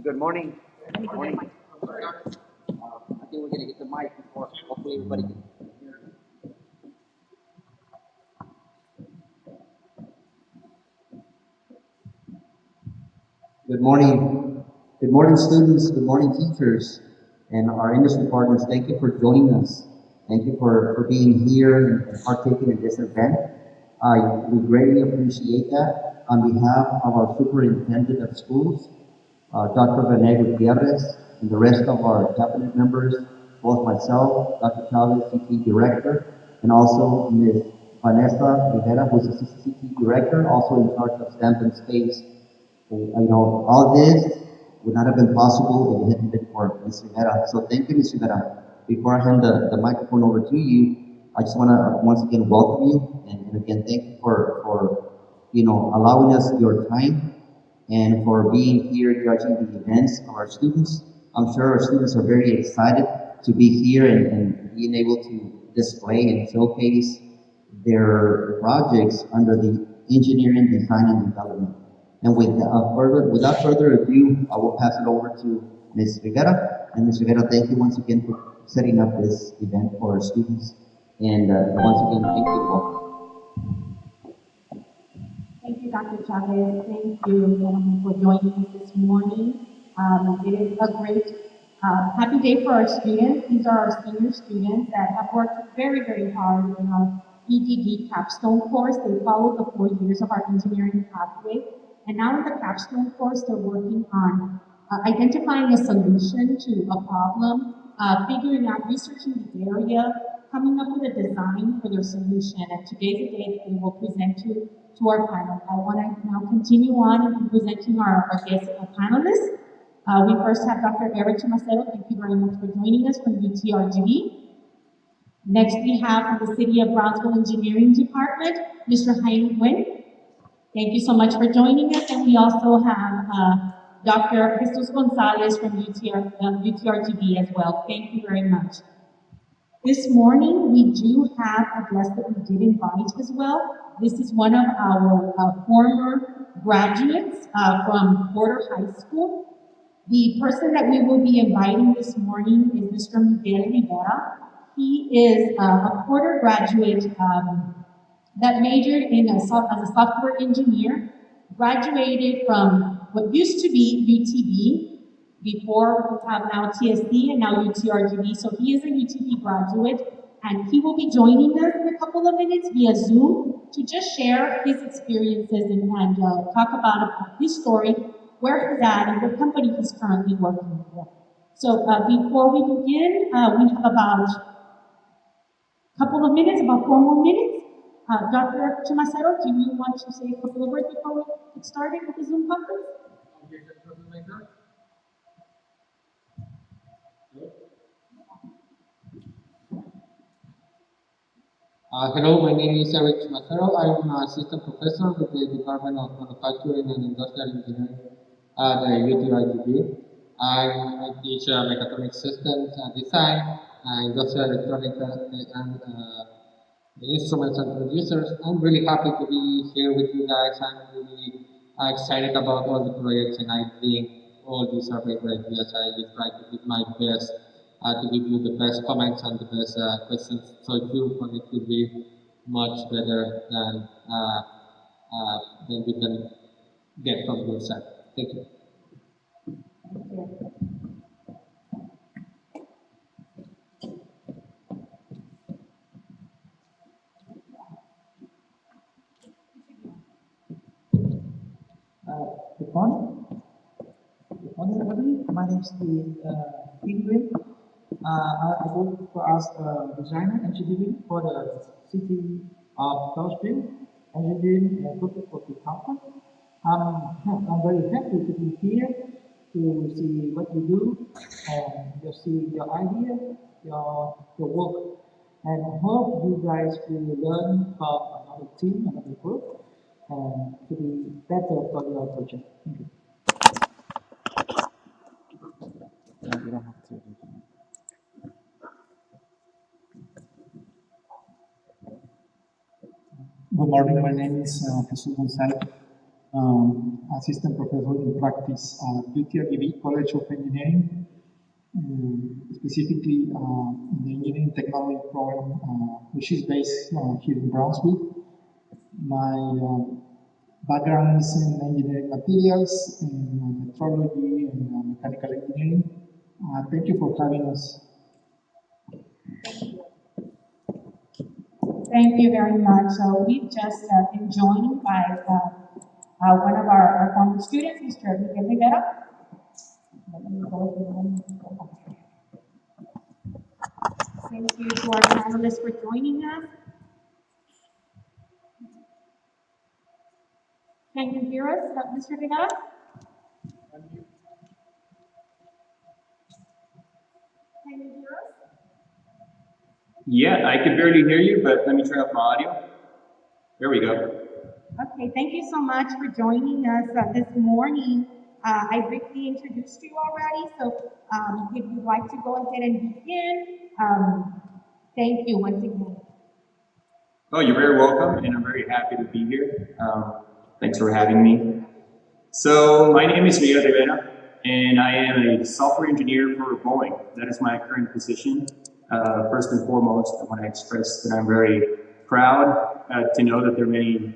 Good morning. Good morning. I think we're going to get the mic before hopefully everybody can hear. Good morning. Good morning, students. Good morning, teachers, and our industry partners. Thank you for joining us. Thank you for being here and partaking in this event. We greatly appreciate that. On behalf of our superintendent of schools, Dr. Rene Gutierrez, and the rest of our cabinet members, both myself, Dr. Chavez, CTE Director, and also Ms. Vanessa Rivera, who's the CTE Director, also in charge of Stamp and Space. All this would not have been possible if it hadn't been for Ms. Rivera. So thank you, Ms. Rivera. Before I hand the microphone over to you, I just want to once again welcome you, and again thank you for allowing us your time and for being here judging the events of our students. I'm sure our students are very excited to be here and being able to display and showcase their projects under the engineering, design, and development. And without further ado, I will pass it over to Ms. Rivera. And Ms. Rivera, thank you once again for setting up this event for our students. And once again, thank you all. Thank you, Dr. Chavez. Thank you, gentlemen, for joining us this morning. It is a great, happy day for our students. These are our senior students that have worked very, very hard in our EDD capstone course. They followed the 4 years of our engineering pathway. And now in the capstone course, they're working on identifying a solution to a problem, figuring out, researching the area, coming up with a design for their solution. And today's the day that they will present to our panel. I want to now continue on and presenting our guest panelists. We first have Dr. Eric Tomasero. Thank you very much for joining us from UTRGV. Next, we have from the City of Brownsville Engineering Department, Mr. Hein Nguyen. Thank you so much for joining us. And we also have Dr. Jesus Gonzalez from UTRGV as well. Thank you very much. This morning, we do have a guest that we did invite as well. This is one of our former graduates from Porter High School. The person that we will be inviting this morning is Mr. Miguel Rivera. He is a Porter graduate that majored as a software engineer, graduated from what used to be UTB, before we have now TSD and now UTRGV. So he is a UTB graduate, and he will be joining us in a couple of minutes via Zoom to just share his experiences and talk about his story, where he's at, and what company he's currently working for. So before we begin, we have about a couple of minutes, about 4 more minutes. Dr. Tomasero, do you want to say a couple of words before we get started with the Zoom conference? Hello, my name is Eric Tomasero. I'm an assistant professor with the Department of Manufacturing and Industrial Engineering at UTRGV. I teach mechatronic systems design, industrial electronics, and instruments and producers. I'm really happy to be here with you guys. I'm really excited about all the projects, and I think all these are very great ideas. I will try to do my best to give you the best comments and the best questions, so you it will be much better than we can get from your side. Thank you. Good morning. Good morning, everybody. My name is Ingrid. I work as a designer engineering for the city of Brownsville, engineering and for department. I'm very happy to be here to see what you do and to see your idea, your work. And I hope you guys will learn from another team, another group, and to be better for your project. Thank you. You don't have to. Good morning, my name is Jesus Gonzalez. assistant professor in practice at UTRGV College of Engineering, specifically in the engineering technology program, which is based here in Brownsville. My background is in engineering materials, in metrology, and mechanical engineering. Thank you for having us. Thank you very much. So we've just been joined by one of our former students, Mr. Miguel Rivera. Thank you to our panelists for joining us. Can you hear us, Mr. Rivera? Can you hear us? Yeah, I can barely hear you, but let me turn up my audio. There we go. Okay, thank you so much for joining us this morning. I briefly introduced you already, so if you'd like to go ahead and begin, thank you once again. Oh, you're very welcome, and I'm very happy to be here. Thanks for having me. So, my name is Miguel Rivera, and I am a software engineer for Boeing. That is my current position. First and foremost, I want to express that I'm very proud to know that there are many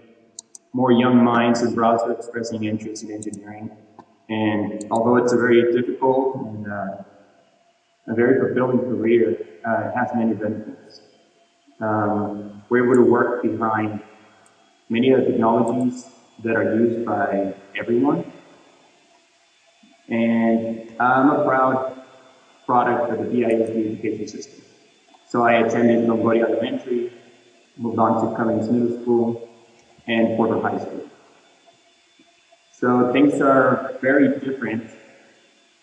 more young minds in Brownsville expressing interest in engineering. And although it's a very difficult and a very fulfilling career, it has many benefits. We're able to work behind many of the technologies that are used by everyone. And I'm a proud product of the ISD education system. So I attended Longoria Elementary, moved on to Cummings Middle School, and Porter High School. So things are very different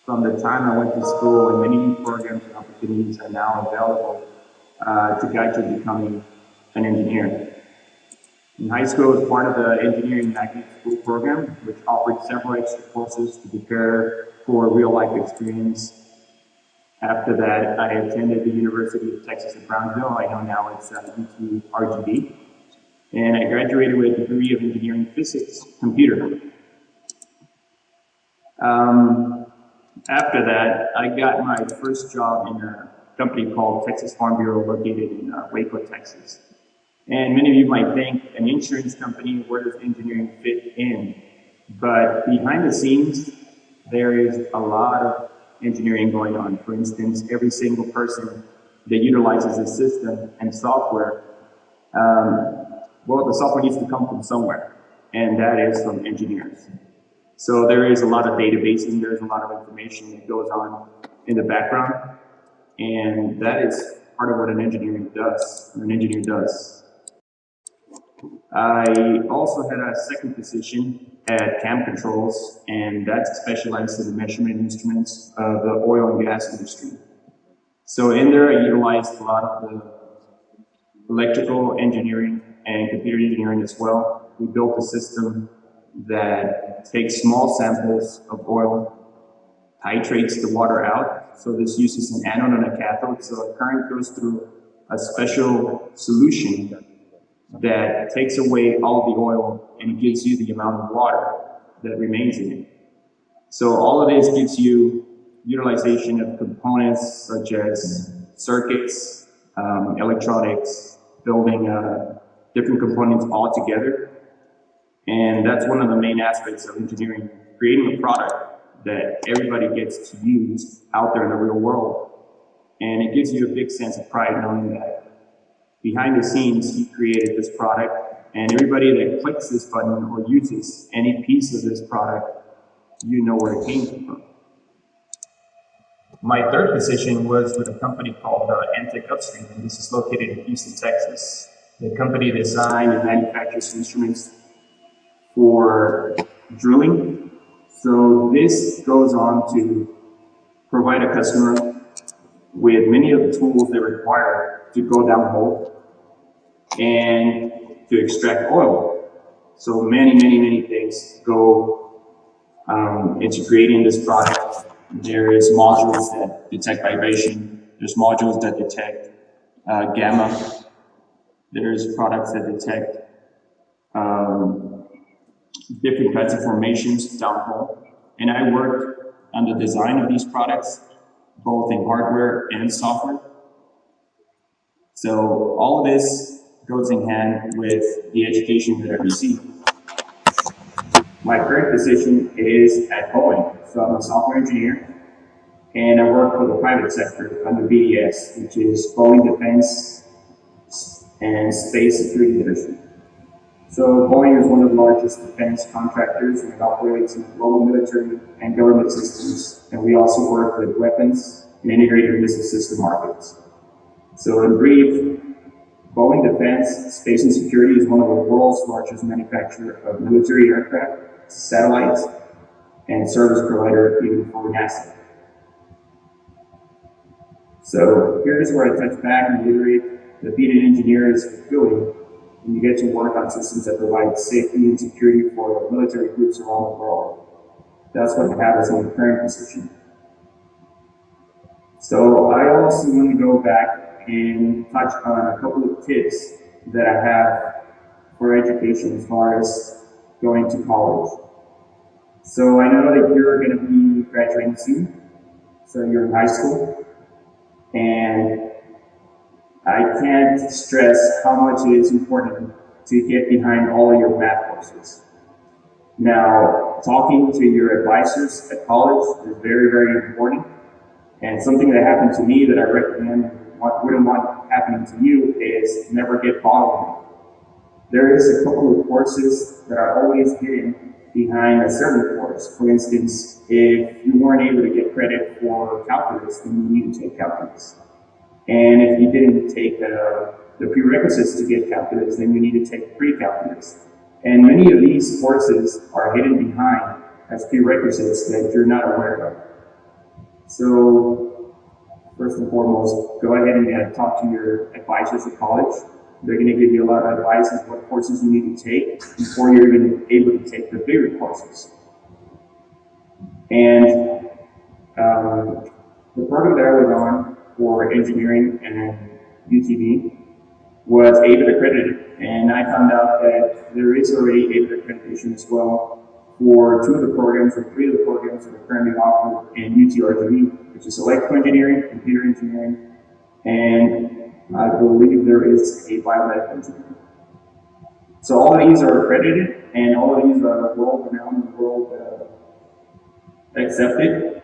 from the time I went to school, and many programs and opportunities are now available to guide you becoming an engineer. In high school, I was part of the engineering magnet school program, which offered several extra courses to prepare for real-life experience. After that, I attended the University of Texas at Brownsville. I know now it's UT-RGV. And I graduated with a degree of engineering physics, computer. After that, I got my first job in a company called Texas Farm Bureau, located in Waco, Texas. And many of you might think, an insurance company, where does engineering fit in? But behind the scenes, there is a lot of engineering going on. For instance, every single person that utilizes a system and software, well, the software needs to come from somewhere, and that is from engineers. So there is a lot of databasing, there's a lot of information that goes on in the background, and that is part of what an engineer does. I also had a second position at Cam Controls, and that's specialized in the measurement instruments of the oil and gas industry. So in there, I utilized a lot of the electrical engineering and computer engineering as well. We built a system that takes small samples of oil, titrates the water out. So this uses an anode and a cathode, so the current goes through a special solution that takes away all the oil and gives you the amount of water that remains in it. So all of this gives you utilization of components such as circuits, electronics, building different components all together. And that's one of the main aspects of engineering, creating a product that everybody gets to use out there in the real world. And it gives you a big sense of pride knowing that behind the scenes, you created this product, and everybody that clicks this button or uses any piece of this product, you know where it came from. My third position was with a company called Antec Upstream, and this is located in Houston, Texas. The company designed and manufactures instruments for drilling. So this goes on to provide a customer with many of the tools they require to go down hole and to extract oil. So many things go into creating this product. There is modules that detect vibration. There's modules that detect gamma. There's products that detect different kinds of formations downhole. And I worked on the design of these products, both in hardware and software. So all of this goes in hand with the education that I received. My current position is at Boeing. So I'm a software engineer, and I work for the private sector under BDS, which is Boeing Defense and Space Security Division. So Boeing is one of the largest defense contractors, and it operates in global military and government systems. And we also work with weapons and integrated missile system markets. So in brief, Boeing Defense, Space and Security is one of the world's largest manufacturer of military aircraft, satellites, and service provider even for NASA. So here's where I touch back and reiterate that being an engineer is fulfilling when you get to work on systems that provide safety and security for military groups around the world. That's what I have as my current position. So I also want to go back and touch on a couple of tips that I have for education as far as going to college. So I know that you're going to be graduating soon, so you're in high school, and I can't stress how much it is important to get behind all of your math courses. Now, talking to your advisors at college is very, very important. And something that happened to me that I recommend wouldn't want happening to you is never get bottlenecked. There is a couple of courses that are always hidden behind a certain course. For instance, if you weren't able to get credit for calculus, then you need to take calculus. And if you didn't take the prerequisites to get calculus, then you need to take pre-calculus. And many of these courses are hidden behind as prerequisites that you're not aware of. So, first and foremost, go ahead and talk to your advisors at college. They're going to give you a lot of advice on what courses you need to take before you're even able to take the bigger courses. And the program that I was on for engineering and UTV was ABET accredited, and I found out that there is already ABET accreditation as well for 2 of the programs or 3 of the programs that are currently offered in UTRGV, which is electrical engineering, computer engineering, and I believe there is a biomedical engineering. So all of these are accredited, and all of these are world-renowned and world accepted,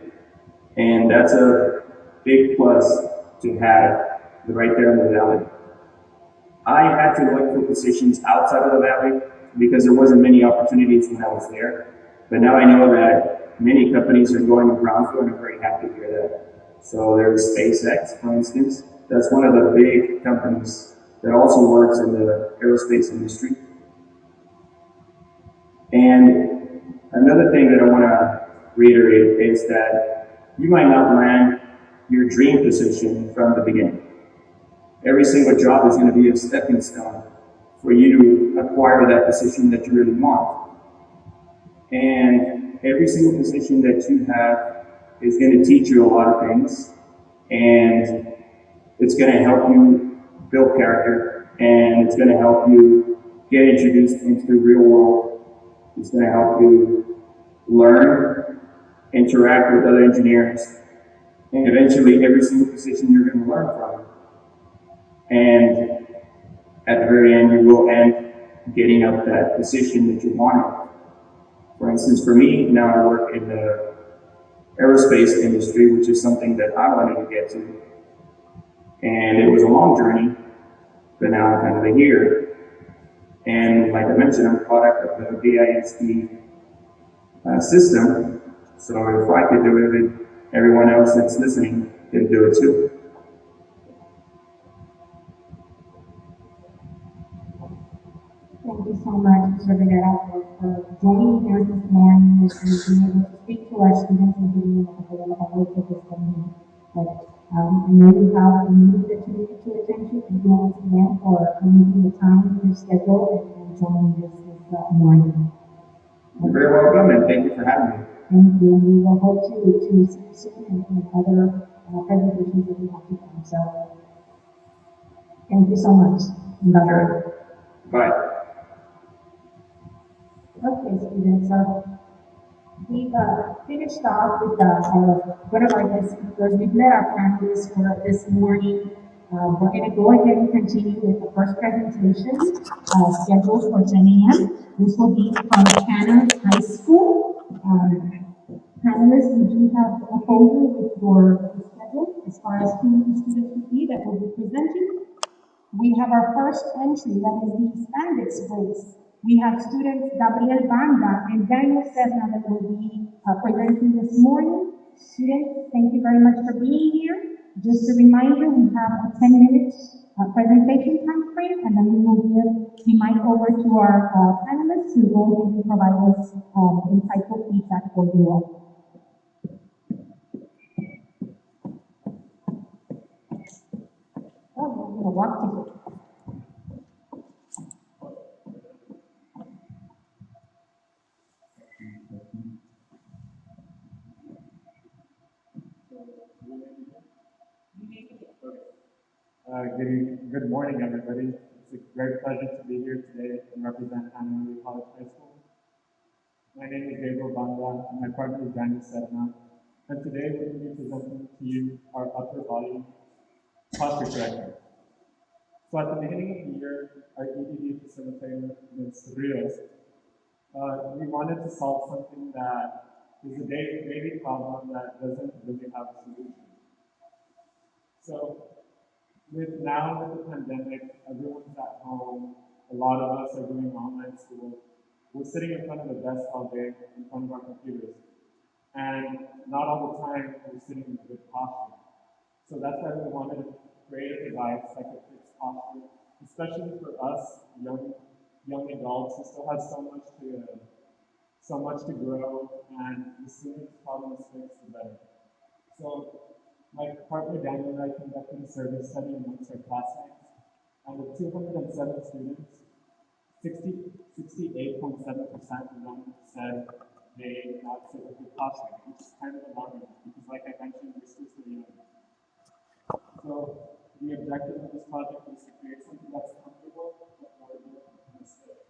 and that's a big plus to have right there in the valley. I had to look for positions outside of the valley because there wasn't many opportunities when I was there. But now I know that many companies are going to Brownsville, and I'm very happy to hear that. So there's SpaceX, for instance. That's one of the big companies that also works in the aerospace industry. And another thing that I want to reiterate is that you might not land your dream position from the beginning. Every single job is going to be a stepping stone for you to acquire that position that you really want. And every single position that you have is going to teach you a lot of things, and it's going to help you build character, and it's going to help you get introduced into the real world. It's going to help you learn, interact with other engineers, and eventually every single position you're going to learn from. And at the very end, you will end getting up that position that you wanted. For instance, for me, now I work in the aerospace industry, which is something that I wanted to get to. And it was a long journey, but now I'm kind of here. And like I mentioned, I'm a product of the ISD system. So if I could do it, then everyone else that's listening can do it too. Thank you so much, Mr. Rivera, for joining us this morning and for being able to speak to our students and giving them a little bit of this community. But I know you have a meeting that you need to attend to. Thank you once again for making the time in your schedule and joining us this morning. You're very welcome, and thank you for having me. Thank you. And we will hope to see you soon in other presentations that we have to come. So thank you so much. Bye. Bye. Okay, students, so we've finished off with one of our guest speakers. We've met our panelists for this morning. We're going to go ahead and continue with the first presentation scheduled for 10 a.m. This will be from Tanner High School. Panelists, you do have a folder with your schedule as far as who the students will be that will be presenting. We have our first entry, that is the Spandex race. We have students Gabriel Banda and Daniel Serna that will be presenting this morning. Students, thank you very much for being here. Just a reminder, we have a 10-minute presentation time frame, and then we will give the mic over to our panelists who go ahead and provide us insightful feedback for you all. Oh, I'm gonna walk to you. Good morning, everybody. It's a great pleasure to be here today and represent Honolulu College High School. My name is Gabriel Banda, and my partner is Daniel Serna. And today we're going to be presenting to you our upper body posture corrector. So at the beginning of the year, our EDD facilitator, Ms. Rios, we wanted to solve something that is a daily problem that doesn't really have a solution. So with the pandemic, everyone's at home. A lot of us are doing online school. We're sitting in front of the desk all day in front of our computers. And not all the time we're sitting in good posture. So that's why we wanted to create a device that could fix posture, especially for us young adults who still have so much to grow, and the sooner this problem is fixed, the better. So my partner Daniel and I conducted a survey study amongst our classmates, and with 207 students, 68.7% of them said they not sit with good posture, which is kind of alarming because, like I mentioned, we're still so young. So the objective of this project was to create something that's comfortable, affordable, and safe.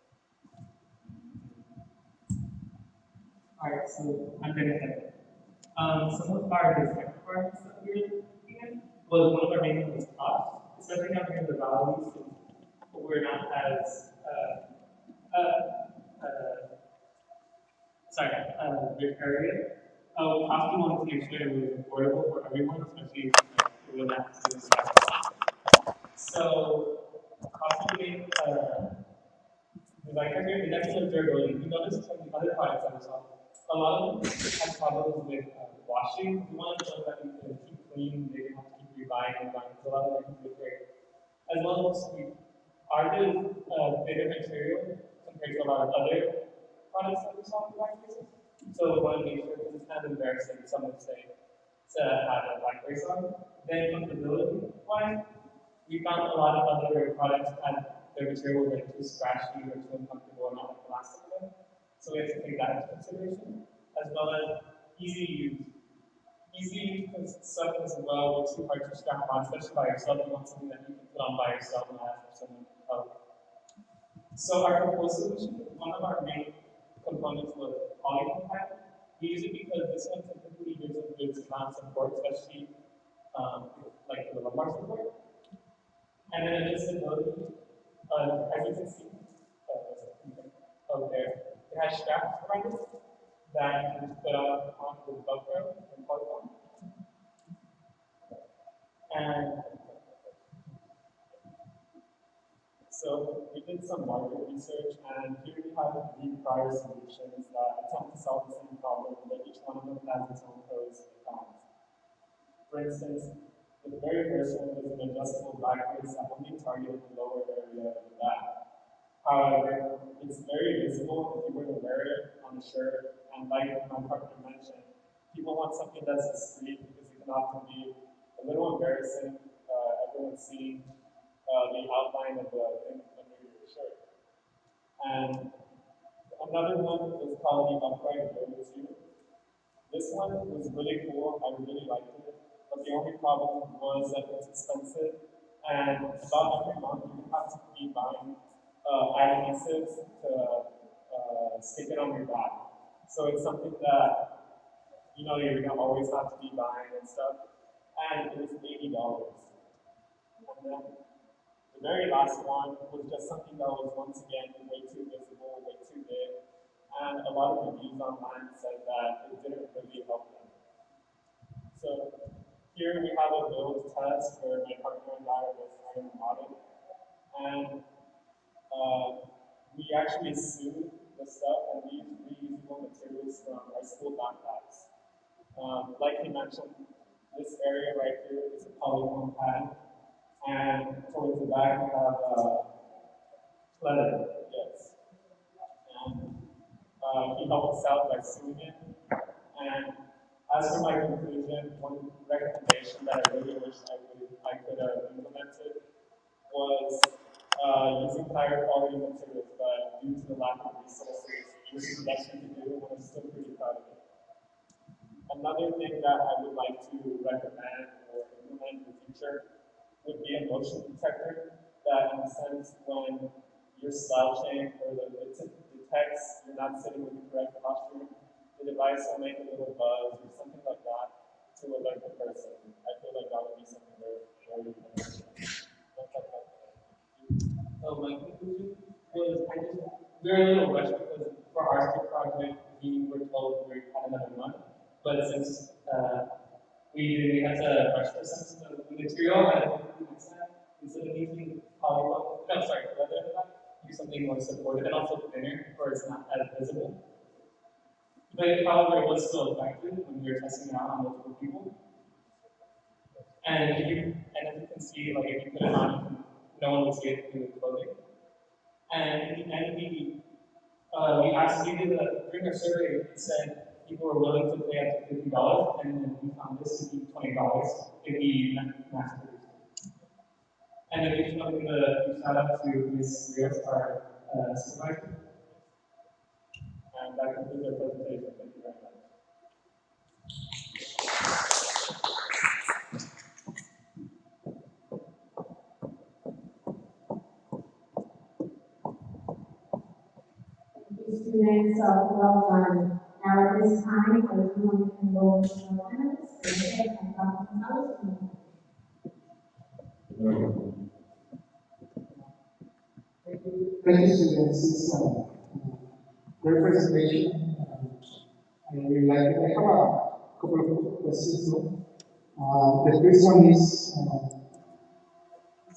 Alright, so I'm gonna say, some of our design requirements that we were looking at was one of our main was cost, especially down here in the valley, since we're not as big area. Cost we wanted to make sure it was affordable for everyone, especially when that's the stuff. So cost of getting design criteria is actually durability. We noticed from the other products that we saw, a lot of them had problems with washing. We wanted to know that we could keep clean, they didn't have to keep rebuying and buying. So a lot of them can be great. As well as ours is thinner material compared to a lot of other products that we saw in the black faces. So we want to make sure, because it's kind of embarrassing, some would say, to have a black face on. Then comfortability wise, we found a lot of other products had their material was like too scratchy or too uncomfortable and not like elastic enough. So we have to take that into consideration, as well as easy use. Easy use because stuff as well was too hard to strap on, especially by yourself. You want something that you can put on by yourself and not ask for someone to help. So our proposed solution, one of our main components was polycomposite. We use it because this one typically gives a good amount of support, especially like the lumbar support. And then adjustability, as you can see, there, it has straps around it that you can put on with Velcro and polycom. And so we did some market research, and here we have three prior solutions that attempt to solve the same problem, but each one of them has its own pros and cons. For instance, the very first one was an adjustable back brace that only targeted the lower area of the back. However, it's very visible if you were to wear it on a shirt, and like my partner mentioned, people want something that's discreet because it can often be a little embarrassing. Everyone's seeing the outline of the thing under your shirt. And another one was called the upright go-to. This one was really cool. I really liked it. But the only problem was that it's expensive. And about every month, you have to be buying adhesives to stick it on your back. So it's something that, you're gonna always have to be buying and stuff. And it was $80. And then the very last one was just something that was once again way too visible, way too big. And a lot of reviews online said that it didn't really help them. So here we have a build test where my partner and I are both trying to model. And we actually sued the stuff and we used reusable materials from our school backpacks. Like he mentioned, this area right here is a polyfoam pad, and towards the back we have leather, yes. And he helped us out by suing it. And as for my conclusion, one recommendation that I really wish I could have implemented was using higher quality materials, but due to the lack of resources, this is the best we can do, and I'm still pretty proud of it. Another thing that I would like to recommend or implement in the future would be a motion detector that, in a sense, when you're slouching or it detects you're not sitting with the correct posture, the device will make a little buzz or something like that to alert the person. I feel like that would be something very, very beneficial. So my conclusion was we're a little rushed because for our stick project we were told we had another month, but since we had to rush for some of the material and instead of using leather, use something more supportive and also thinner where it's not as visible. But however, it was still effective when we were testing it out on multiple people. And as you can see, like if you put it on, no one would see it through the clothing. And in the end, we asked, during our survey, it said people were willing to pay up to $50, and then we found this to be $20 if we mass produced. And then I'm going to give shout out to Ms. Rios, our supervisor. And that concludes our presentation. Thank you very much. Students, well done. Now at this time, I would like to enroll in the panelists and Dr. Gonzalez. Thank you, students. It's a great presentation. I really like it. I have a couple of questions. The first one is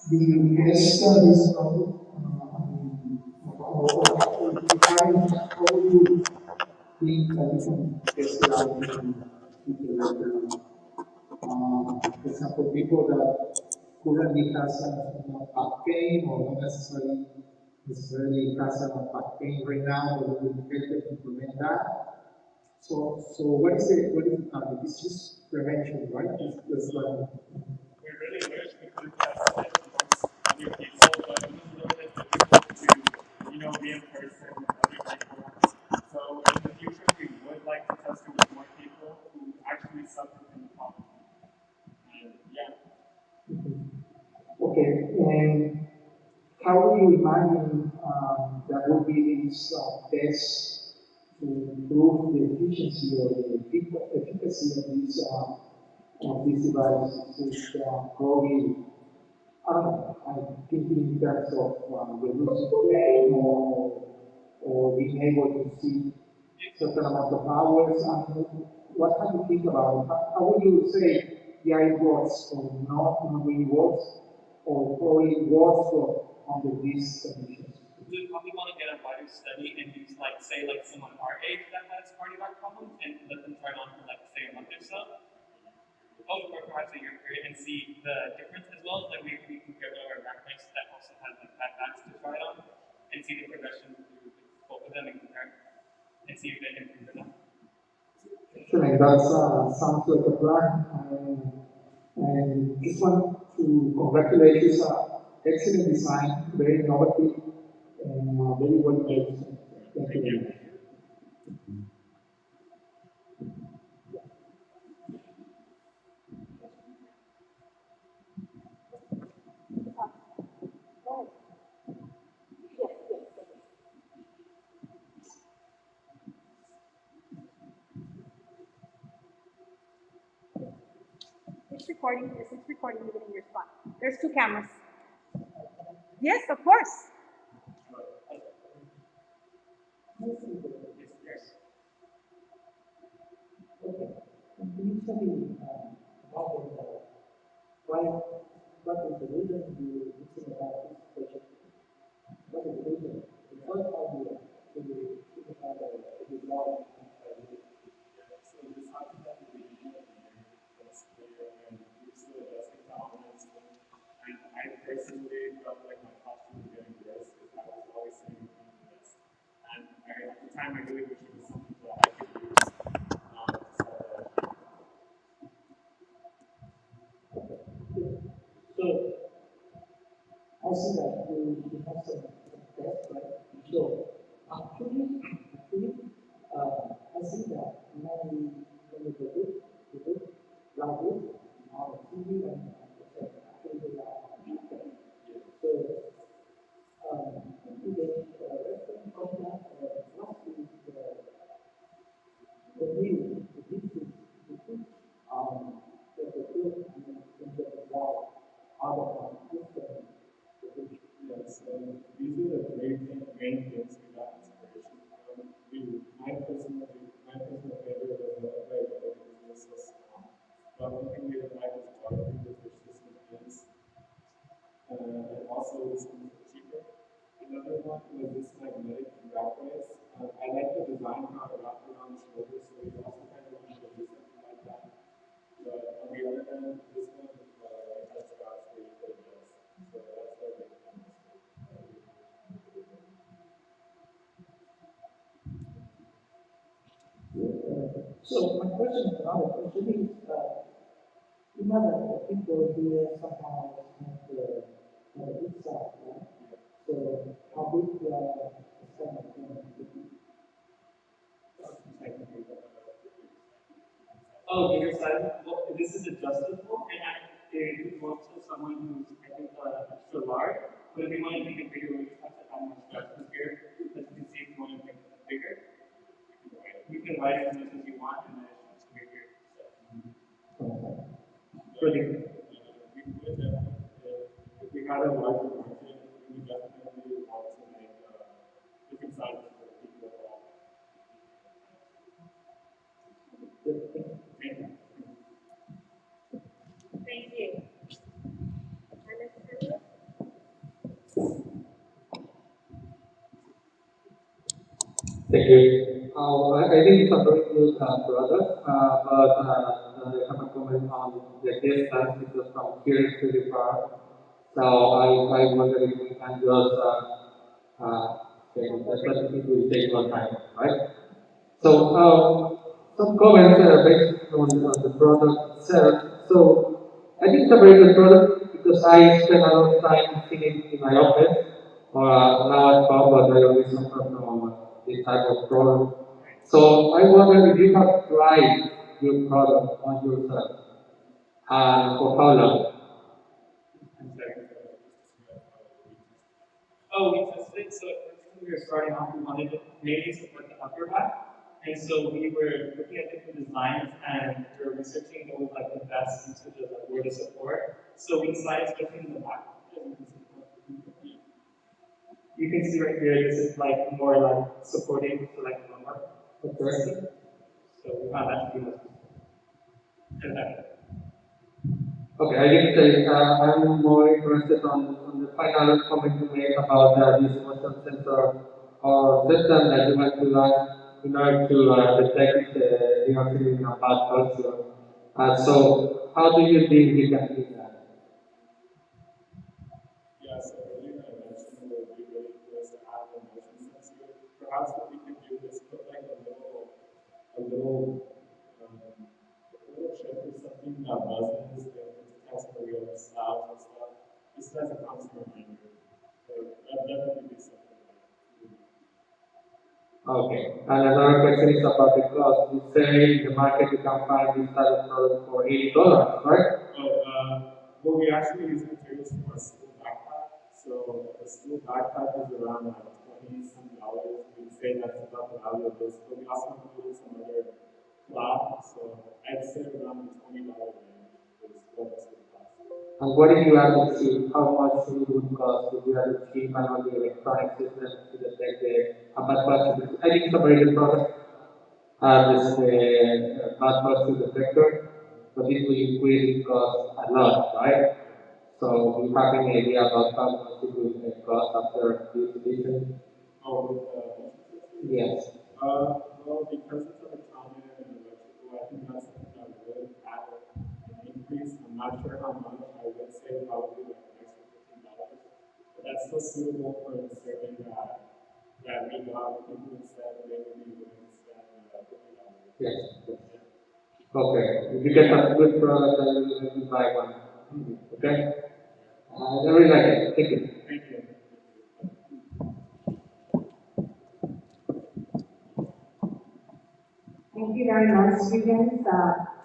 the guest is how would you think that we can test it out in the for example, people that currently has back pain or not necessarily has a back pain right now, but we will help them implement that. So what is the target? It's just prevention, right? That's We really wish we could have tested it amongst other people, but it was a little bit difficult to, be in person with other people. So in the future, we would like to test it with more people who actually suffer from the problem. And yeah. Okay, and how do you imagine that would be these tests to improve the efficiency or the efficacy of these devices? Probably, I don't know, I'm thinking in terms of reducing pain or being able to see certain amount of hours. What can you think about it? How would you say, yeah, it works or not really works, or probably works under these conditions? We probably want to get a wider study and use, someone our age that has cardiac problems and let them try it on for, say, a month or so. Or perhaps a year period and see the difference as well as we compare with our backpacks that also have backpacks to try it on and see the progression through both of them and compare and see if they improve or not. Excellent. That sounds like a plan. And just want to congratulate you. It's an excellent design, very innovative, and very well made. Thank you very much. recording, is this recording even in your spot? There's two cameras. Yes, of course. Yes. Okay. Can you tell me about why, what is the reason you think about this project? What is the reason? The first idea to think about the design. So this happened at the beginning of the year, last year, and we were still adjusting to online school. And I personally felt like my posture was getting worse because I was always sitting in front of the desk. And at the time, I really wish it was something that I could use to solve that issue. So I see that you have some tests, right? So actually, I see that many people like this on TV and actually they are so if you get reference from that, what is the view, the difference between the good and the bad out of different. Yeah, so these are the main things we got inspiration from. My personal favorite was the way that everything was so small. But one thing we like is geography, which is just intense. And also this one was cheaper. Another one was this magnetic wrapways. I like the design how it wrapped around the shoulder, so we also kind of wanted to do something like that. But on the other hand, this one it has straps where you put it down. So that's why we found this one. So my question, another question is, you know that people here somehow have a big side, right? So how big the side of them? Oh, bigger size. Well, this is adjustable, and it works for someone who's, I think, extra large. But if you want to make it bigger, we just have to add more straps here. As you can see, if you want to make it bigger, you can write it as much as you want, and then it's bigger. We would definitely, if we had a larger market, we would definitely want to make different sizes for people of all. Thank you. Thank you. I think it's a very good product, but I have a comment on the distance because from here is pretty far. So I wonder if we can just especially it will take more time, right? So some comments based on the product itself. So I think it's a very good product because I spend a lot of time sitting in my office or now at home, but I always suffer from this type of problem. So I wonder if you have tried your product on yourself and for how long? Oh, we tested it. So at first, when we were starting off, we wanted to mainly support the upper back. And so we were looking at different designs and we were researching what was like the best usage of like where to support. So we decided to in the back. You can see right here, this is like more like supporting to like lumbar system. So we found that to be most effective. Okay, I didn't say I'm more interested on the final comment you made about this motion sensor or system that you want to learn in order to detect you are feeling a bad posture. So, how do you think we can do that? Yeah, so earlier I mentioned it would be really cool to have a motion sensor. Perhaps what we could do is put like a little, a little chip or something that buzzes and detects where we have slabs and stuff, just as a constant reminder. So that definitely be something that we would do. Okay, and another question is about the cost. You say in the market you can find this type of product for $80, right? Oh, well, we actually use materials from our school backpack. So a school backpack is around like 20 some dollars. We'd say that's about the value of this, but we also included some other cloth. So I'd say around the $20 range is what And what if you have to see how much it would cost if you have to keep on the electronic system to detect the bad parts? I think it's a very good product. This bad parts detector, but it will increase cost a lot, right? So you have any idea about how much it will cost after this edition? Oh, with Yes. well, because it's electronic and electrical, I think that's something that would add an increase. I'm not sure how much. I would say probably like an extra $15. But that's still suitable for the survey that we got. People instead they would be willing to spend $50. Yes. Okay. If you get a good product, then you can buy one. Okay. I really like it. Thank you. Thank you. Thank you very much, students.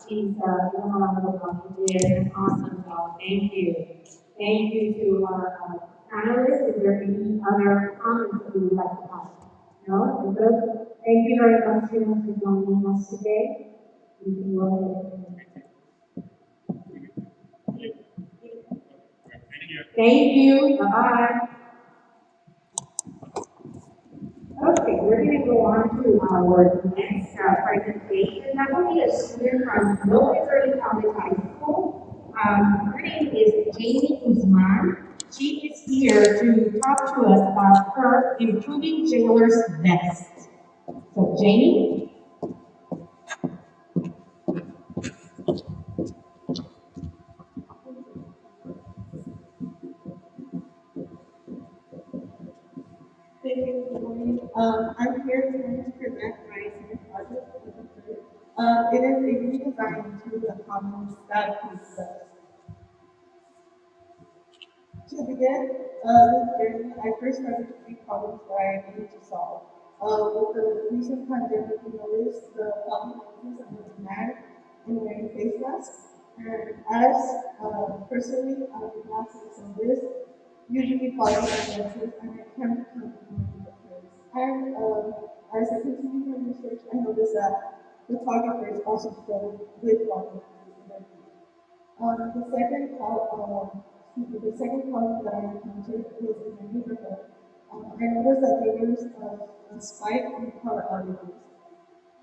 Please, give them a round of applause. You did an awesome job. Thank you. Thank you to our panelists. Is there any other comments that you would like to have? No? We're good? Thank you very much, students, for joining us today. You can go ahead. Thank you. Bye-bye. Okay, we're going to go on to our next presentation. That will be a student from Lopez Early College High School. Her name is Jamie Guzman. She is here to talk to us about her Improving Jailer's Vest. So, Jamie? Thank you. Good morning. I'm here to present my senior project. It is a redesign to the common static process. To begin this journey, I first started with 3 problems that I needed to solve. With the recent pandemic, we noticed the public increase of the demand in wearing face masks. And as personally, I'm not on this, usually causes offenses, and it can become ridiculous. And as I continue my research, I noticed that photographers also struggle with body image. The second problem that I encountered was in my neighborhood. I noticed that there was a spike in car outages.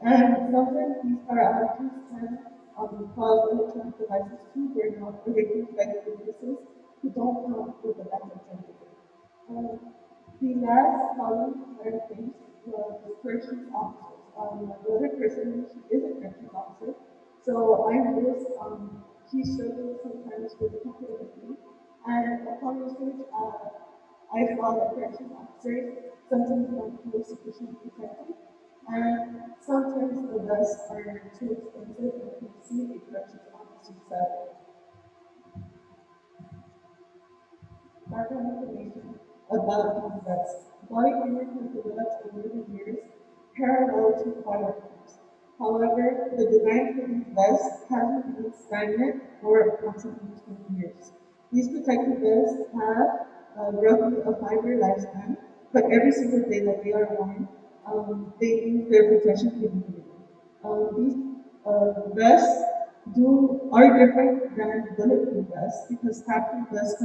And sometimes these car outages can cause electronic devices to burn out or they can affect businesses who don't come with a backup generator. The last problem that I faced was the corrections officers. The other person, she is a corrections officer, so I noticed he struggles sometimes with comfortability. And upon research, I saw that corrections officers sometimes don't feel sufficiently protected, and sometimes the vests are too expensive and can see a corrections officer's salary. Background information about these vests. Body armor has developed over the years parallel to firearms. However, the design for these vests hasn't been stagnant for approximately 20 years. These protective vests have roughly a 5-year lifespan, but every single day that they are worn, they lose their protection capability. These vests are different than bulletproof vests because tattoo vests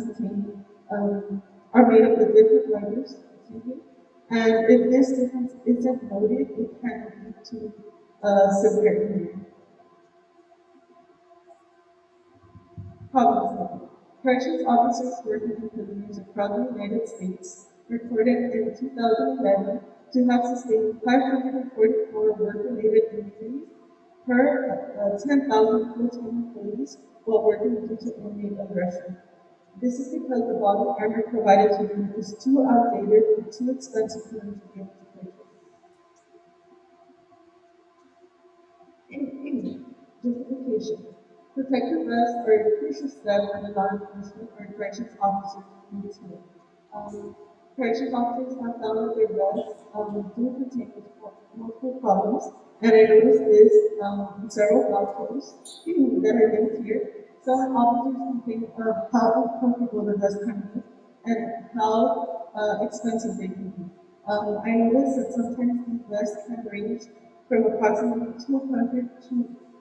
are made up of different layers, excuse me, and if this difference isn't noted, it can lead to severe injury. Problem. Corrections officers working in prisons across the United States reported in 2011 to have sustained 544 work-related injuries per 10,000 full-time employees while working due to inmate aggression. This is because the body armor provided to them is too outdated and too expensive for them to be able to purchase. Justification. Protective vests are a crucial step in law enforcement or corrections officers need to make. Corrections officers have found that their vests do contain multiple problems, and I noticed this in several blog posts that are linked here. Some officers complain of how uncomfortable the vest can be and how expensive they can be. I noticed that sometimes these vests can range from approximately 200 to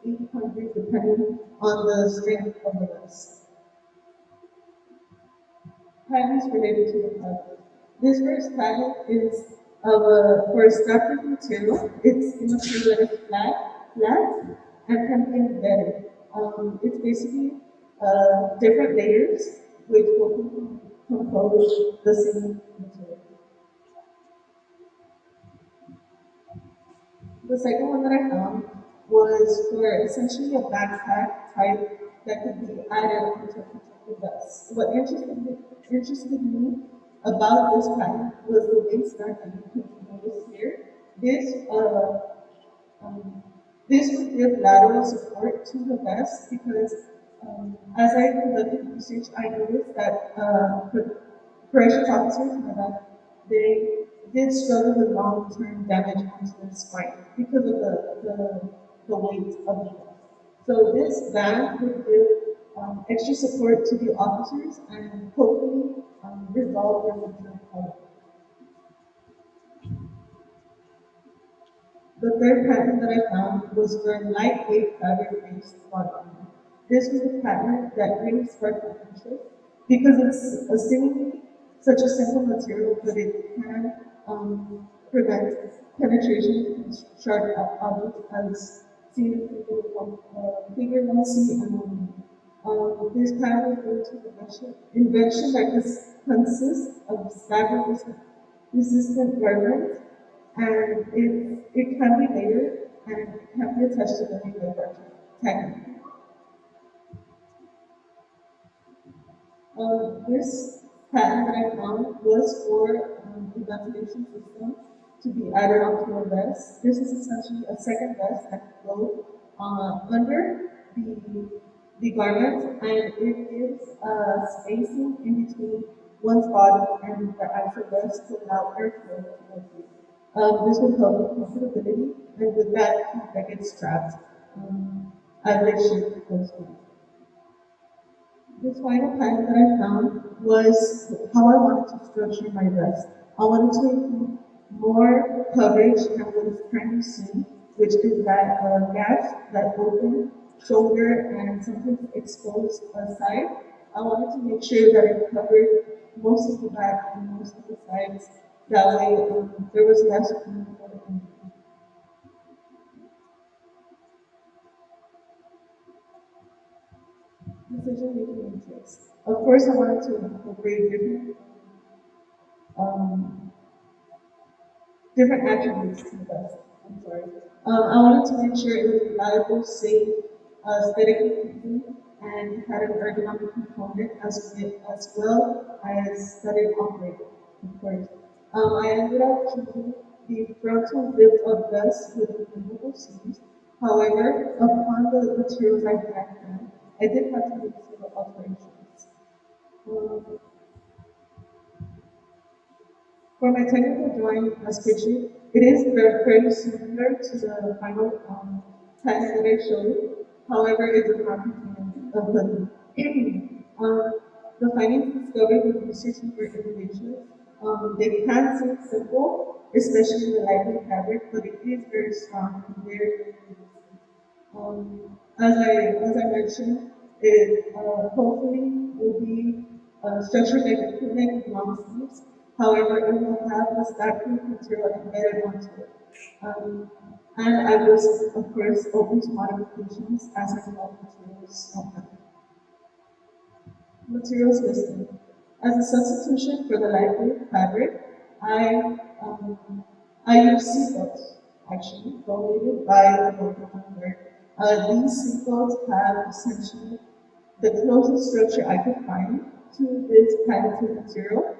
800 depending on the strength of the vest. patents related to the project. This first patent is for a fabric material. It's a material that is flat, and can be embedded. It's basically different layers which will compose the same material. The second one that I found was for essentially a backpack type that could be added onto a protective vest. What interested me about this pattern was the waistband that you can notice here. This um, this would give lateral support to the vest because as I conducted research, I noticed that corrections officers in the back, they did struggle with long-term damage onto their spine because of the weight of the vest. So this band would give extra support to the officers and hopefully resolve their future problems. The third patent that I found was for a lightweight fabric-based body armor. This was a patent that really sparked my interest because it's a seemingly such a simple material, but it can prevent penetration from sharp objects as seen in figure 1C and 1B. This patent refers to invention that consists of resistant garments and it can be layered and it can be attached to any lever technique. This patent that I found was for a ventilation system to be added onto a vest. This is essentially a second vest that can go under the garment and it gives spacing in between one's body and the actual vest to allow airflow to go through. This will help with comfortability, and with that gets strapped as they shift goes through. This final pattern that I found was how I wanted to structure my vest. I wanted to include more coverage than what is currently seen, which is that gaps that open shoulder and sometimes exposed side. I wanted to make sure that it covered most of the back and most of the sides. That way, there was less room for the decision-making matrix. Of course, I wanted to incorporate um, different attributes to the vest. I'm sorry. I wanted to make sure it was reliable, safe, aesthetically pleasing, and had an ergonomic component as well as that it operated, of course. I ended up choosing the frontal zip-up vest with removable seams. However, upon the materials I had done, I did have to make several alterations. Um, For my technical drawing as pictured, it is fairly similar to the final text that I showed. However, it does not contain a hoodie. The findings discovered when researching for innovations, they can seem simple, especially the lightweight fabric, but it is very strong and very resistant. As I mentioned, it hopefully will be structured like long sleeves. However, it will have the stack-proof material embedded onto it. And I was, of course, open to modifications as I develop materials listing. As a substitution for the lightweight fabric, I I use seatbelts, actually, donated by the local vendor. These seatbelts have essentially the closest structure I could find to this patented material.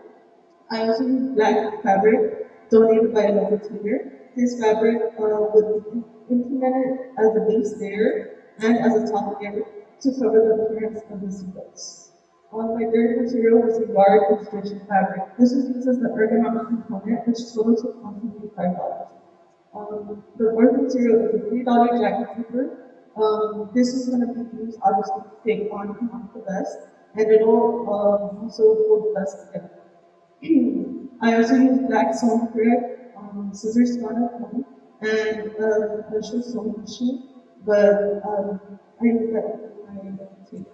I also use black fabric donated by a local tailor. This fabric would be implemented as a base layer and as a top layer to cover the appearance of the seatbelts. My third material was a yard and stretching fabric. This was used as the ergonomic component, which totaled to approximately $5. The fourth material is a $3 jacket zipper. This is going to be used obviously to take on and off the vest, and it'll also hold the vest together. I also use black sewing thread, scissors spun at home, and a special sewing machine, but I use that with my tape.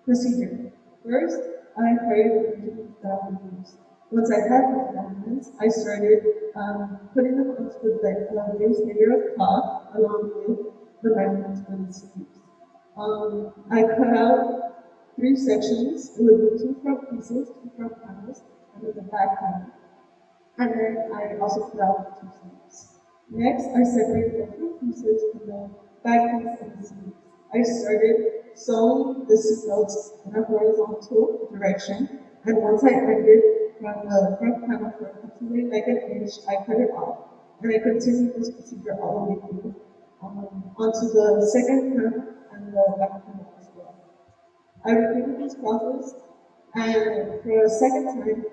Procedure. First, I hired the staff members. Once I had the documents, I started putting them onto the base layer of cloth along with the measurements for the sleeves. I cut out three sections. It would be two front pieces, two front panels, and then the back panel. And then I also cut out the two sleeves. Next, I separated the front pieces from the back piece and the sleeves. I started sewing the seatbelts in a horizontal direction, and once I ended from the front panel for approximately like an inch, I cut it off, and I continued this procedure all the way through onto the second panel and the back panel as well. I repeated this process, and for a second time,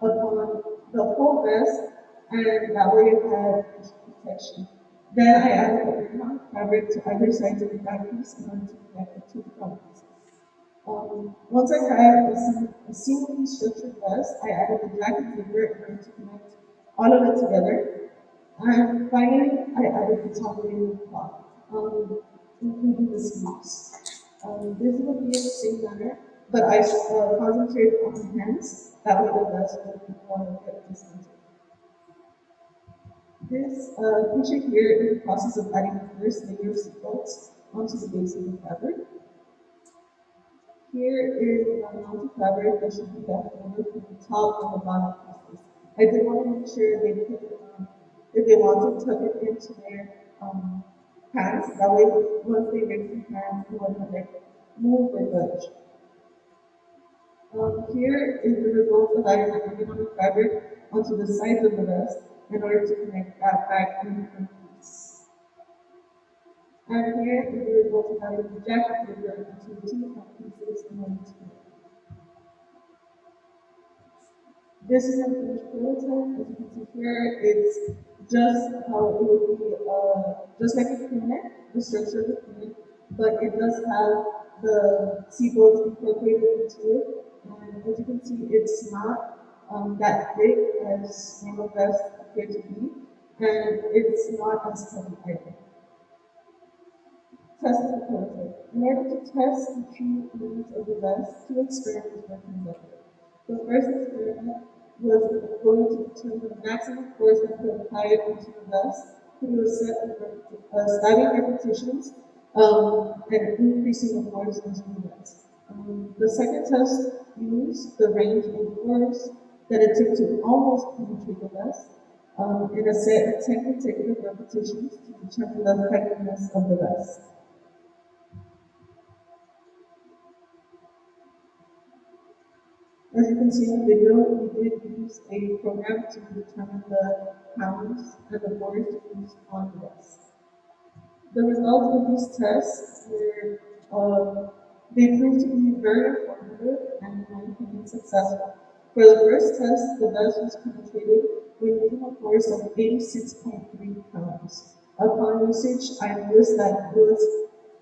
upon the whole vest, and that way it had protection. Then I added a recount fabric to either side of the back piece in order to connect it to the front pieces. Once I had a seamlessly structured vest, I added the jacket zipper in order to connect all of it together. And finally, I added the top layer of cloth, including the sleeves. This would be in the same manner, but I concentrated on the hands, that way the vest would get dismantled. This picture here is the process of adding the first layer of seatbelts onto the base of the fabric. Here is the amount of fabric that should be left over from the top and the bottom pieces. I did want to make sure they put if they want to tuck it into their pants, that way once they raise their hands, they won't like move or budge. Here is the result of adding the ergonomic fabric onto the sides of the vest in order to connect that back and front piece. And here is the result of adding the jacket zipper onto the two front pieces in order to connect. This is a finished prototype. As you can see here, it's just how it would be, just like a crew-neck, the structure of the crew-neck, but it does have the seatbelts incorporated into it. And as you can see, it's not that thick as normal vests appear to be, and it's not as heavy either. Test the prototype. In order to test the true limits of the vest, two experiments were conducted. The first experiment was going to determine the maximum force that could apply onto the vest through a set of static repetitions and increasing the force into the vest. The second test used the range of force that it took to almost penetrate the vest in a set of 10 consecutive repetitions to determine the effectiveness of the vest. As you can see in the video, we did use a program to determine the pounds and the force used on the vest. The results of these tests were, they proved to be very informative and, in my opinion, successful. For the first test, the vest was penetrated with using a force of 86.3 pounds. Upon usage, I noticed that it was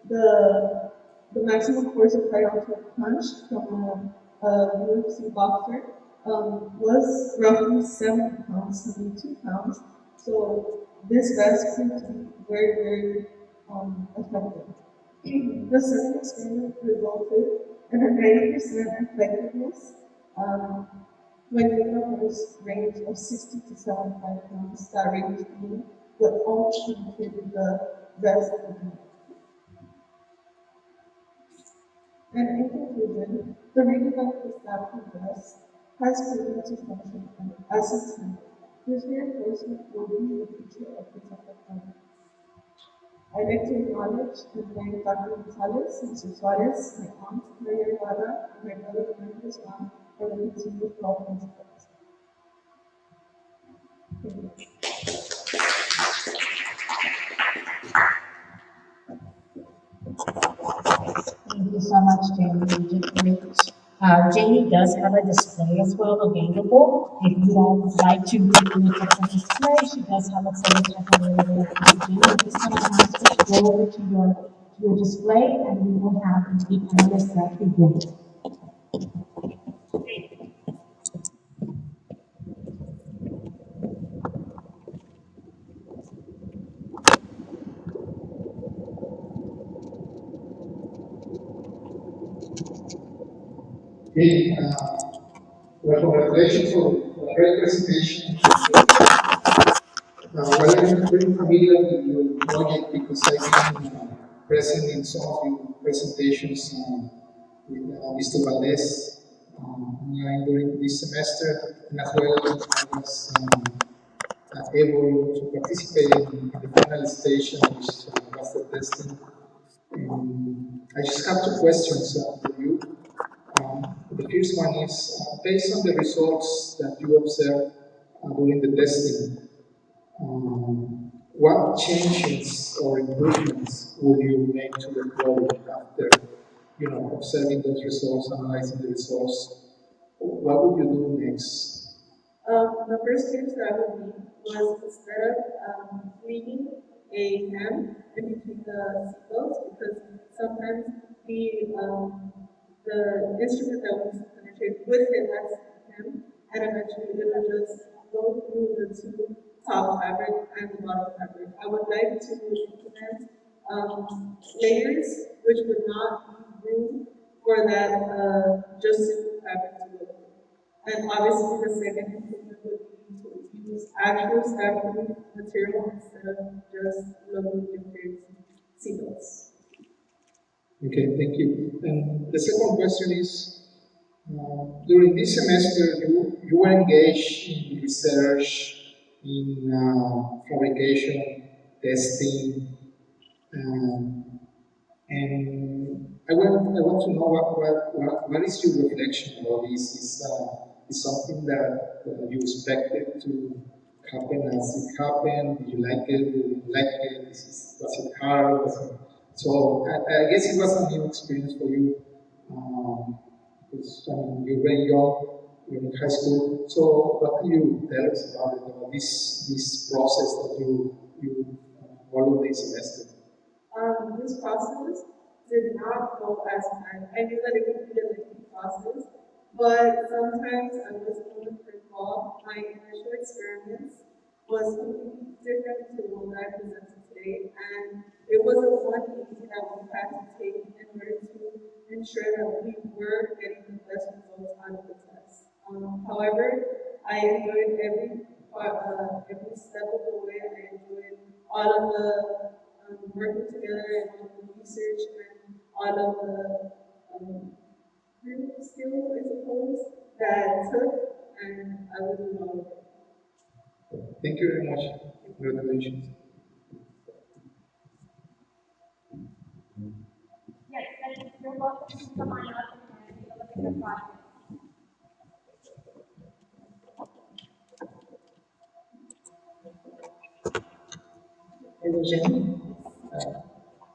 the maximum force applied onto a punch from a UFC boxer was roughly 70 pounds, 72 pounds. So this vest proved to be very, very effective. The second experiment resulted in a 90% effectiveness when using a force range of 60 to 75 pounds, that range being what almost penetrated the vest of the knee. And in conclusion, the redesign of the statue vest has proven to function as intended. This reinforcement will be the future of protective fabrics. I'd like to acknowledge and thank Dr. Gonzalez, Mr. Suarez, my aunt, Maria Ibarra, and my brother Fernando Islam for the continued help and support. Thank you. Thank you so much, Jamie. You did great. Jamie does have a display as well available. If you all would like to take a look at the display, she does have a prototype available for you. At this time, I'm going to switch over to your display, and we will have the panel set begin. Okay, well, congratulations for a great presentation. Well, I'm very familiar with your project because I've been present in some of your presentations with Mr. Valdez during this semester, and as well I was able to participate in the final station, which was the testing. I just have two questions for you. The first one is, based on the results that you observed during the testing, what changes or improvements would you make to the product after, observing those results, analyzing the results? What would you do next? The first tips that I would make was instead of leaving a hem in between the seatbelts, because sometimes the instrument that was penetrated with it has hem, and eventually it will just go through the two top fabric and the bottom fabric. I would like to implement layers which would not leave room for that just simple fabric to go through. And obviously the second improvement would be to use actual fabric material instead of just logo printed seatbelts. Okay, thank you. And the second question is, during this semester, you were engaged in research, in fabrication, testing, and I want to know what is your reflection about this? Is something that you expected to happen as it happened? Did you like it? Did you like it? Was it hard? So I guess it was a new experience for you. Because you're very young, you're in high school. So what can you tell us about it, about this process that you followed this semester? This process did not go as planned. I knew that it would be a lengthy process, but sometimes I was on the curveball. My initial experience was completely different to the one that I presented today, and it was a 180 that we had to take in order to ensure that we were getting the best results out of the test. However, I enjoyed every step of the way. I enjoyed all of the working together and all of the research and all of the real skills, I suppose, that it took, and I would do all of it. Thank you very much. Congratulations. Yes, and you're welcome to come on up and take a look at the project. Hello, Jenny.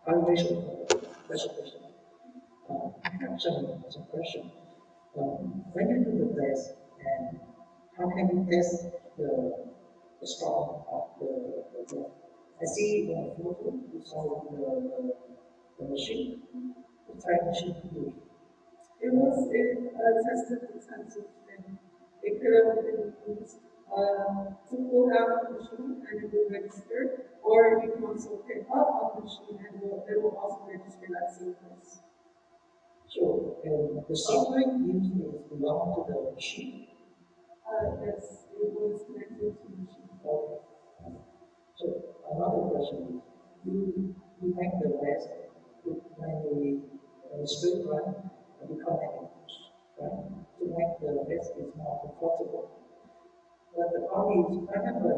I'll raise a question. I have some question. When you do the test, and how can you test the strong of the I see the photo, you saw the machine, the type machine to do. It tested the sense of thing. It could have been used to pull out the machine and it will register, or you can also pick up on the machine and it will also register that same place. So the software used is belong to the machine. Yes, it was connected to the machine. Okay. So another question is, you make the rest when the straight run become negative, right? To make the rest is more comfortable. But the problem is, remember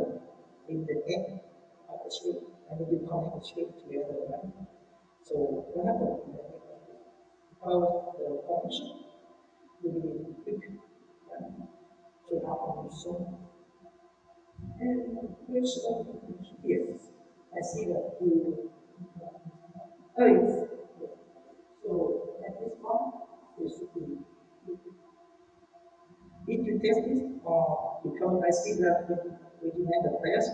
in the end of the straight, and you connect the straight together, right? So what happened in the end? Because the connection will be quick, right? So how can you solve? And which of the machine? Yes, I see that you. Oh, yes. So at this point, you should be. Did you test this? Or because I see that when you make the test,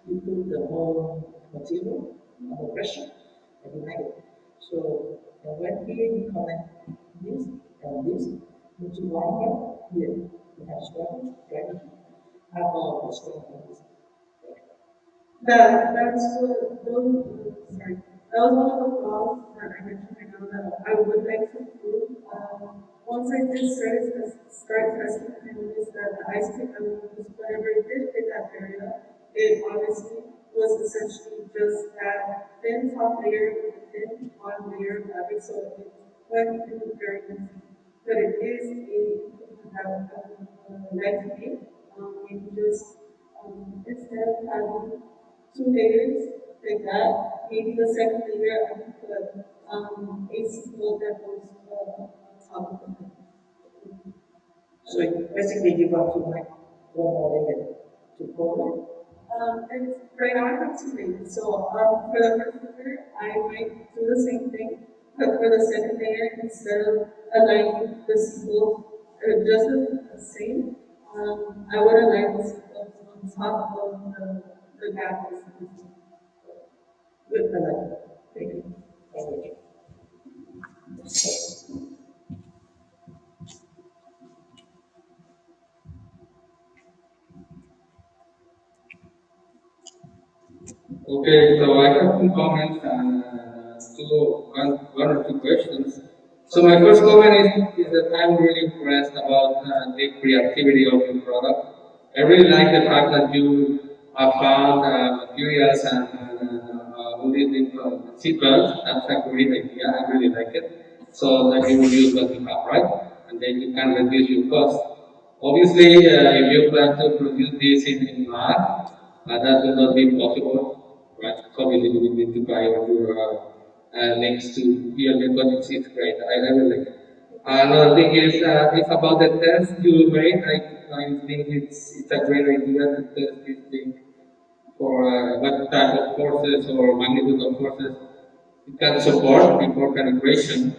you put the whole material under pressure and you make it. So when here you connect this and this into one here, you have strength, right? How about the strength of this? That's sorry. That was one of the flaws that I mentioned right now that I would like to improve. once I did start testing, I noticed that the ice pick I used, whenever it did hit that area, it obviously was essentially just that thin top layer with a thin bottom layer of fabric, so it went through very easy. But it is a improvement that I would like to make. Maybe just instead of having two layers like that, maybe the second layer I can put a single that goes on top of it. So you basically give up to like one more layer to cover. And right now I have two layers. So for the first layer, I might do the same thing, but for the second layer, instead of aligning the sequels just the same, I would align the sequels on top of the gap with the line. Thank you. Okay, so I have some comments and one or two questions. So my first comment is that I'm really impressed about the creativity of the product. I really like the fact that you have found materials and all these seatbelts. That's a great idea. I really like it. So that you will use what you have, right? And then you can reduce your cost. Obviously, if you plan to produce this in mass, that will not be possible, right? Obviously, you will need to buy all your links to your because it's great. I really like it. Another thing is it's about the test you made. I think it's a great idea to test this thing for what type of forces or magnitude of forces it can support before calibration.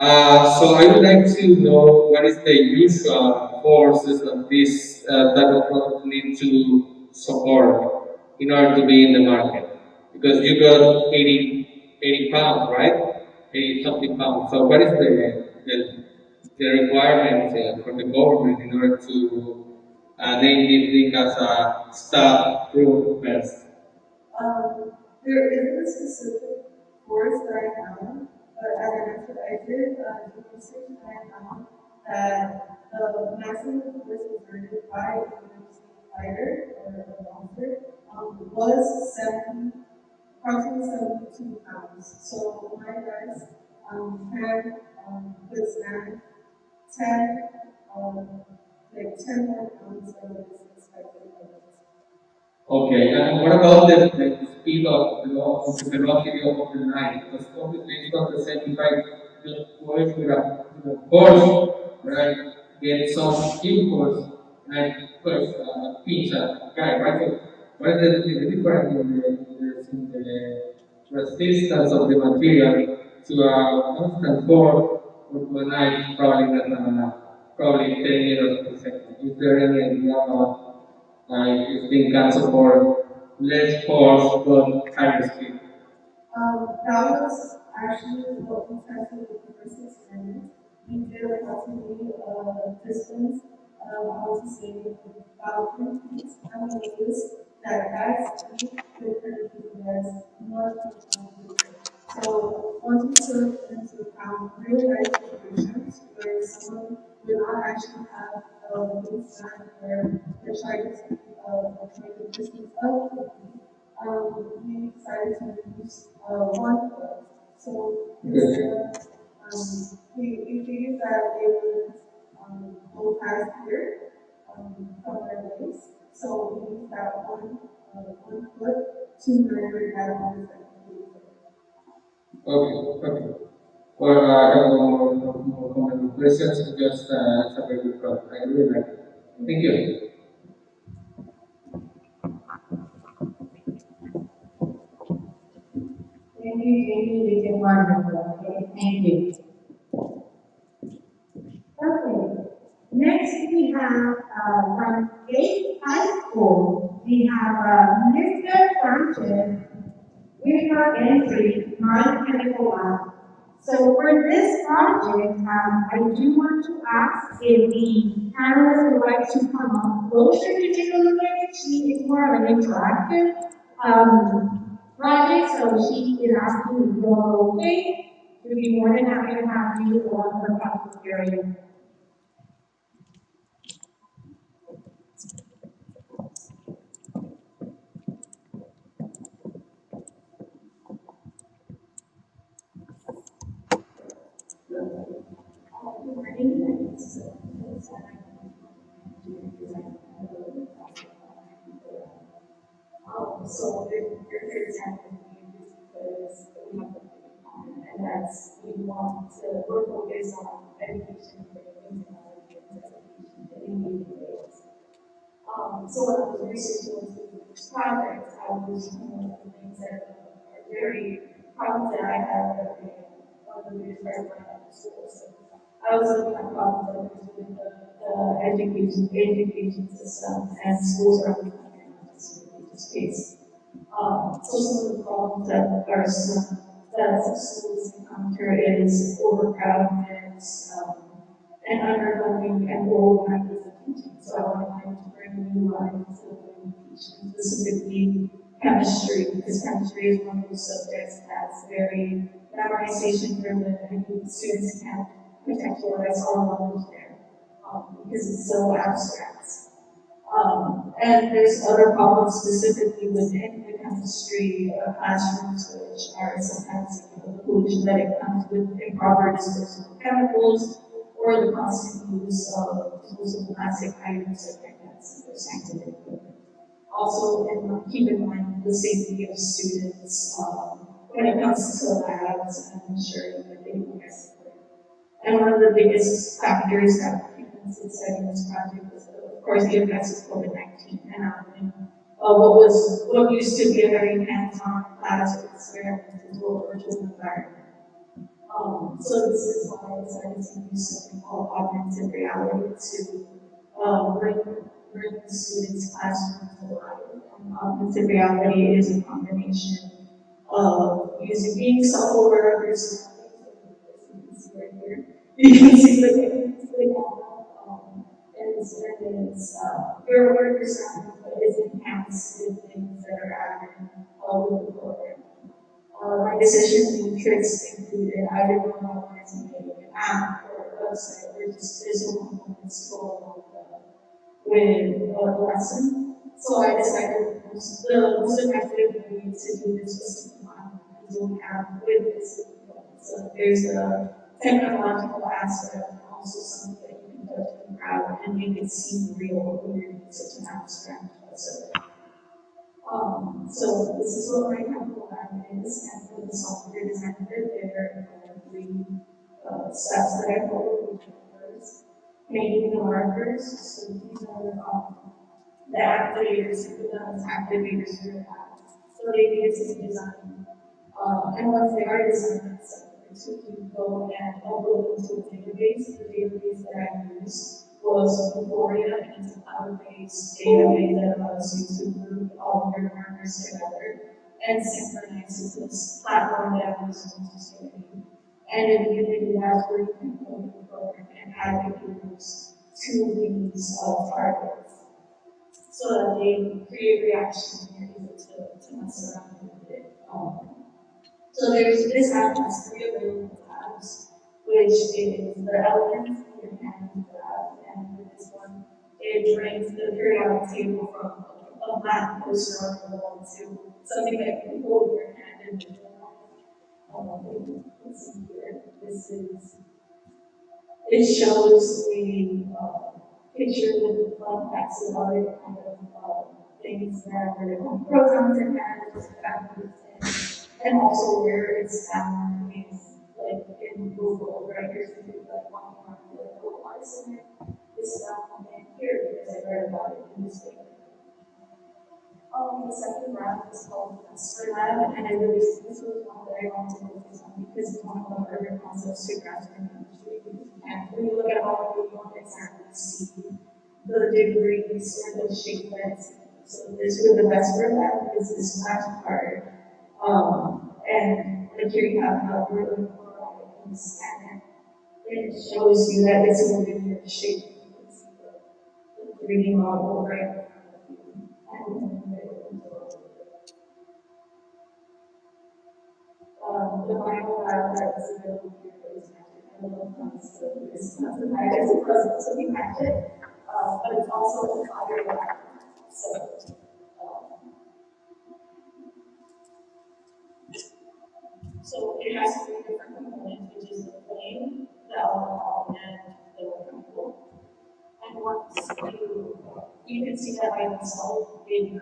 So I would like to know what is the usual forces that this type of product need to support in order to be in the market. Because you got 80 pounds, right? 80 something pounds. So what is the requirements from the government in order to name this thing as a star-proof vest? There isn't a specific course that I found, but as I mentioned, I did do research and I found that the maximum force exerted by a fighter or a bouncer was 70, approximately 72 pounds. So my guys can withstand 10, like 10 more pounds than what is expected of us. Okay, and what about the speed of the velocity of the line? Because obviously it's not the same if I just push with a force, right? Get some impulse and I push pinch a guy, right? So what is the difference in the resistance of the material to a constant force or to a knife traveling at probably 10 meters per second? Is there any idea about if they can support less force but higher speed? That was actually what we tested with the first experiment. We did approximately distance, how to say, about 10 feet, and we noticed that that speed could predict as much as so once we took into account real life situations where someone will not actually have a baseline where they're trying to trying to distance up, we decided to use one foot. So instead, we figured that they would go past here from their waist. So we used that one foot to measure that one second. Okay. Well, I have no more comment questions. Just it's a very good product. I really like it. Thank you. Thank you, Jamie. You did wonderful. Okay, thank you. Okay. Next, we have from Gate High School, we have Mr. Sanchez with her entry, non-chemical lab. So for this project, I do want to ask if the panelists would like to come up closer to take a look at it. She is more of an interactive project, so she is asking if you're okay. We'd be more than happy to have you go on her practice area design, engineering design, and building process. So there's example because we have and that's we want to we're focused on education for things and education in immediate ways. So when I was researching this project, I was looking at the things that are very problems that I have that we one of the biggest right now in school. So I was looking at problems that there's within the education system and schools around the country, not just in the space. So some of the problems that are some that some schools encounter is overcrowding and underfunding and old methods of teaching. So I wanted to bring new life to the way we teach, and specifically chemistry, because chemistry is one of those subjects that's very memorization driven, and students can't contextualize all knowledge there because it's so abstract. And there's other problems specifically within the chemistry classrooms, which are sometimes the pollution that it comes with improper disposal of chemicals or the constant use of disposable plastic items like pipettes and scientific equipment. Also, keep in mind the safety of students when it comes to labs and ensuring that they don't get sick. And one of the biggest factors that people studying this project was, of course, the effects of COVID-19 and what used to be a very hands-on class with experiments into a virtual environment. So this is why I decided to use something called augmented reality to bring the students' classrooms to life. And augmented reality is a combination of using being self-aware of your surroundings, as you can see right here. You can see the camera, and it's your aware of your surroundings, but it's enhanced with things that are added with the program. My decision matrix included, I didn't know I wanted to make an app or a website or just physical components to go along with the lesson. So I decided the most effective way to do this was to combine doing app with this. So there's a technological aspect and also something that you can touch and grab and make it seem real when you're doing such an abstract subject. So this is what my chemical lab is, and for the software design bit, there are three steps that I follow, which are first, making the markers. So these are the activators, the activators for the lab. So they need to be designed. And once they are designed, so you can go and upload them to a database. The database that I used was Euphoria, and it's a cloud-based database that allows you to group all of your markers together and synchronize with this platform that I was using to study. And in the beginning, that's where you can build the program and advocate to these targets so that they create reactions and you're able to mess around with it. So there's this app has three available tabs, which is the elements you can grab, and with this one, it brings the periodic table from a flat poster on the wall to something that you can hold in your hand and visualize. Let's see here. It shows a picture with the fun facts about it, kind of things that are protons and atoms, and also where it's found in, like, in Google, right? Here's the thing, like, walking around, like, oh, why isn't it this found in here? Because I read about it in this paper. The second lab is called the Master Lab, and this was one that I wanted to focus on because it's one of the harder concepts to grasp in chemistry. And when you look at all of it, you don't exactly see the degrees or the shape that it's in. So this was the Vesper Lab is this last part. And like here you have algorithm chloride and scan it. It shows you that it's a linear shape. You can see the 3D model right in front of you. And the final lab that's available here is magic. I love puns, so it's not the magic, it's a puzzle, so we magic. But it's also a fire lab. So it has three different components, which is the plane, the alcohol, and the chemical. you can see that by themselves, because in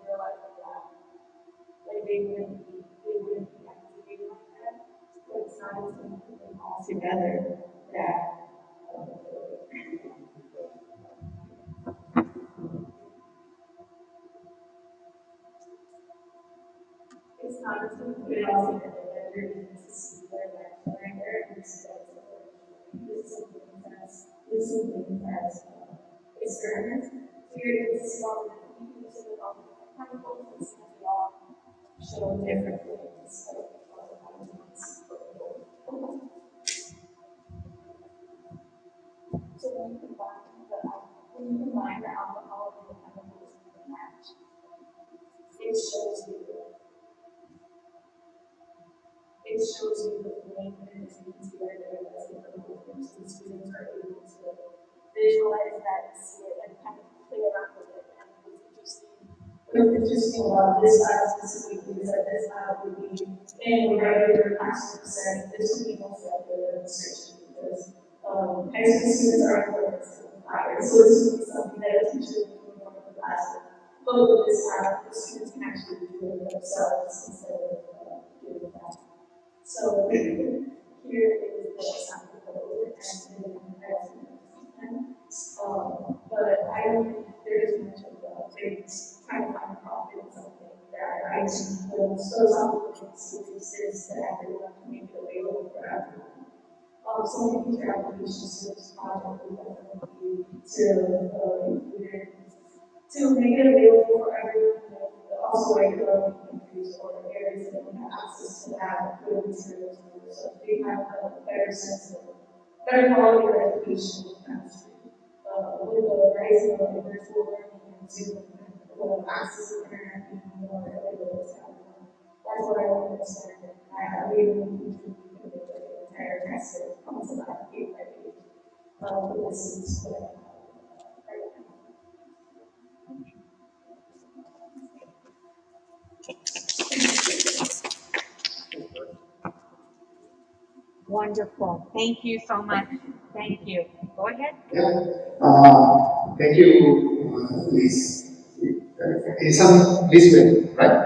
real life, like they wouldn't be activated like that. But it's not until you put them all together that it's not until you put it all together that you're able to see where that right there and see that it's this is something that's experiment. So you're able to see all the different pieces of all the different chemicals and see they all show different things. So when you combine the alcohol and the chemicals in the match, it shows you the flame and it's easier to realize the movements. The students are able to visualize that and see it and kind of play around with it. And what's interesting about this lab specifically is that this lab would be in a regular classroom setting. This would be most likely a research because high school students are important to the fire. So this would be something that a teacher would do in front of the classroom. But with this lab, the students can actually do it themselves instead of doing that. So here is the sample code and the comparison. But I don't think there is much of a big trying to find a profit in something that I see those sample codes exist that everyone can make it available for everyone. Some of the future applications to this project we definitely to make it available for everyone. Also, like countries or areas that don't have access to that good materials, so they have a better sense of better quality of education in chemistry. With the rise of virtual learning and Zoom and access to the internet being more available to everyone, that's what I want to expand. I really want to contribute to the entire test of concept page by page. This is what I Wonderful. Thank you so much. Thank you. Go ahead. Yeah. Thank you, Liz. It's Lisbeth, right?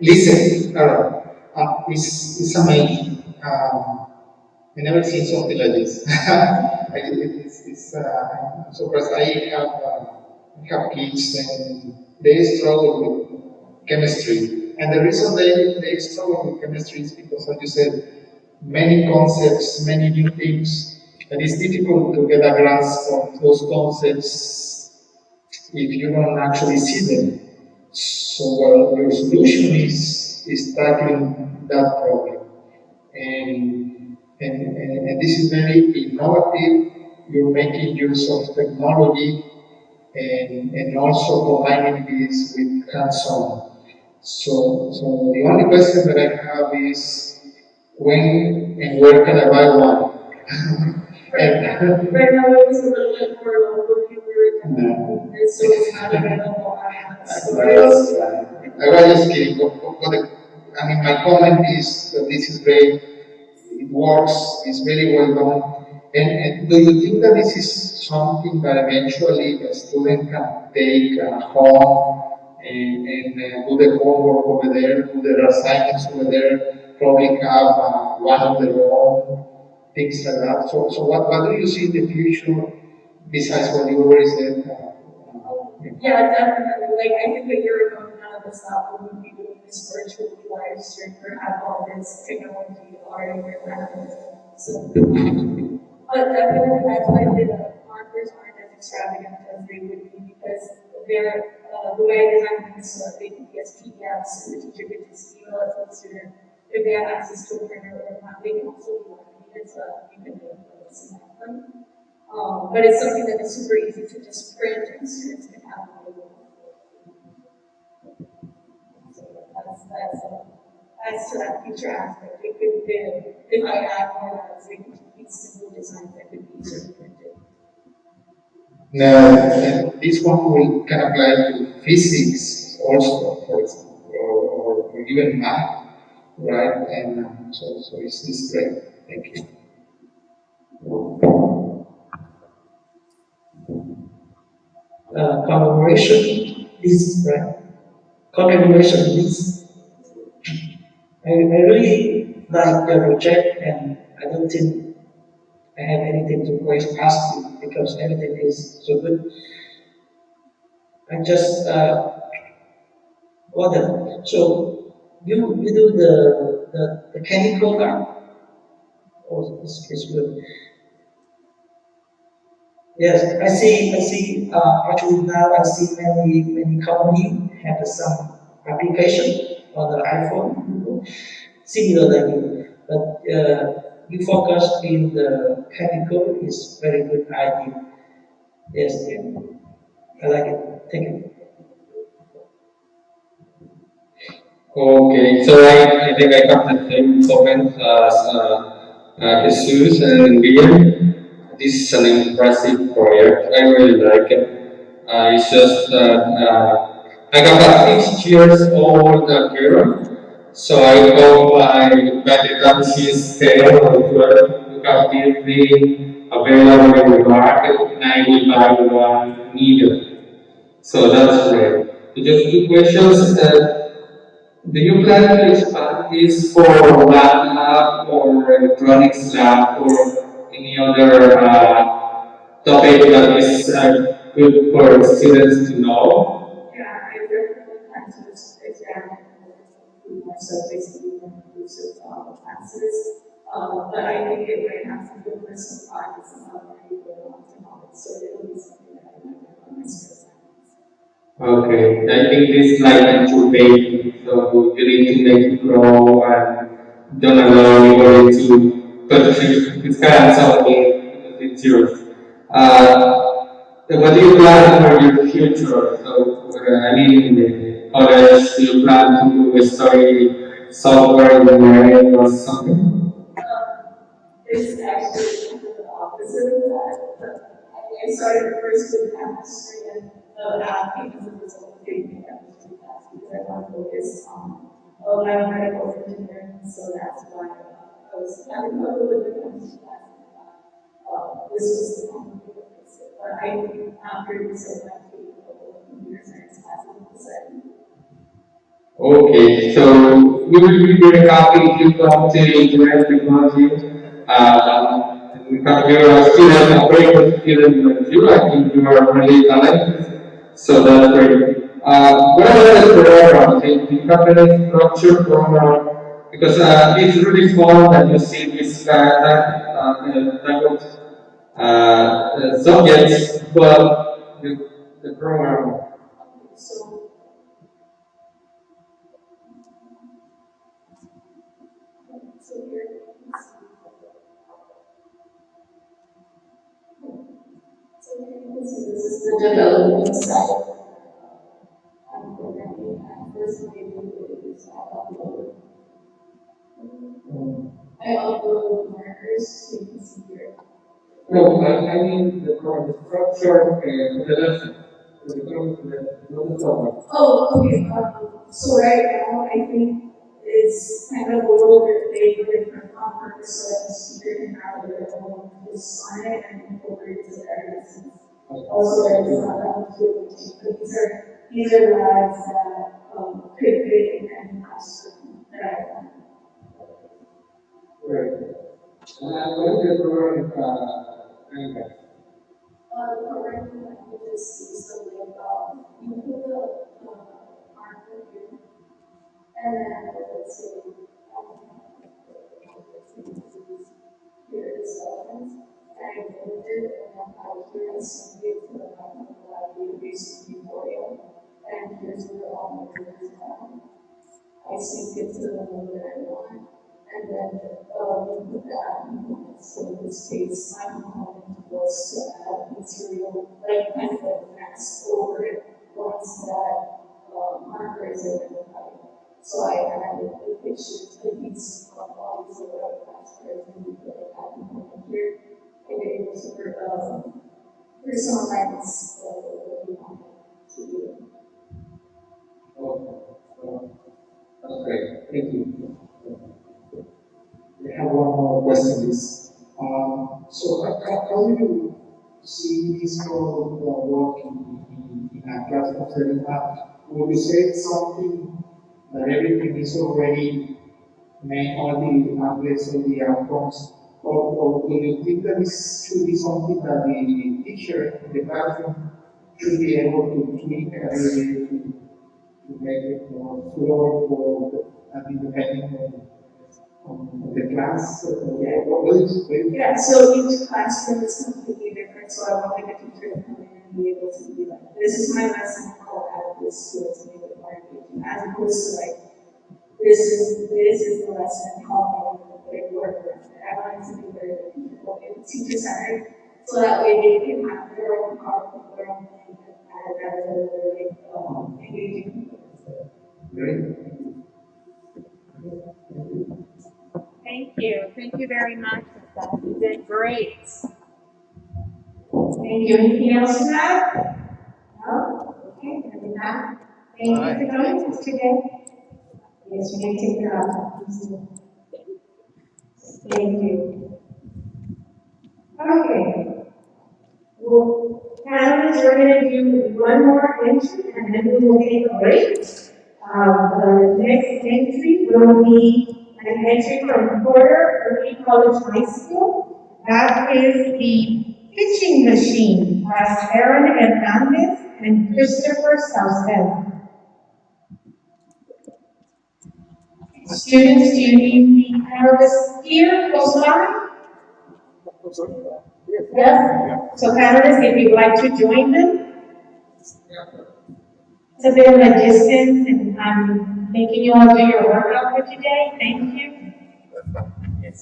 Listen, it's amazing. I never seen something like this. I'm surprised. I have kids and they struggle with chemistry. And the reason they struggle with chemistry is because, as you said, many concepts, many new things, and it's difficult to get a grasp of those concepts if you don't actually see them. So your solution is tackling that problem. And this is very innovative. You're making use of technology and also combining this with hands-on. So the only question that I have is when and where can I buy one? Right now, it was a little bit more local here, and so it's not available on stores. I was just kidding. I mean, my comment is that this is great. It works. It's very well done. And do you think that this is something that eventually a student can take home and do the homework over there, do their assignments over there, probably have one of their own, things like that? So what do you see in the future besides what you already said? Yeah, definitely. Like, I think a year ago, none of us thought we would be doing this virtually live stream or have all this technology already around. So, but definitely, that's why the markers aren't as extravagant as they would be because they're the way I designed them so that they can be as PDFs and the teacher can just email it to the student. If they have access to a printer or not, they can also be laminated so that you can do them. But it's something that is super easy to just print and students can have available. So that's to that future aspect. It could be, if I add more of those, it's simple designs that could be easily printed. Now, this one will can apply to physics also, for example, or even math, right? And so it's great. Thank you. commemoration list, right? Commemoration list. I really like the project, and I don't think I have anything to ask you because everything is so good. I just ordered. So you do the chemical lab. Oh, it's good. Yes, I see. Actually, now I see many company have some application on the iPhone, similar like you. But you focus in the chemical is very good idea. Yes, I like it. Thank you. Okay, so I think I have the same comments as Jesus and Guillermo. This is an impressive project. I really like it. It's just that I have a 6 years old girl, so I hope by the time she's 10 or 12, we have this thing available in the market, and I will buy one needed. So that's great. So just two questions. Do you plan to expand this for lab or electronics lab or any other topic that is good for students to know? Yeah, I definitely plan to expand more subjects and more inclusive classes. But I think it might have to be for some projects and how many people want to help. So it will be something that I might work on myself. Okay, I think this is like a true baby, so you need to make it grow and don't allow anybody to touch it. It's kind of something because it's yours. So what do you plan for your future? So, I mean, in the college, do you plan to study software engineering or something? It's actually the opposite of that. I started first with chemistry and because it was a big chemistry class because I want to focus on biomedical engineering, so that's why I was having a little bit of chemistry class. This was the one that fix it. But after this, I went to a couple of computer science classes and decided. Okay, so we will be very happy if you come to engineering technology. We have your student, a very good student like you. I think you are really talented, so that's great. What about the program? Do you have any structure program? Because it's really fun that you see this type of subjects, but the program. So, so here it is. So here you can see this is the development side. I'm programming and first what I do is I upload markers so you can see here. No, I mean the structure and the Oh, okay. So right now, I think it's kind of a little bit vague different on purpose, so that the speaker can have their own twist on it and incorporate it to their lessons. Also, it's not that much to but these are the labs that could fit in any classroom that I want. Right. What is the program? The programming languages is the way you put the marker here, and then let's say here is elements, and I moved it, and then out here I send it to the database tutorial, and here's where all my data is found. I sync it to the one that I want, and then we put the add components. So in this case, my component was to add material, like kind of advance over it once that marker is identified. So I added the pictures, the these all these little factors, and we put the add component here, and it able to personalize what we want to do. That's great. Thank you. I have one more question, please. So how do you see this practical work in a classroom setting up, would you say something that everything is already made, all the numbers, all the outcomes, or do you think that this should be something that the teacher in the classroom should be able to tweak every day to make it more fluid for, I mean, depending on the class? Yeah, so each classroom is completely different, so I wanted the teacher to come in and be able to be like, this is my lesson, I'll add this to it to make it more engaging, as opposed to like, this is the lesson, how I'm going to work around it. I want it to be very teacher-centered, so that way they can have their own powerful, their own thing, and add that as a really engaging component. Thank you very much, Estelle. You did great. Thank you. Anything else to add? No? Okay, and with that, thank you for joining us today. Yes, we may take your laptop, please do. Thank you. Okay. Well, panelists, we're going to do one more entry and then we will take a break. The next entry will be an entry from Porter Early College High School. That is the pitching machine by Aaron Hernandez and Christopher Sauceda. Students, do you need the panelists here close by? Yes? So panelists, if you'd like to join them. It's a bit of a distance and I'm making you all do your workout for today. Thank you. And this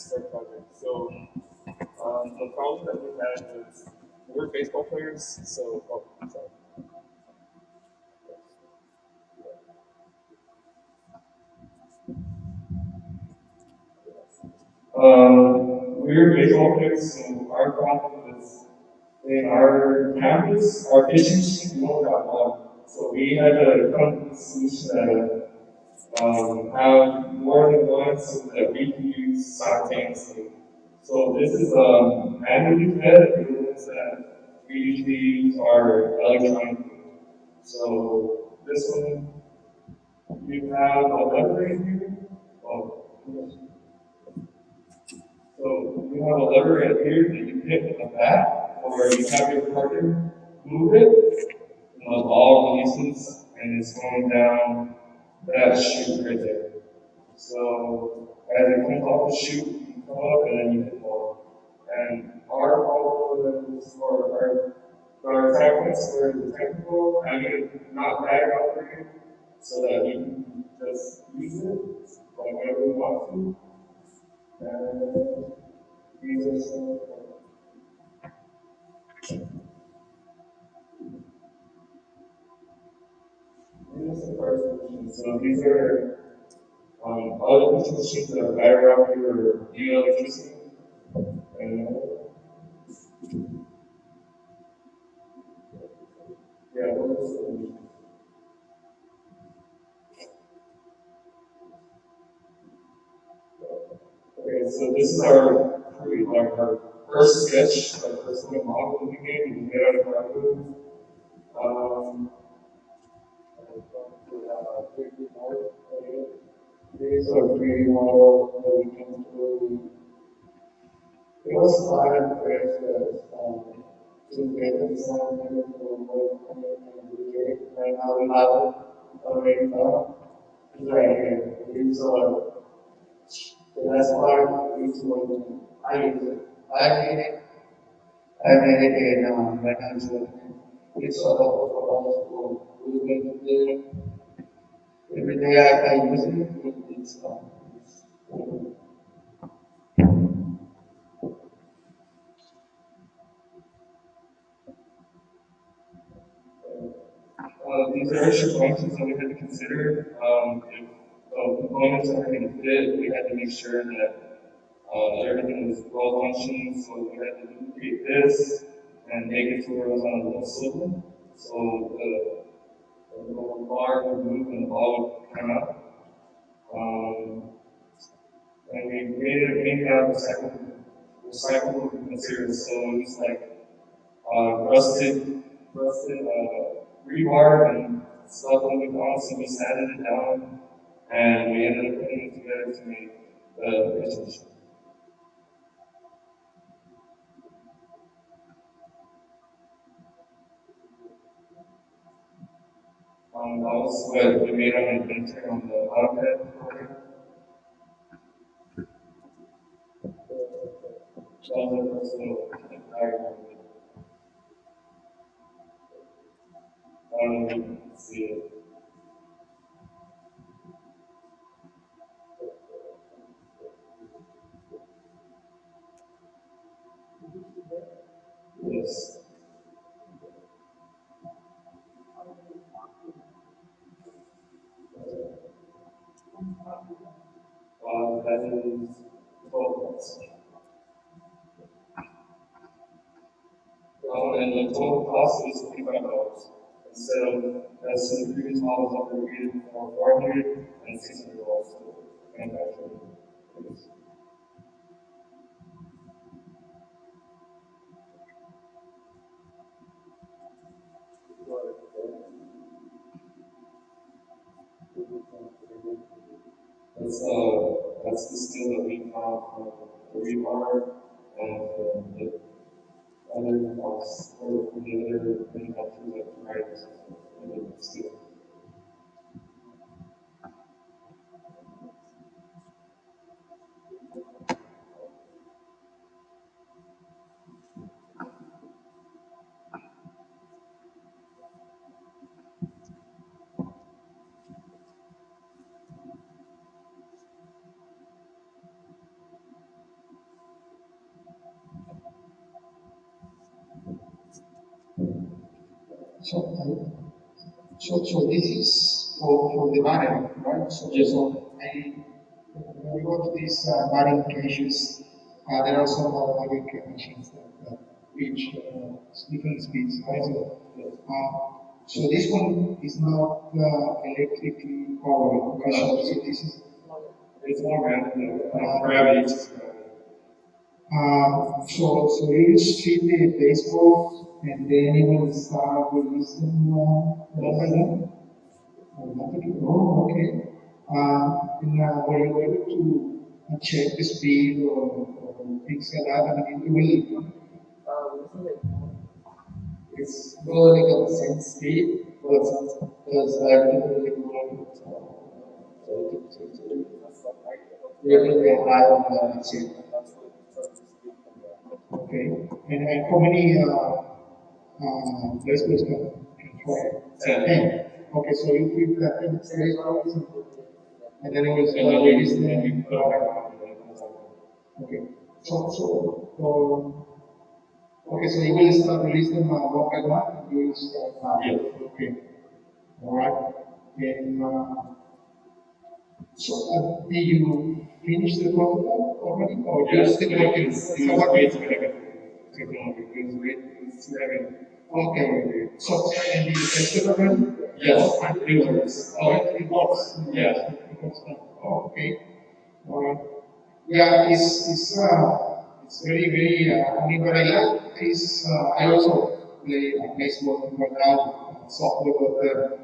is our project. So the problem that we had was we're baseball players, so sorry. We're baseball players, so our problem was in our campus, our pitching machine, we only got one. So we had to come up with a solution that have more than one so that we can use simultaneously. So this is manually fed, the ones that we usually use are electronic. So this one, you have a lever in here. So you have a lever right here that you hit with the bat, or you have your partner move it, and the ball releases, and it's going down that chute right there. So as it comes off the chute, you come up and then you hit the ball. And our ball is for our tactics for the technical, I mean, not bag operated, so that we can just use it like whenever we want to. And these are some. These are the first solutions. So these are all the machines that are battery operated or use electricity. And yeah, those are the solutions. Okay, so this is our first sketch, our first little model that we made. We made out of cardboard. These are 3D model that we can do. We also added phrase to get the design for work and right now we have it already done. It's right here. We use the last part we use one. I use it. I made it in right now it's working. It's a lot of school. We make it there. Every day I use it. It's these are extra functions that we had to consider. If components are going to fit, we had to make sure that everything was well functioning. So we had to duplicate this and make it to where it was on a little swivel. So the little bar would move and the ball would come out. and we made it mainly out of recycled materials. So it's like rusted rebar and stuff on the ground. So we sanded it down, and we ended up putting it together to make the bridge. That was what we made on adventure on the AutoCAD program. So that was the first little diagram. I don't know if you can see it. Yes. That is 12 months. And the total cost is $25. Instead of, as in the previous models, that were rated for $400 and $600 to manufacture. That's the steel that we found from the rebar and the other costs, or the other manufacturers that provide the steel. So this is for the barring, right? So, Yes. so when we go to these barring cases, there are some automatic machines that reach different speeds, right? So this one is not electrically powered, right? So this is It's more gravity. so you see the baseball and then you will start releasing automatically. Oh, okay. And were you able to check the speed or things like that? I mean, it will. It's not like at the same speed, but because everything will go really high on the machine. Okay. And how many baseballs can fly? 10. Okay, so you keep that 10 baseballs and then it will start releasing. Okay. Okay, so you will start releasing them one by one, and you will start. Okay. All right. And did you finish the prototype already, or you still working? Okay. So, and did you test it already? Yes, it works. Oh, it works. Yeah. It works. Oh, okay. All right. Yeah, it's very very. I mean, what I like is I also play baseball right now, softball, but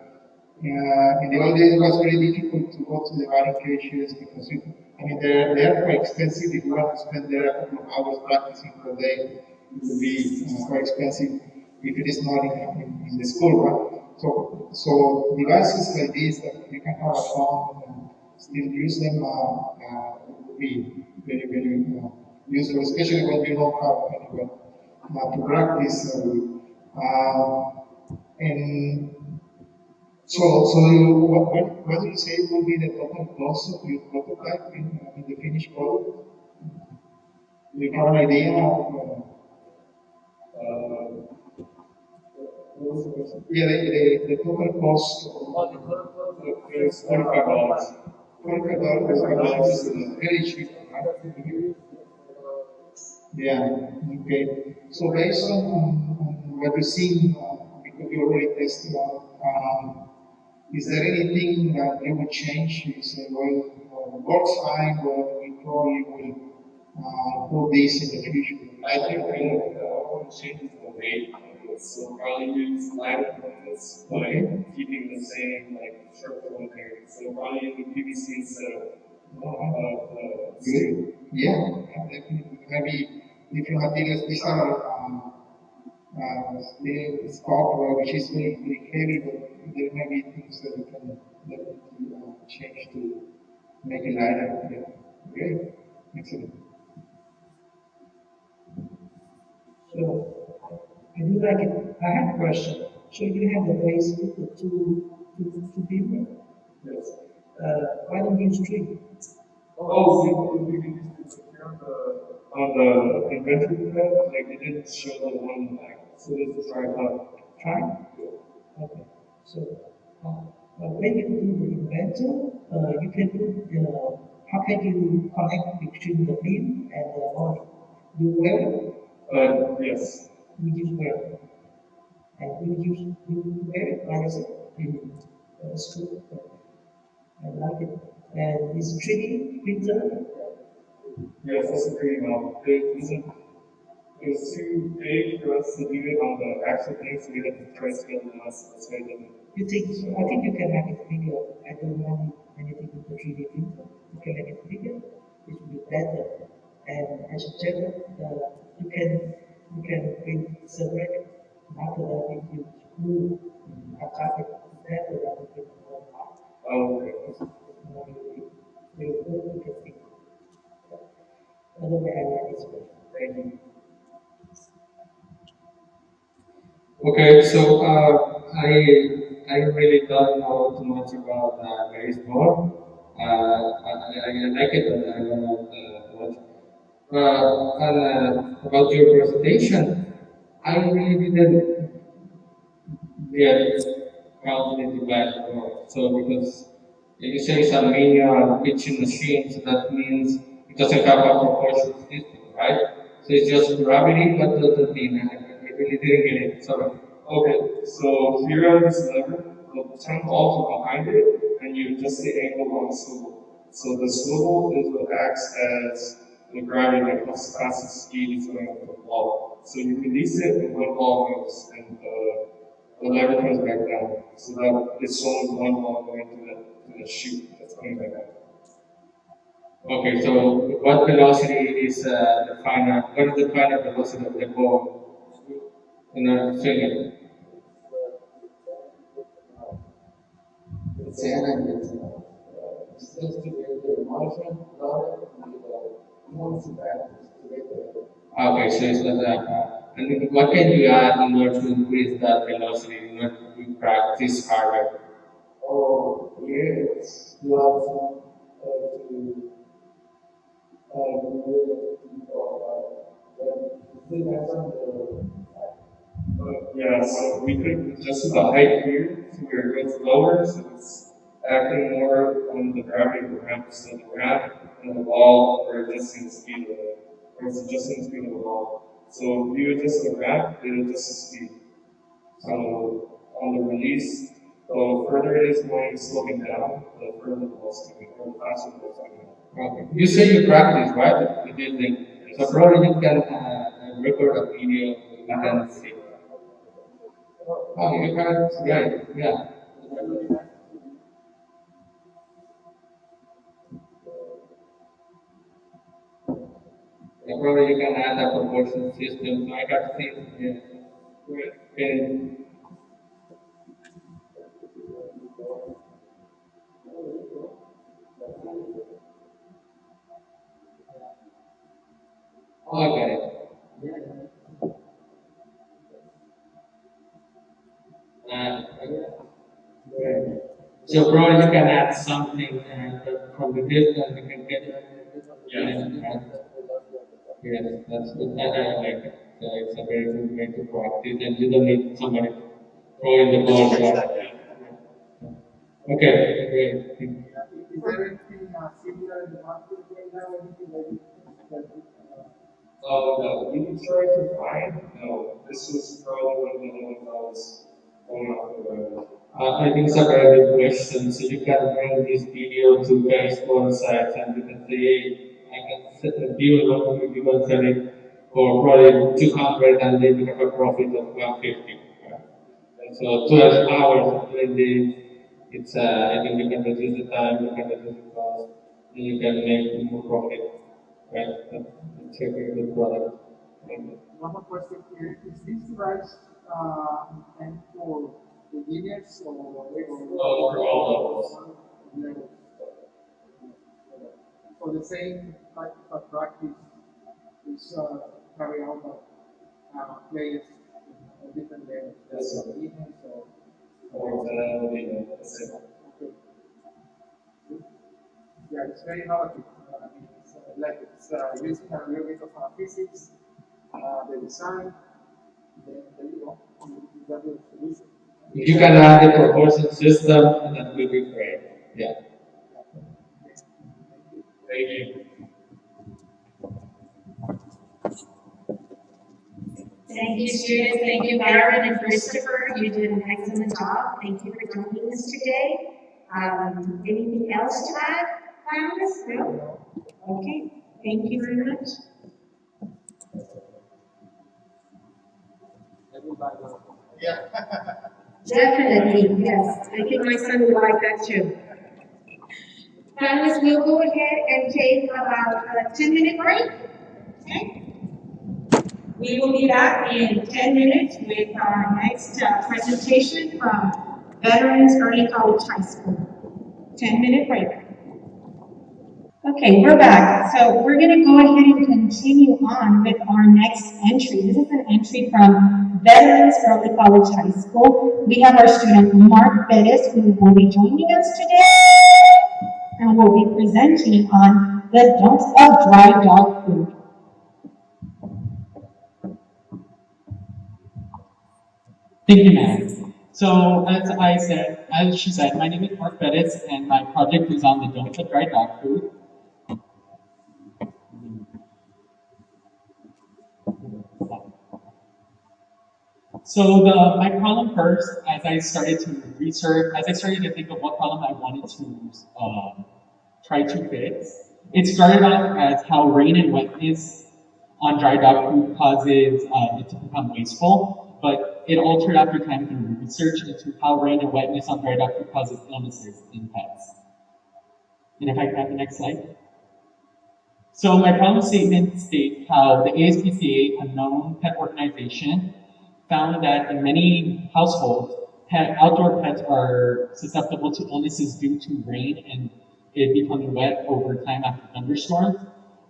in the old days it was very difficult to go to the batting cages because I mean they're quite expensive. If you want to spend there a couple of hours practicing per day, it will be quite expensive if it is not in the school, right? So devices like this that you can have at home and still use them would be very very useful, especially when you don't have anyone to practice with. And so what do you say will be the total cost of your prototype in the finished product? Do you have an idea of what was the question? Yeah, the total cost is $45. $45 is very cheap, right? Yeah, okay. So based on what you've seen, because you already tested out, is there anything that you would change? You say, well, works fine, but we probably will improve this in the future. I think we want to change the weight. So probably use lighter components, but keeping the same like structural integrity. So probably using PVC instead of Good. Yeah, definitely. Maybe different materials. These are it's copper, which is very, very heavy, but there may be things that we can definitely change to make it lighter. Yeah. Great. Excellent. So I do like it. I have a question. So you have the base with the two people. Yes. Why don't you use three? We can use this on the inventory pad, like it didn't show the one back. So this is tripod. Try? Okay. So when you do the inventor, you can do how can you connect between the beam and the body? You weld? Yes. We use weld. And we use weld like I said in school. I like it. And this 3D printer. Yes, that's a great model. It was too big for us to do it on the actual thing, so we had to try scaling it. That's why I didn't. You think? I think you can make it bigger. I don't want anything with the 3D printer. You can make it bigger. It will be better. And as a general, you can print separate after that if you move attack it better than you can more part. Oh, okay. You can think. Otherwise, I like this one. Thank you. Okay, so I really don't know too much about baseball. I like it, but I don't know much. And about your presentation, I really didn't get grounded into basketball. So because you say it's a manual pitching machine, so that means it doesn't have a proportion system, right? So it's just gravity, but doesn't mean I really didn't get it. Sorry. Okay, so here on this lever, the 10 balls are behind it, and you adjust the angle on the swivel. So the swivel is what acts as the gravity that helps pass the speed is going up the ball. So you release it, and one ball goes, and the lever comes back down. So that it's only one ball going to the chute that's coming back down. Okay, so what velocity is the final? What is the final velocity of the ball in a swing? It's and it's just to get the emotion, love, and emotion practice to get the Okay, so it's not and what can you add in order to increase that velocity in order to practice harder? Oh, yes, you have some to still have some Yeah, so we could adjust the height here to where it goes lower, so it's acting more on the gravity of the ramp instead of the ramp, and the ball, or adjusting the speed of it, or it's adjusting the speed of the ball. So if you adjust the ramp, it adjusts the speed. So on the release, the further it is going sloping down, the further the ball's coming, or the faster the ball's coming. Okay. You say you practice, right? You did the, so probably you can record a video, you can see. Oh, you can, right, yeah. Yeah, probably you can add a proportion system, so I have seen, yeah. And, okay. Okay. So probably you can add something from the distance you can get. Yeah. Yes, that's good. I like it. So it's a very good way to practice, and you don't need somebody throwing the ball. Okay, great. Is there anything similar in the market right now? Anything that No, we can try to find. No, this was probably one of the ones I was going off the road. I think it's a very good question. So you can bring this video to various foreign sites and you can say, hey, I can set a deal of you can sell it for probably 200 and then you have a profit of 150. Right? And so 12 hours of doing this, it's I think you can reduce the time, you can reduce the cost, and you can make more profit. Right? It's a very good product. One more question here. Is this device meant for beginners or For all levels? So the same type of practice is carried out by players at different levels, Yes. beginners or okay. Yeah, it's very innovative. I mean, it's like it's using a little bit of physics, the design, then there you go. You got the solution. If you can add the propulsion system, that will be great. Yeah. Thank you. Thank you, students. Thank you, Byron and Christopher. You did an excellent job. Thank you for joining us today. Anything else to add, panelists? No? Okay. Thank you very much. Definitely, yes. I think my son would like that too. Panelists, we'll go ahead and take about a 10-minute break. Okay? We will be back in 10 minutes with our next presentation from Veterans Early College High School. 10-minute break. Okay, we're back. So we're going to go ahead and continue on with our next entry. This is an entry from Veterans Early College High School. We have our student Mark Bettis, who will be joining us today and will be presenting on the dumps of dry dog food. Thank you, ma'am. So as she said, my name is Mark Bettis, and my project is on the dumps of dry dog food. So my problem first, as I started to research, as I started to think of what problem I wanted to try to fix, it started off as how rain and wetness on dry dog food causes it to become wasteful, but it altered after time through research into how rain and wetness on dry dog food causes illnesses in pets. And if I can have the next slide. So my problem statement states how the ASPCA, a known pet organization, found that in many households, outdoor pets are susceptible to illnesses due to rain and it becoming wet over time after thunderstorms,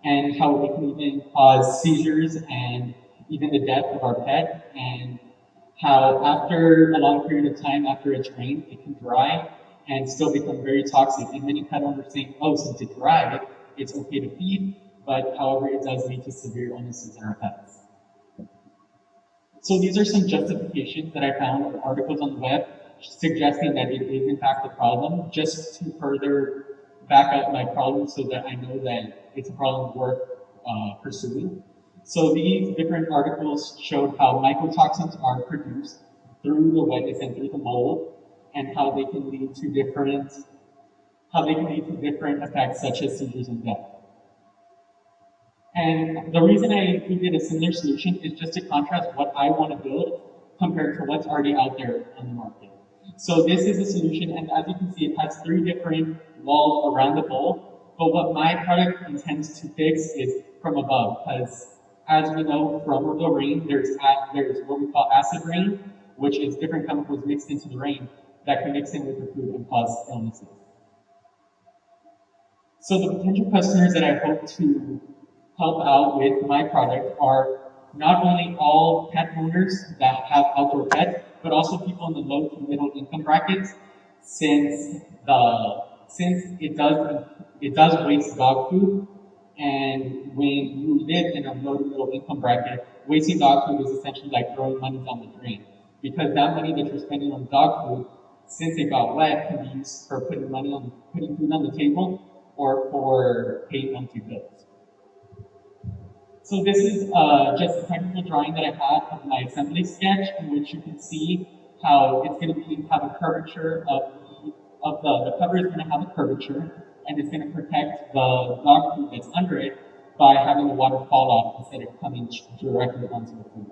and how it can even cause seizures and even the death of our pet, and how after a long period of time after it's rained, it can dry and still become very toxic. And many pet owners think, oh, since it dried, it's okay to feed, but however, it does lead to severe illnesses in our pets. So these are some justifications that I found in articles on the web suggesting that it is in fact a problem, just to further back up my problem so that I know that it's a problem worth pursuing. So these different articles showed how mycotoxins are produced through the wetness and through the mold, and how they can lead to different effects such as seizures and death. And the reason I included a similar solution is just to contrast what I want to build compared to what's already out there on the market. So this is a solution, and as you can see, it has 3 different walls around the bowl, but what my product intends to fix is from above, because as we know from the rain, there's what we call acid rain, which is different chemicals mixed into the rain that can mix in with the food and cause illnesses. So the potential customers that I hope to help out with my product are not only all pet owners that have outdoor pets, but also people in the low to middle income brackets, since it does waste dog food, and when you live in a low to middle income bracket, wasting dog food is essentially like throwing money down the drain, because that money that you're spending on dog food, since it got wet, can be used for putting food on the table or for paying monthly bills. So this is just a technical drawing that I had of my assembly sketch, in which you can see how it's going to have a curvature the cover is going to have a curvature, and it's going to protect the dog food that's under it by having the water fall off instead of coming directly onto the food.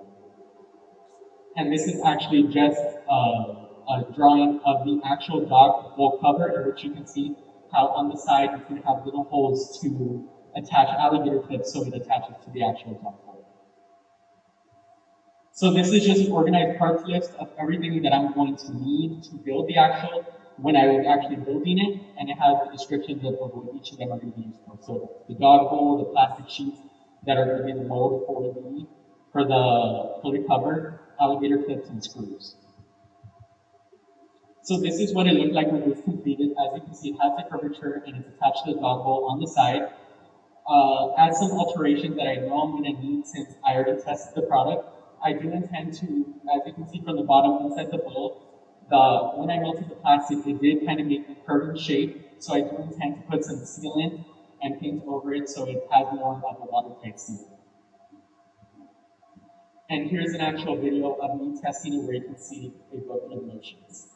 And this is actually just a drawing of the actual dog bowl cover, in which you can see how on the side it's going to have little holes to attach alligator clips so it attaches to the actual dog bowl. So this is just an organized parts list of everything that I'm going to need to build the actual, when I was actually building it, and it has the descriptions of what each of them are going to be used for. So the dog bowl, the plastic sheets that are going to be the mold for the fully cover, alligator clips, and screws. So this is what it looked like when it was completed. As you can see, it has the curvature and it's attached to the dog bowl on the side. Add some alterations that I know I'm going to need since I already tested the product. I do intend to, as you can see from the bottom inside the bowl, when I melted the plastic, it did kind of make a curved shape. So I do intend to put some sealant and paint over it so it has more of a watertight seal. And here's an actual video of me testing it where you can see it go through the motions.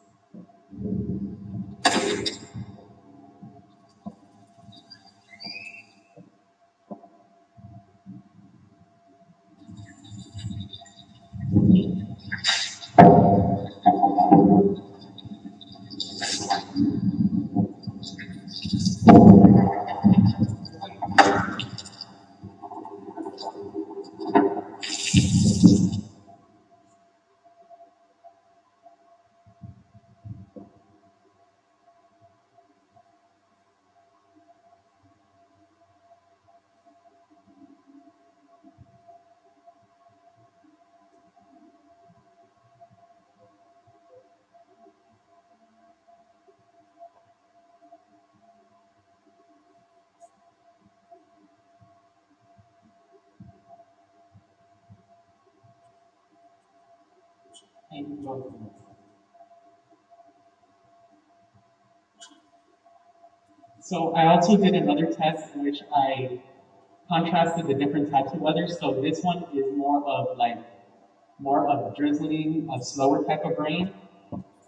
So I also did another test in which I contrasted the different types of weather. So this one is more of drizzling, a slower type of rain.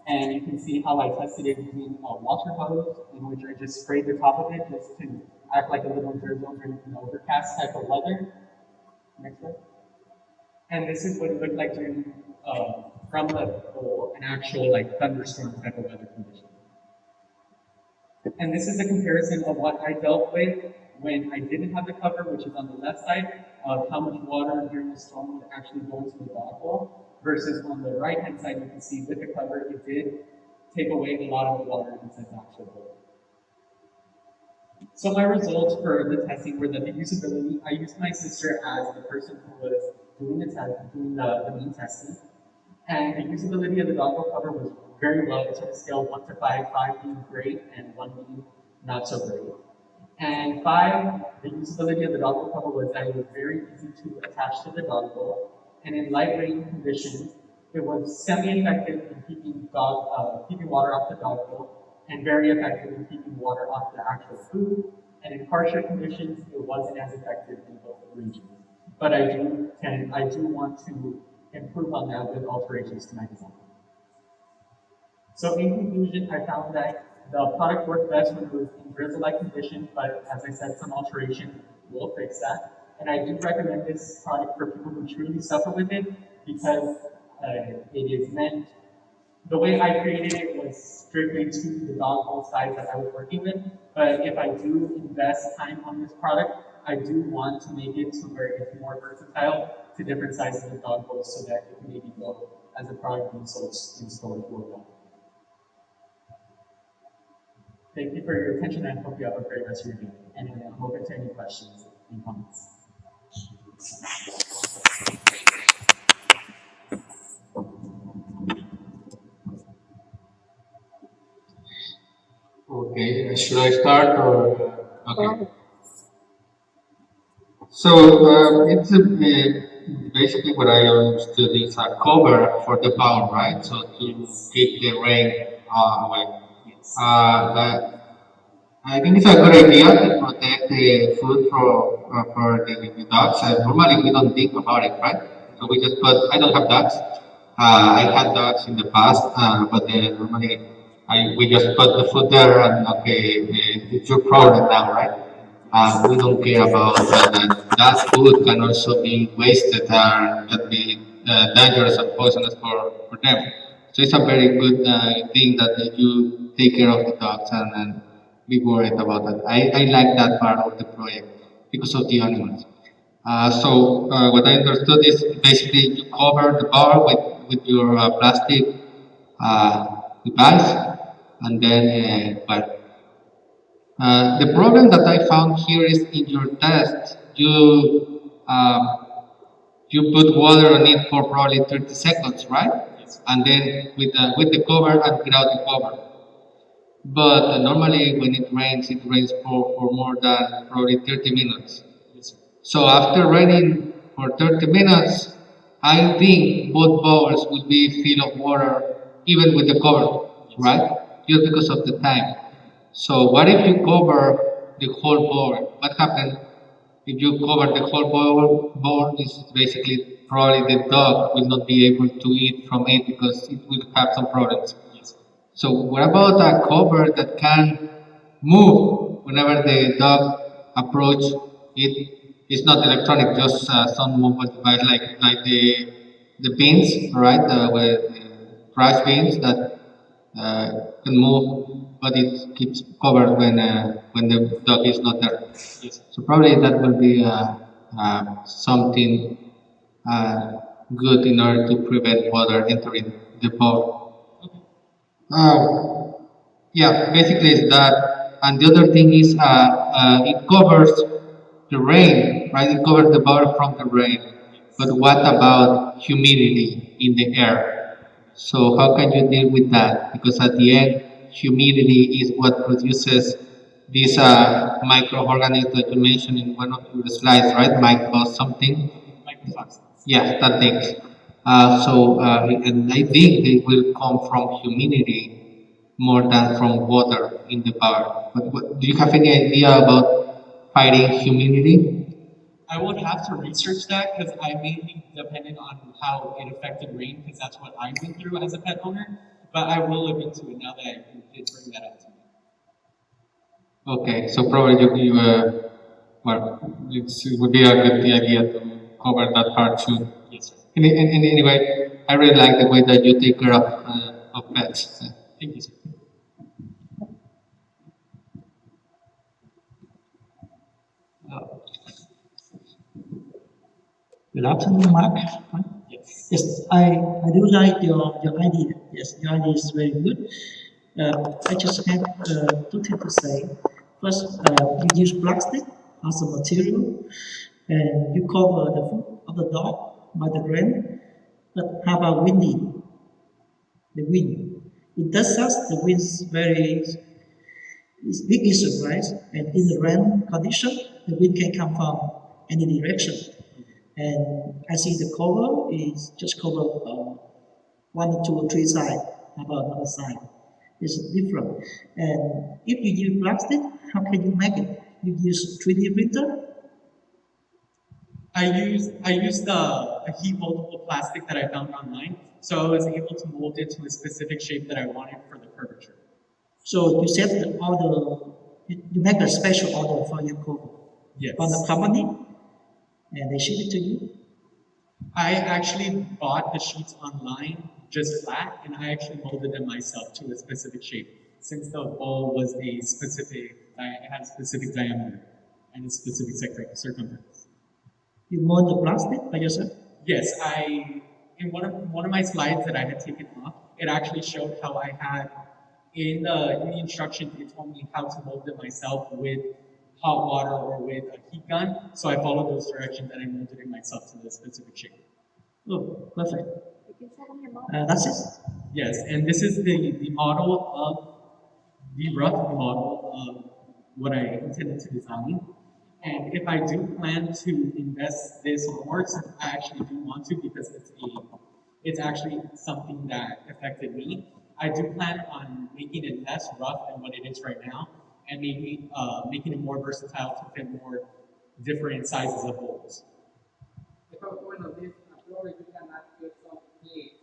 And you can see how I tested it using a water hose, in which I just sprayed the top of it just to act like a little drizzle during an overcast type of weather. Next one. And this is what it looked like during from the bowl, an actual thunderstorm type of weather condition. And this is a comparison of what I dealt with when I didn't have the cover, which is on the left side, of how much water during the storm would actually go into the dog bowl, versus on the right-hand side, you can see with the cover, it did take away a lot of the water inside the actual bowl. So my results for the testing were that the usability, I used my sister as the person who was doing the main testing. And the usability of the dog bowl cover was very low. It's on a scale of 1 to 5, 5 being great and 1 being not so great. And 5, the usability of the dog bowl cover was that it was very easy to attach to the dog bowl. And in light rain conditions, it was semi-effective in keeping water off the dog bowl, and very effective in keeping water off the actual food. And in harsher conditions, it wasn't as effective in both regions. But I do want to improve on that with alterations to my design. So in conclusion, I found that the product worked best when it was in drizzle-like conditions, but as I said, some alteration will fix that. And I do recommend this product for people who truly suffer with it, because it is meant, the way I created it was strictly to the dog bowl size that I was working with. But if I do invest time on this product, I do want to make it to where it's more versatile to different sizes of dog bowls so that it can maybe go as a product being sold in stores worldwide. Thank you for your attention, and I hope you have a great rest of your day. And I'm open to any questions and comments. Okay, should I start or? Okay. So it's basically what I understood is a cover for the bowl, right? So to keep the rain away. I think it's a good idea to protect the food for the dogs. Normally we don't think about it, right? So we just put, I don't have dogs, I had dogs in the past, but then normally we just put the food there and okay, it's your problem now, right? We don't care about that food can also be wasted and can be dangerous and poisonous for them. So it's a very good thing that you take care of the dogs and be worried about that. I like that part of the project because of the animals. So what I understood is basically you cover the bar with your plastic device, and then the problem that I found here is in your test you put water on it for probably 30 seconds, right? And then with the cover and without the cover. But normally when it rains for more than probably 30 minutes. So after raining for 30 minutes, I think both bowls will be filled of water even with the cover, right? Just because of the time. So what if you cover the whole bowl? What happens if you cover the whole bowl is basically probably the dog will not be able to eat from it because it will have some problems. So what about a cover that can move whenever the dog approach it? It's not electronic, just some mobile device like the bins, right? The trash bins that can move, but it keeps covered when the dog is not there. So probably that will be something uh, good in order to prevent water entering the bowl. Uh, yeah, basically it's that. And the other thing is it covers the rain, right? It covers the bowl from the rain. But what about humidity in the air? So how can you deal with that? Because at the end, humidity is what produces these microorganisms that you mentioned in one of your slides, right? Micro something. Yeah, that things. And I think they will come from humidity more than from water in the bar. But do you have any idea about fighting humidity? I would have to research that because I may be dependent on how it affected rain because that's what I went through as a pet owner. But I will look into it now that you did bring that up to me. Okay, so probably well, it would be a good idea to cover that part too. Yes, sir. Anyway, I really like the way that you take care of pets. Thank you, sir. Good afternoon, Mark. Yes. Yes, I do like your idea. Yes, your idea is very good. I just have two things to say. First, you use plastic as a material, and you cover the foot of the dog by the rain. But how about windy? The wind. In Texas, the wind is big issue, right? And in the rain condition, the wind can come from any direction. And I see the cover is just cover one or two or three sides, about another side. It's different. And if you use plastic, how can you make it? You use 3D printer? I used a heat moldable plastic that I found online, so I was able to mold it to a specific shape that I wanted for the curvature. So you set the order, you make a special order for your cover Yes. from the company, and they ship it to you. I actually bought the sheets online just flat, and I actually molded them myself to a specific shape. Since the bowl was it had a specific diameter and a specific circumference. You mold the plastic by yourself? Yes, in one of my slides that I had taken off, it actually showed how I had in the instructions it told me how to mold it myself with hot water or with a heat gun. So I followed those directions and I molded it myself to the specific shape. Oh, perfect. That's it? Yes, and this is the model of the rough model of what I intended to design. And if I do plan to invest this more, since I actually do want to because it's actually something that affected me, I do plan on making it less rough than what it is right now and maybe making it more versatile to fit more different sizes of bowls. If I was one of these, probably you can add some heat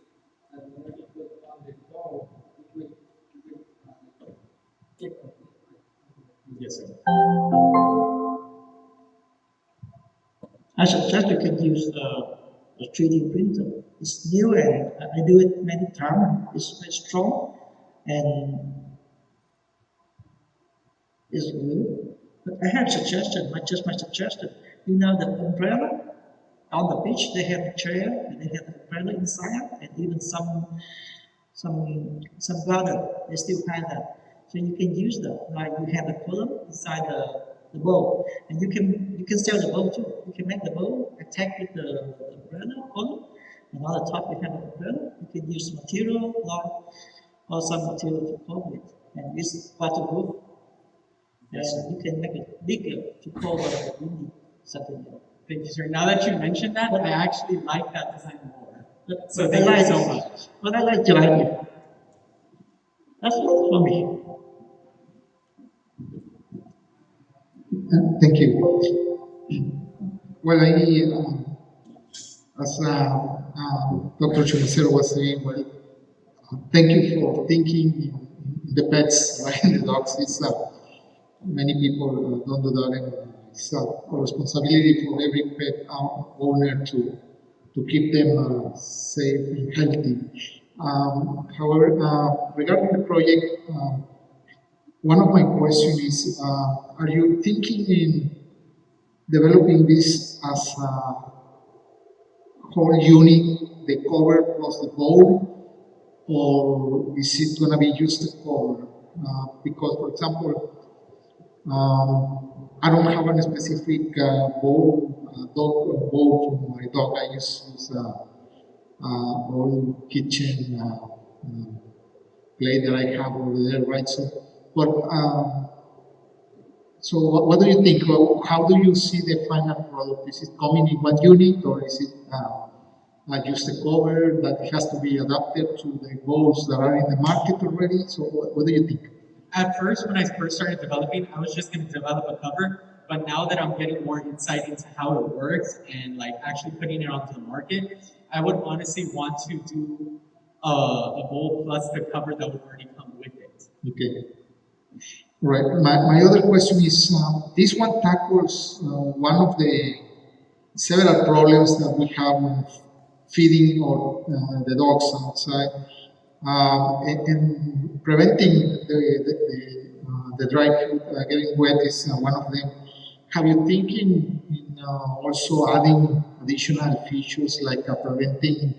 Yes, sir. I suggest you can use a 3D printer. It's new and I do it many times. It's very strong and it's good. But I have suggestion, just my suggestion. You know the umbrella on the beach, they have a chair and they have an umbrella inside, and even some garden they still have that. So you can use that. Like you have a column inside the bowl, and you can sell the bowl too. You can make the bowl attack with the umbrella column, and on the top you have an umbrella. You can use material or some material to cover it, and use waterproof. And you can make it bigger to cover the windy something else. Thank you, sir. Now that you mentioned that, I actually like that design more. So But thank I you like so it. much. But I like your idea. That's all for me. Thank you. Well, as Dr. Chumacero was saying, well, thank you for thinking in the pets, right? In the dogs. It's many people don't do that, and it's a responsibility for every pet owner to keep them safe and healthy. However, regarding the project, one of my questions is: are you thinking in developing this as a whole unit, the cover plus the bowl, or is it going to be just the cover? Because, for example, I don't have a specific dog bowl for my dog. I just use old kitchen plate that I have over there, right? So, but so what do you think? How do you see the final product? Is it coming in one unit, or is it just a cover that has to be adapted to the bowls that are in the market already? So what do you think? At first, when I first started developing, I was just going to develop a cover. But now that I'm getting more insight into how it works and like actually putting it onto the market, I would honestly want to do a bowl plus the cover that would already come with it. Okay. Right. My other question is this one tackles one of the several problems that we have when feeding or the dogs outside and preventing the dry food getting wet is one of them. Have you thinking in also adding additional features like preventing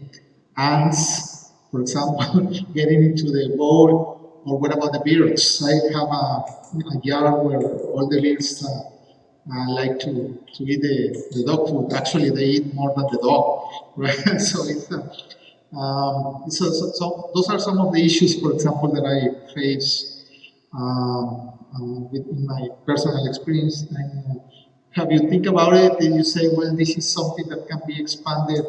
ants, for example, getting into the bowl? Or what about the birds? I have a yard where all the birds like to eat the dog food. Actually, they eat more than the dog, right? So it's so those are some of the issues, for example, that I face with in my personal experience. And have you think about it? Did you say, well, this is something that can be expanded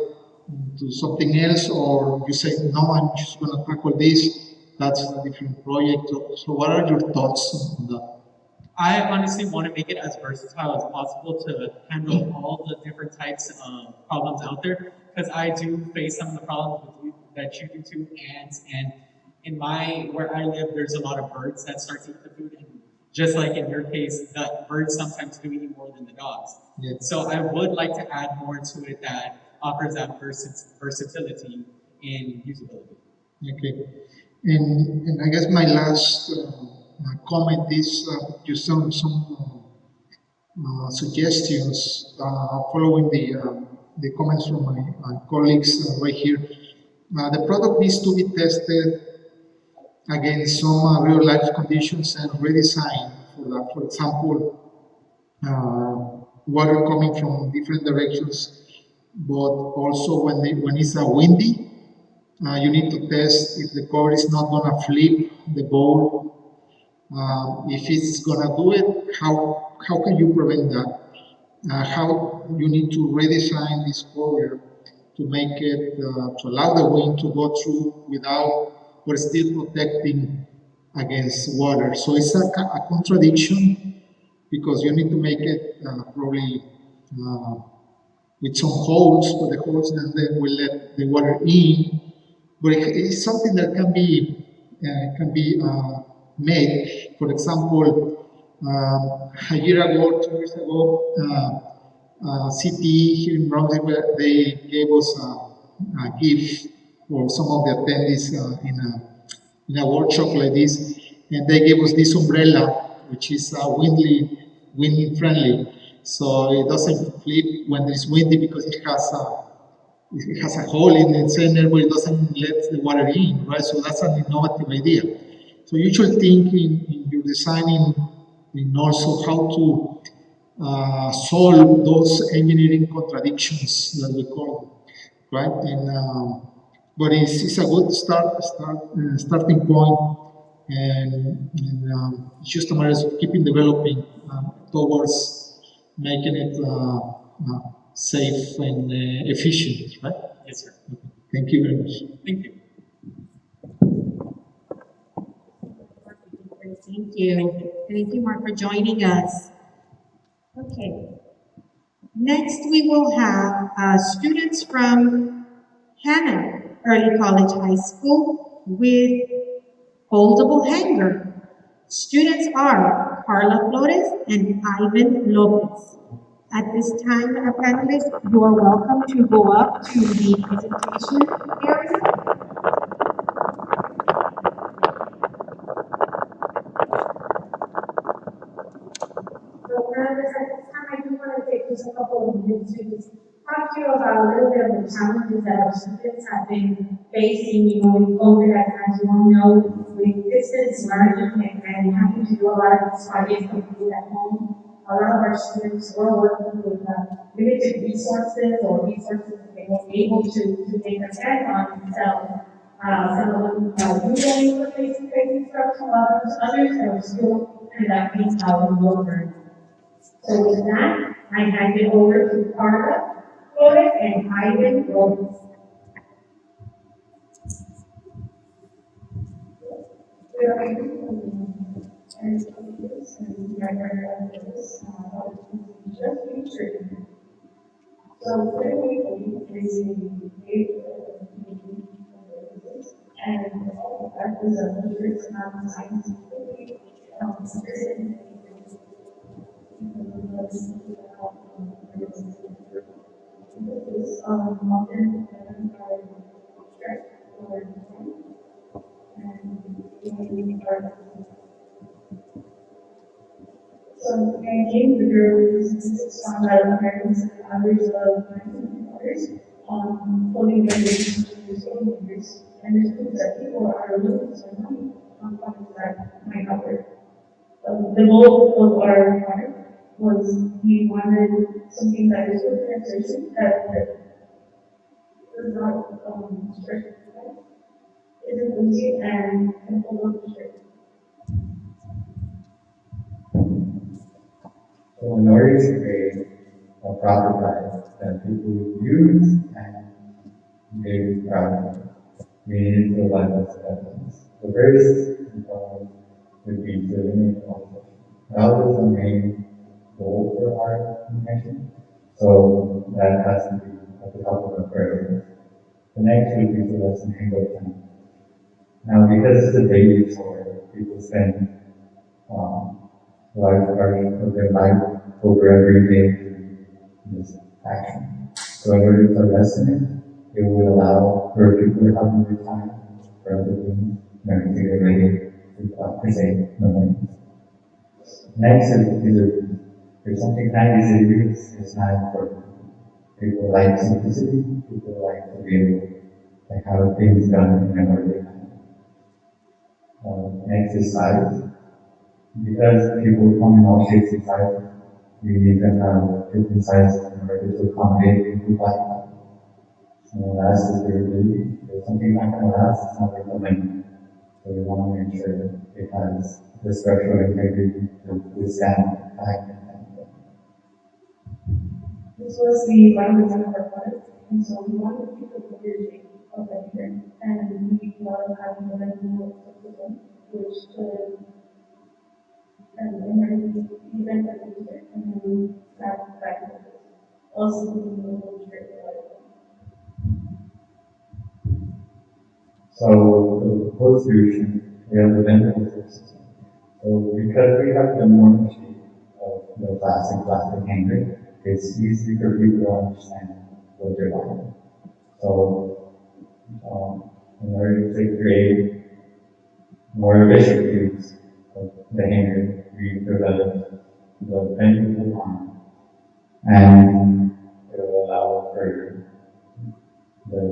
into something else, or you say, no, I'm just going to tackle this? That's a different project. So what are your thoughts on that? I honestly want to make it as versatile as possible to handle all the different types of problems out there, because I do face some of the problems with that you do too, ants, and in where I live, there's a lot of birds that start to eat the food, and just like in your case, the birds sometimes do eat more than the dogs. Yeah. So I would like to add more to it that offers that versatility in usability. Okay. And I guess my last comment is you some suggestions following the comments from my colleagues right here. The product needs to be tested against some real life conditions and redesigned for that. For example, water coming from different directions, but also when it's windy, you need to test if the cover is not going to flip the bowl. If it's going to do it, how can you prevent that? How you need to redesign this cover to make it, to allow the wind to go through without, but still protecting against water. So it's a contradiction because you need to make it probably with some holes, but the holes then will let the water in. But it's something that can be made. For example, A year ago, 2 years ago, CTE here in Brownsville, they gave us a gift for some of the attendees in a workshop like this, and they gave us this umbrella, which is wind friendly, so it doesn't flip when it's windy because it has a hole in the center where it doesn't let the water in, right? So that's an innovative idea. So you should think in your designing in also how to solve those engineering contradictions that we call, right? But it's a good starting point, and it's just a matter of keeping developing towards making it safe and efficient, right? Yes, sir. Okay. Thank you very much. Thank you. Thank you. Thank you, Mark, for joining us. Okay. Next, we will have students from Hannah Early College High School with foldable hanger. Students are Carla Flores and Ivan Lopez. At this time, panelists, you are welcome to go up to the presentation area. So, at this time, I do want to take just a couple of minutes to just talk to you about a little bit of the challenges that our students have been facing, with COVID, as you all know, with distance learning and having to do a lot of these projects completely at home. A lot of our students were working with limited resources or resources that they weren't able to make a stand on themselves. Some of them do going for face-to-face instruction, others are still conducting remote learning. So with that, I hand it over to Carla Flores and Ivan Lopez. So clearly, we see and that was a year's amount of science. Often so again, the girls sung by Americans and others of others holding their leaders, and there's things that people are looking for money on topics that might not work. The goal of our product was we wanted something that is good translation that is not strict, is inclusive and full of strict. So in order to create a prototype that people would use and they would proud of, we needed to provide those evidence. The first component would be to limit conflict. That was the main goal for our invention, so that has to be at the top of the priority. The next would be to lessen hang-up time. Now, because it's a daily sport, people spend large part of their life over every day doing this action. So in order to lessen it, it would allow for people to have more time for other things, maybe to get ready to present the morning. Next is there's something that is in use, it's not important. People like simplicity, people like to be able to have things done in an orderly manner. Next is size. Because people come in all shapes and sizes, we need to have different sizes in order to accommodate people like that. So last is durability. If something's not going to last, it's not worth the money. So we want to make sure that it has the structural integrity to withstand time and time. This was the one of our products, and so we wanted to keep the shape of that here, and we wanted having the rental which could and event that we did, and then that also being able to trade. So the proposed solution, we have the vendor system. So So because we have the normal shape of the plastic hanger, it's easy for people to understand what they're buying. So in order to create more efficient use of the hanger, we developed the bendable arm, and it will allow for the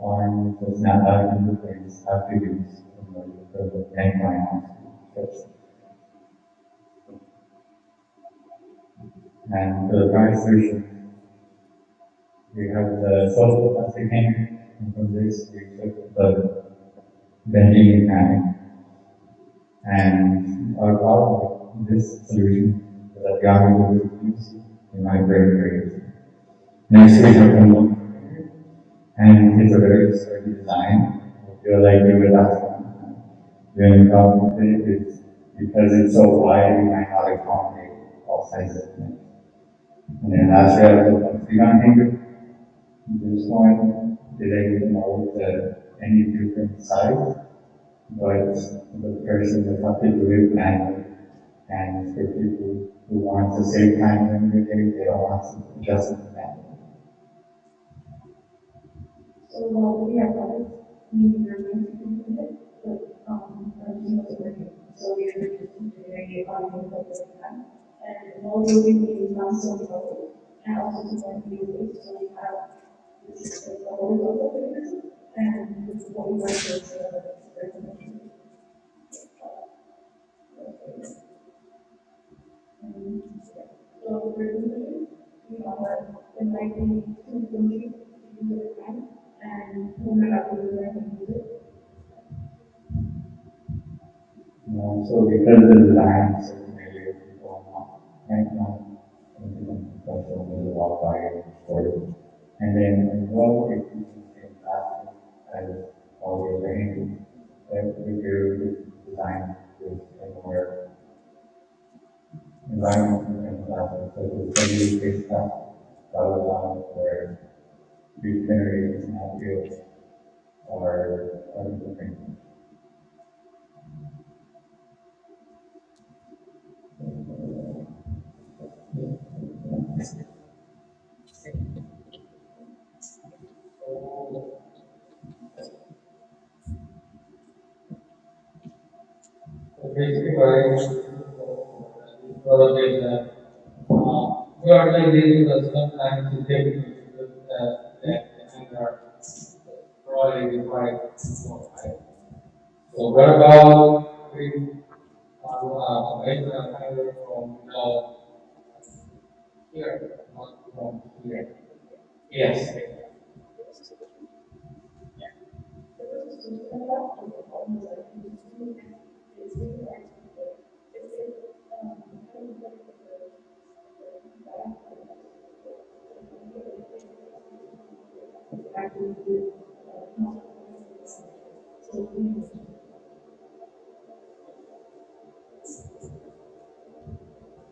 arm to snap out into place after use in order for the neckline arm to fit. And for the price solution, we have the soft plastic hanger, and from this we took the bending mechanic. And our problem with this solution is that the arm is use in my very. Next we have the mold, and it's a very sturdy design. I feel like you would last long. The only problem with it is because it's so wide, we might not accommodate all sizes of it. And then last we have the freon hanger. This one is able to mold to any different size, but the person will have to do it manually. And for people who want to save time during the day, they don't want to adjust it manually. So while we have others, we are going to complete it, but our team was working. So we are just very economic at the time. And while we're doing the non-sewing level, and also to going to be released, so we have this is the whole level of the and this is what we want to do. So we're doing we are inviting to donate to the time and who might not be able to use it. So because the design is so familiar, people might not implement special with the walk by story. And then as well, if you can say plastic as all the other hands, that we do design with a more environmental and plastic, so it's heavily based plastic that would allow for regenerating materials or other things. Basically, what I is that we are like dealing with sometimes the difficulties that are probably required. So what about we make a finger from here, not from here? Yes.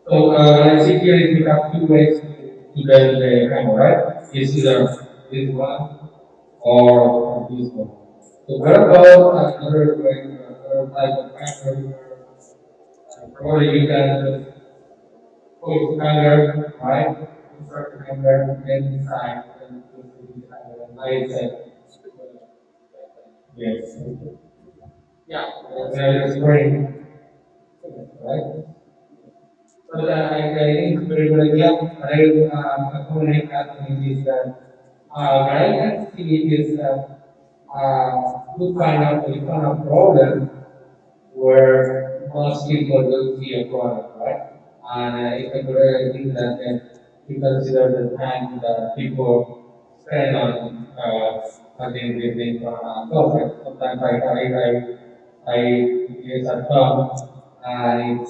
So I see here is we have two ways to bend the hammer, right? It's either this one or this one. So what about another way, another type of hammer where probably you can just put the hanger, right? Insert the hanger, then inside, then put the hanger, and like I said, yes. Yeah, there is spring, right? But I think it's very good idea. I accommodate that is that what I can see is that to find out the kind of problem where most people don't see a problem, right? And it's a great thing that you consider the time that people spend on having this software. Sometimes I use at home and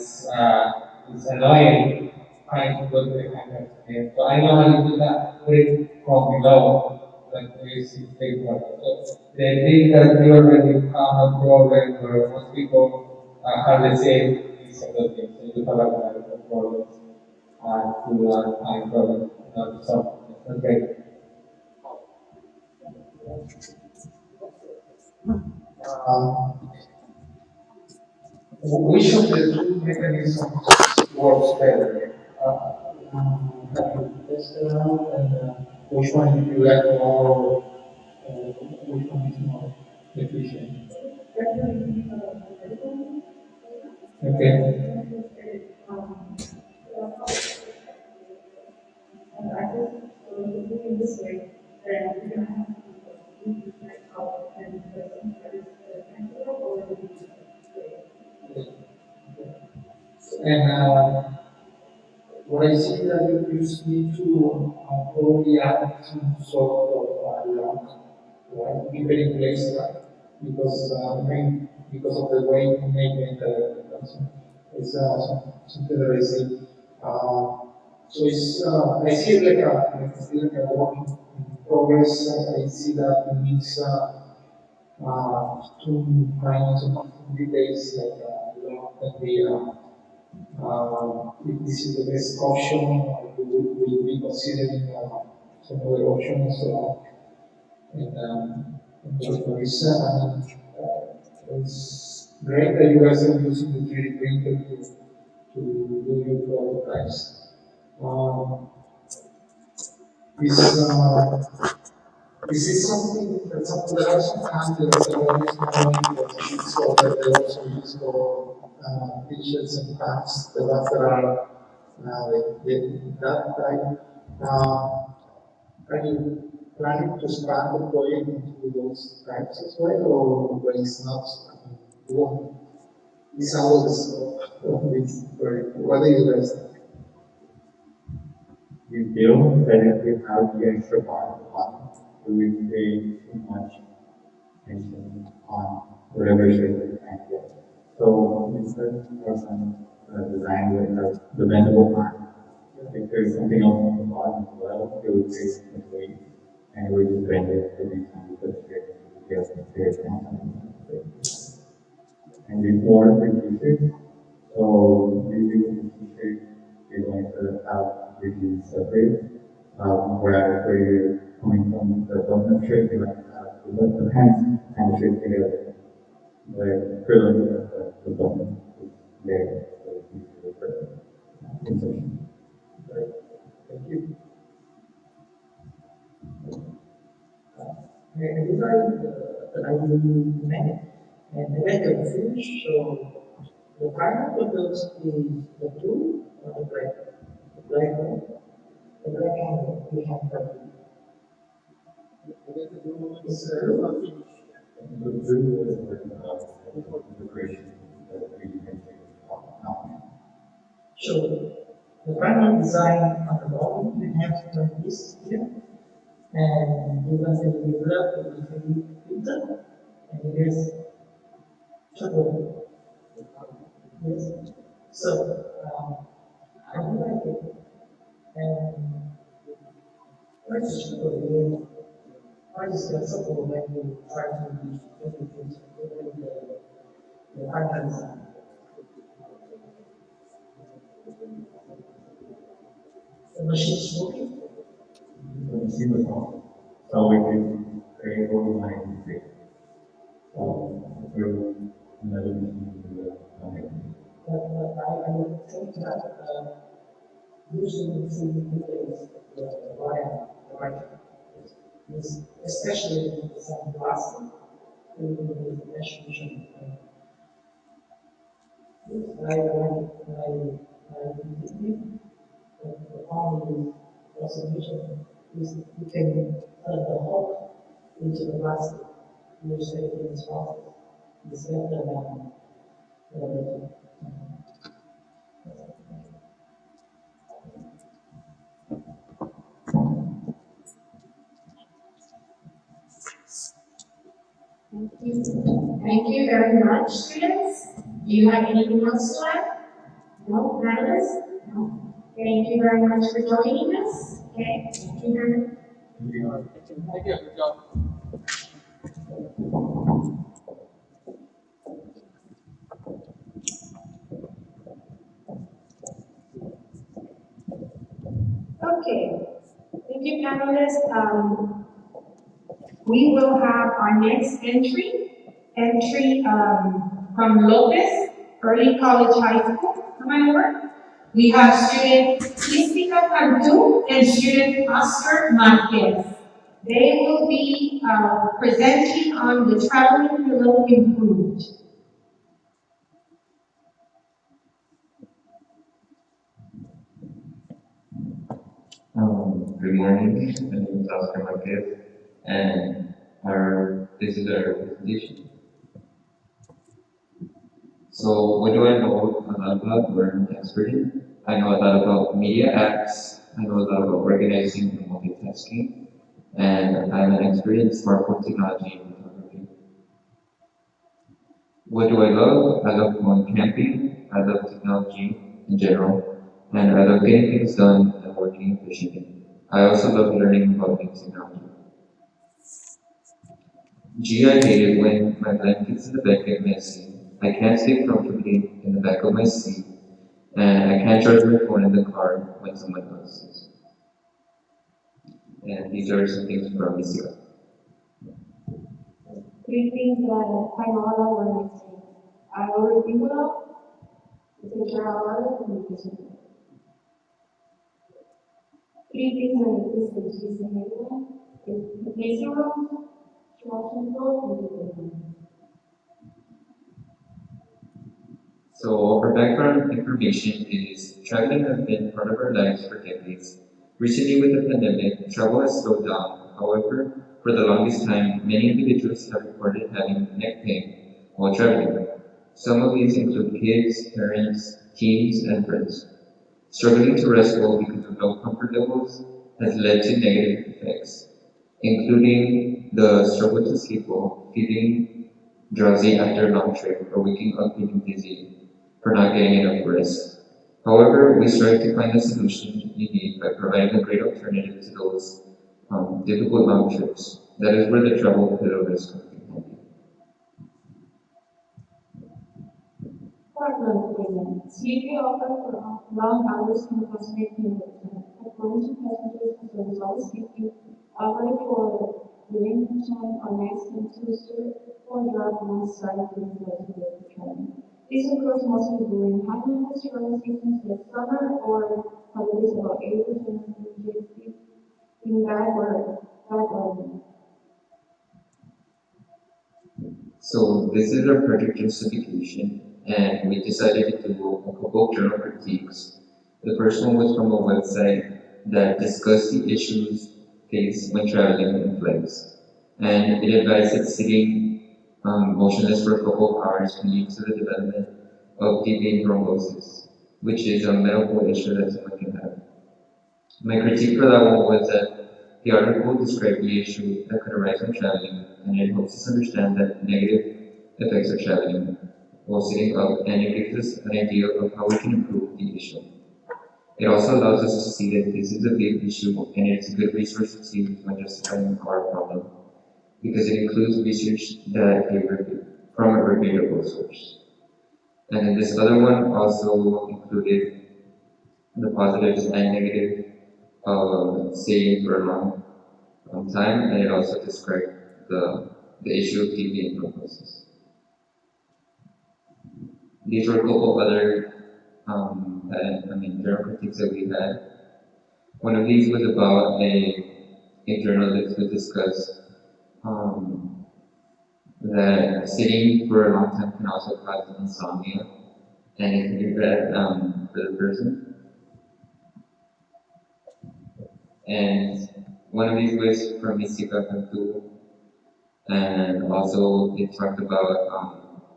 it's annoying trying to go to the camera. So I know how to do that, put it from below, like this is paper. So they think that you already found a problem where most people have the same disability. So you have a problem to find problems to solve. Okay. which of the two mechanisms works better? Have you tested out, and which one do you like more? Which one is more efficient? Okay. And what I see that you just need to probably add some sort of lock, right? Keep it in place, right? Because because of the way you make it, it's something that I see. So it's I see it like still like a work in progress. I see that it needs to find some details like lock that we. If this is the best option, we will be considering some other options. And this, it's great that you guys are using the 3D printer to do your prototypes. This, this is something, for example, there are some candidates that are using only for sheets, or that they also use for t-shirts and pants, the ones that are that type. Are you planning to expand the project into those types as well, or it's not? It's always what do you guys think? We feel that if we have the extra bar, we will create too much tension on whatever shape we can get. So instead of some design with the bendable part, if there's something else on the bottom as well, it would create some weight, and we just bend it every time we put it straight and before the t-shirt, so usually with the t-shirt, you're going to have really separate, where you're coming from the bottom shirt, you're going to have the pants and the shirt together. Where curling the bottom is there, so it's easier for insertion. Right. Thank you. And these are the ideal method. And the method finish, so the final product is the blue or the black? The black one. The black one we have for it's a blue finish. The blue is the integration that we can take now. So the final design of the body, we have like this here. And you can develop it with a filter, and here's chocolate. Yes. So I like it. And what is chocolate? What is the chocolate when you try to use the final design? The machine is working. The machine was off, so we can create all lines straight. Through another machine to the I would think that using 3D printers especially some plastic, with the mesh machine. The problem with solution is you can turn the hole into the plastic, which they can process. It's better than Thank you very much, students. Do you have anything else to add? No, panelists? No. Thank you very much for joining us. Okay. Thank you very much. Thank you. Good job. Okay. Thank you, panelists. We will have our next entry from Lopez. Early College High School, am I over? We have student Jessica Cantu and student Oscar Marquez. They will be presenting on the traveling below improved. Good morning, my name is Oscar Marquez, and this is our presentation. So, what do I know a lot about or I'm an expert in? I know a lot about media apps, I know a lot about organizing and multitasking, and I'm an expert in smartphone technology and photography. What do I love? I love going camping, I love technology in general, and I love getting things done and working efficiently. I also love learning about new technology. I hate it when my blankets in the bed get messy. I can't sleep comfortably in the back of my seat, and I can't charge my phone in the car when someone else is. And these are some things from Missy. Three things that I know about organizing. I overthink a lot, I take care of others, and communication. Three things that I use to use in everyone is lazy room, trash control, and development. So our background information is traveling has been part of our lives for decades. Recently with the pandemic, travel has slowed down. However, for the longest time, many individuals have reported having neck pain while traveling. Some of these include kids, parents, teens, and friends. Struggling to rest well because of low comfort levels has led to negative effects, including the struggle to sleep well, feeling drowsy after a long trip, or waking up feeling dizzy for not getting enough rest. However, we strive to find a solution you need by providing a great alternative to those difficult long trips. That is where the travel pillow is coming in. Work-life balance. Sleeping often for long hours can cause neck pain. According to passengers, as a result of sleeping, opting for during time or nights can twister or drop one side of the leg traveling. This occurs mostly during high levels travel seasons like summer or holidays. About 80% of injuries in bad weather. So this is our project justification, and we decided to do a couple of journal critiques. The first one was from a website that discussed the issues faced when traveling in flights, and it advised that sitting motionless for a couple of hours can lead to the development of deep vein thrombosis, which is a medical issue that someone can have. My critique for that one was that the article described the issue that could arise when traveling, and it helps us understand that negative effects of traveling while sitting up, and it gives us an idea of how we can improve the issue. It also allows us to see that this is a big issue, and it's a good resource to see when justifying our problem, because it includes research that from a reputable source. And then this other one also included the positives and negatives of staying for a long time, and it also described the issue of deviant purposes. These were a couple other journal critiques that we had. One of these was about a journalist who discussed that sitting for a long time can also cause insomnia, and it can be bad for the person. And one of these was from Misika Kantu, and also it talked about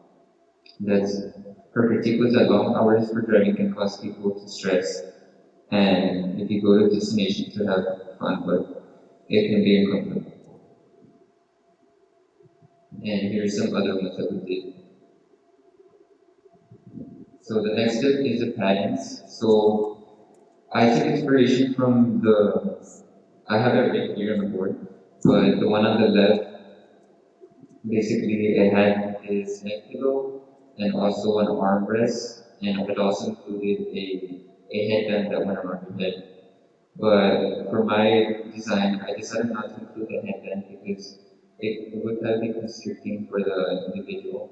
that her critique was that long hours for driving can cause people to stress, and if you go to a destination to have fun, but it can be uncomfortable. And here's some other ones that we did. So the next step is the patterns. So I took inspiration from I have it right here on the board, but the one on the left, basically it had this neck pillow and also an armrest, and it also included a headband that went around your head. But for my design, I decided not to include the headband because it would kind of be constricting for the individual,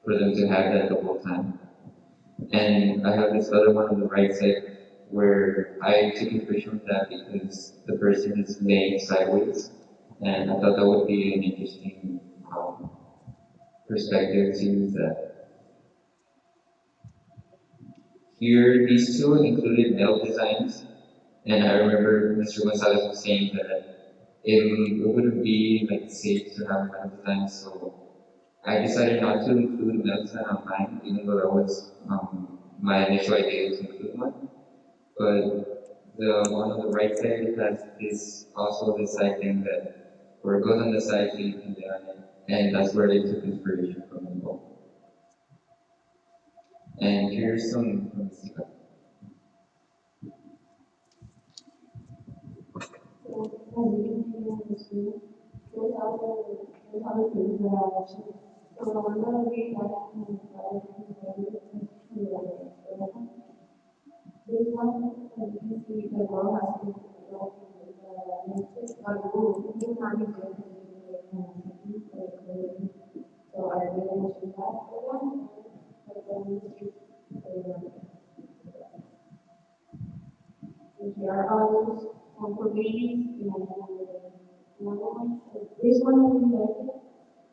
for them to have that the whole time. And I have this other one on the right side where I took a picture of that because the person is laying sideways, and I thought that would be an interesting perspective to use that. Here, these two included metal designs, and I remember Mr. Gonzalez was saying that it wouldn't be like safe to have metal designs, so I decided not to include a metal design on mine, even though that was my initial idea to include one. But the one on the right side has this also this side thing that where it goes on the side so you can lay on it, and that's where they took inspiration from the book. And here's some from the Sika. This one, as you can see, the world has been developing this market so I really mentioned that for one, but then and here are others for babies and another one. This one I really like it.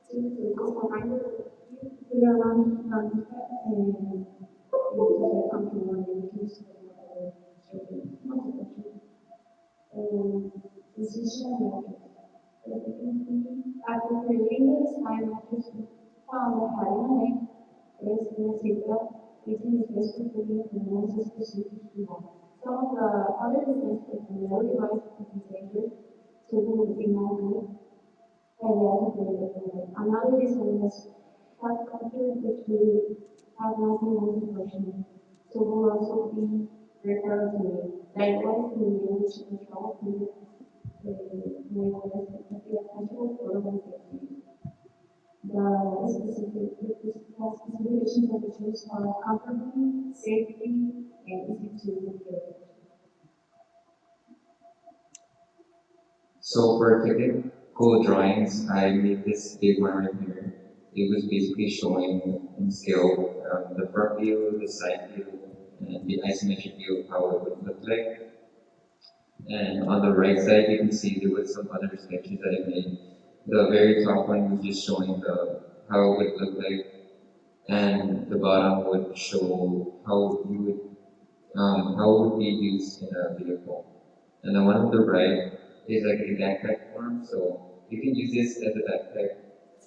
Since it goes behind it, you put it around and it's very comfortable and you can use it and decision making. As you can see, after creating this, I just found that having a name is in a secret, using the Facebook video and analysis procedures we want. Some of the other designs that can really device to be dangerous, so we will be more good, and we also create a different way. Another design is have computer which will have nothing version. So we'll also be referred to it. Likewise, we use control to make the actual program safety. The specifications of the tools are comfortable, safety, and easy to get. So for technical drawings, I made this big one right here. It was basically showing in scale the front view, the side view, and the isometric view of how it would look like. And on the right side, you can see there was some other sketches that I made. The very top one was just showing how it would look like, and the bottom would show how it would be used in a vehicle. And the one on the right is like a backpack form, so you can use this as a backpack.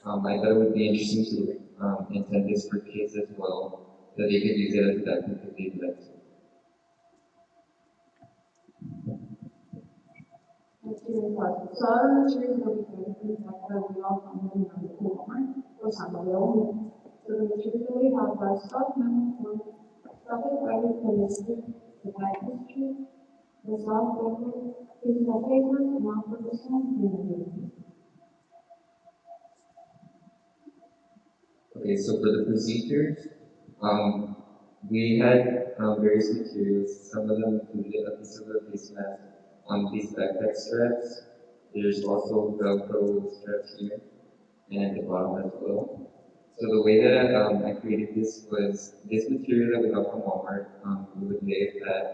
I thought it would be interesting to intend this for kids as well, that they could use it as a backpack if they'd like to. So other materials will be different, like we all find them in the Walmart or some. So the materials that we have are soft memory, soft fiber polyester, the back history, the soft paper, physical paper, non-professional, and Okay, so for the procedures, we had various materials. Some of them included a piece of a face mask on these backpack straps. There's also Velcro straps here and at the bottom as well. So the way that I created this was this material that we got from Walmart. We would lay it flat,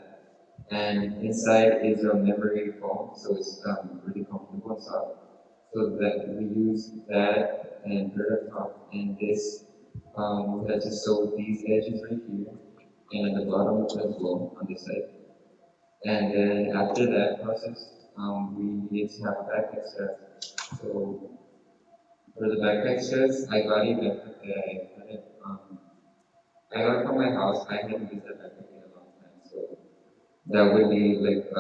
and inside is a memory foam, so it's really comfortable and soft. So that we use that and put it on top, and this we had to sew these edges right here and at the bottom as well on this side. And then after that process, we needed to have backpack straps. So for the backpack straps, I got a backpack that I got from my house. I hadn't used that backpack in a long time, so that would be like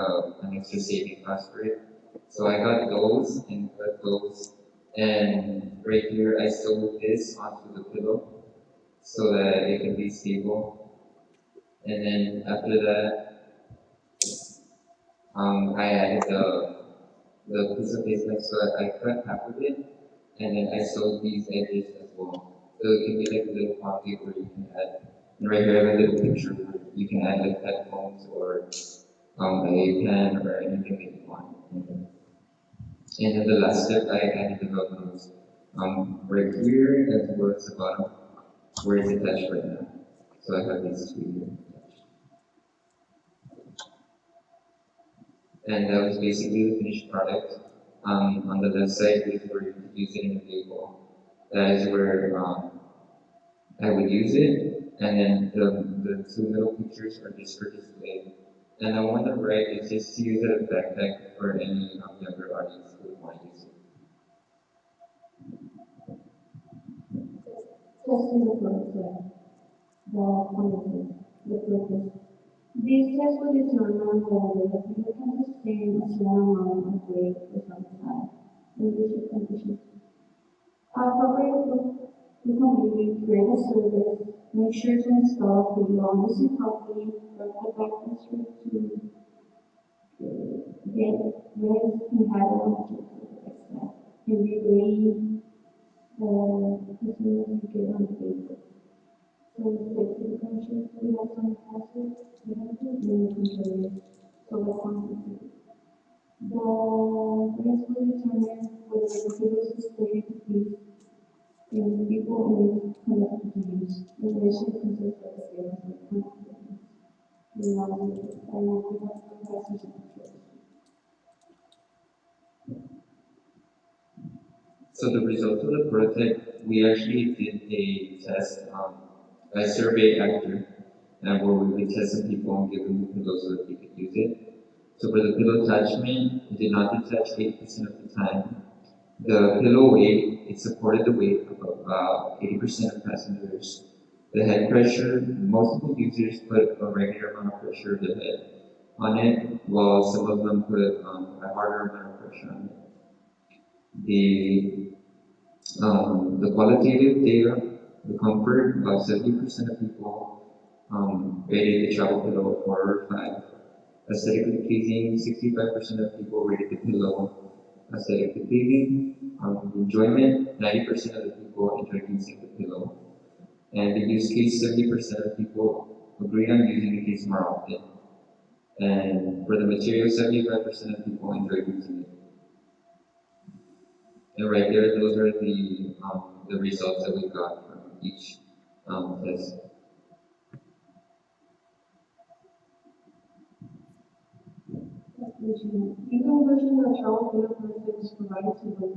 an extra saving cost for it. So I got those and cut those, and right here I sewed this onto the pillow so that it can be stable. And then after that, I added the piece of face mask, so I cut half of it, and then I sewed these edges as well. So it can be like a little pocket where you can add, and right here I have a little picture where you can add like headphones or a pen or anything that you want. And then the last step, I added the Velcros right here as well as the bottom where it's attached right now. So I have these two. And that was basically the finished product. On the left side is where you could use it in a vehicle. That is where I would use it, and then the two middle pictures are just for display. And the one on the right is just to use it as a backpack for any younger audience who would want to use it. Testing the purpose, the purpose. These tests will determine whether the field can sustain a small amount of weight for some time in leadership conditions. The company create a service, make sure to install the longest and properly, but the background to get rest and have a extent. And we bring customers to get on the vehicle. So it's the country, we have some classes, we have to do the controllers, so we're constantly. The rest will determine whether the field is sustained to peace and people in connected to use. The relationship consists of the sales and confidence. We have professors and controls. So the result of the prototype, we actually did a test, a survey after, and where we would test some people and give them the pillows so that they could use it. So for the pillow attachment, it did not detach 80% of the time. The pillow weight, it supported the weight of about 80% of passengers. The head pressure, most of the users put a regular amount of pressure of the head on it, while some of them put a harder amount of pressure on it. The qualitative data, the comfort, about 70% of people rated the travel pillow 4 or 5. Aesthetically pleasing, 65% of people rated the pillow aesthetically pleasing. Enjoyment, 90% of the people enjoyed using the pillow. And the use case, 70% of people agreed on using the case more often. And for the material, 75% of people enjoyed using it. And right there, those are the results that we got from each test. Even version of travel data methods provided to those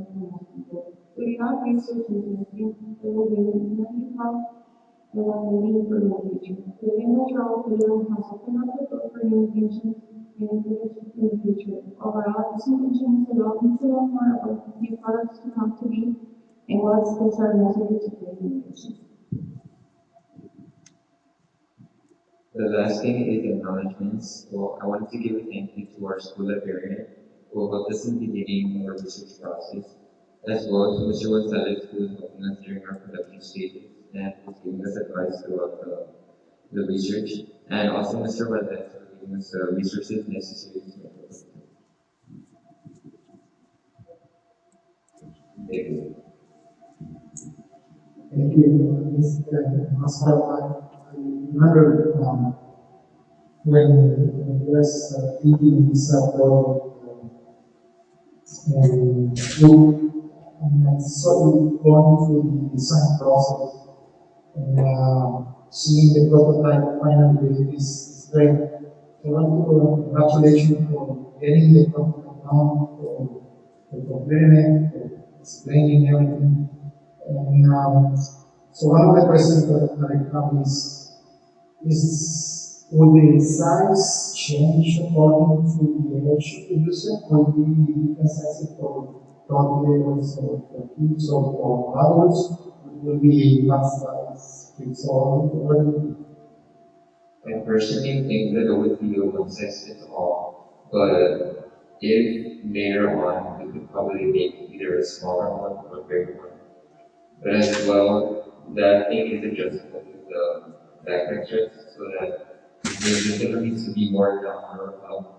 people. We did not research and testing, there will be many problems that are maybe for the future. Creating the travel data has opened up the door for new inventions and innovations in the future. Overall, this invention has allowed me to learn more about new products to come to be and what steps are necessary to create innovations. The last thing is the acknowledgements. Well, I wanted to give a thank you to our school librarian who helped us in beginning our research process, as well as to Mr. Gonzalez who was helping us during our production stages and was giving us advice throughout the research, and also Mr. Valdez for giving us the resources necessary to make it. Thank you. Thank you, Mr. Masarman. I remember when I was thinking this project and I saw you going through the design process and seeing the prototype finally is great. I want to congratulate you for getting the prototype down, for comparing it, for explaining everything. And so one of the questions that I have is will the size change according to the age of the user? Will be different sizes for toddlers or for kids or for adults? It will be one size fits all. I personally think that it would be a one size fits all, but if later on we could probably make either a smaller one or a bigger one. But as well, that thing is adjustable with the backpack strips so that the sticker needs to be more down or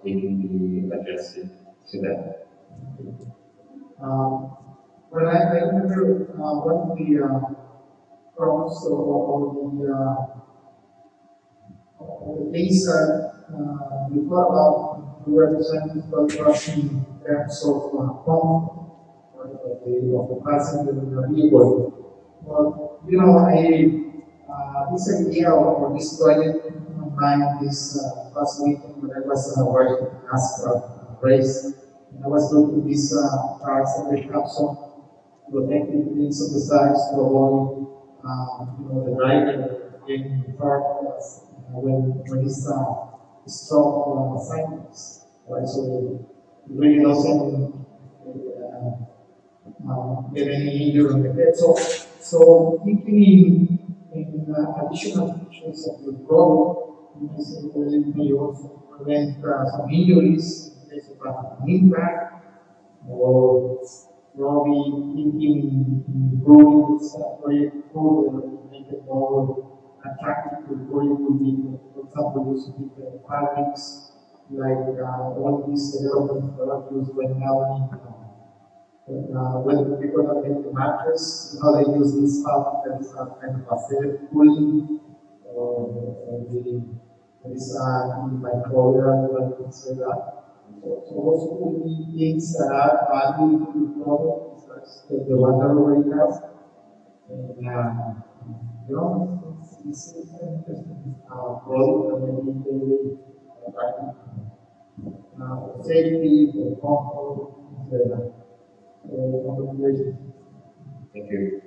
they can be adjusted to that. When I remember one of the prompts or the things that you thought about, you were presenting in terms of comfort of the passenger in the vehicle. But you know, this idea or this project came to my mind this past weekend when I was working as a race. And I was looking at these parts of the capsule, protecting things on the sides to avoid, the driver getting hurt when it's stroke cycles. Right? So it really doesn't get any injury on the head. So thinking in additional features of the product, may also prevent some injuries in case of an impact, or probably thinking improving this project further to make it more attractive to the project would be, for example, using different fabrics, like all these developments that are used right now when people are making the mattress, they use this fabric that is kind of a self-cooling, or there is antimicrobial, like things like that. So those could be things that are value to the product, besides the one that already has. And, this is an interesting product that may be very attractive. For safety, for comfort, things like that. Thank you.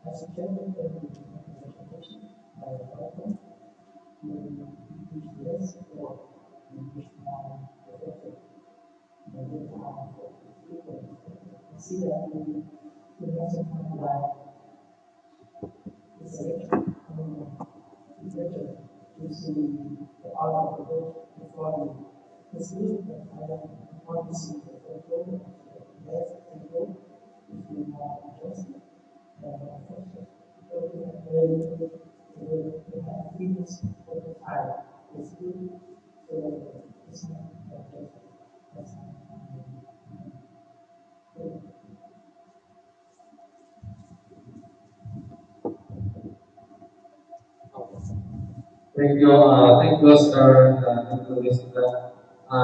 As a general presentation, I welcome to use less or use more effective. I see that we have some kind of the selection literature to see the art of the book before the solution that I want to see the photo, less simple, if you are interested. Have feelings for the fire. It's good, so it's not just Thank you, Oscar, thank you, Jessica. I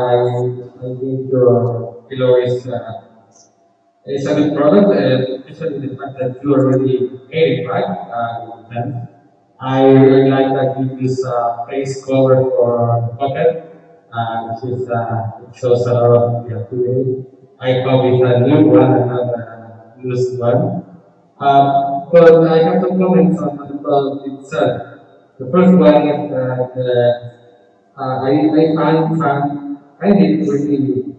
think your pillow is a good product, especially the fact that you already made it, right? I really like that it is a face cover for the pocket, it shows a lot of creativity. I hope it's a new one and not a used one. But I have some comments on the product itself. The first one is that I find it really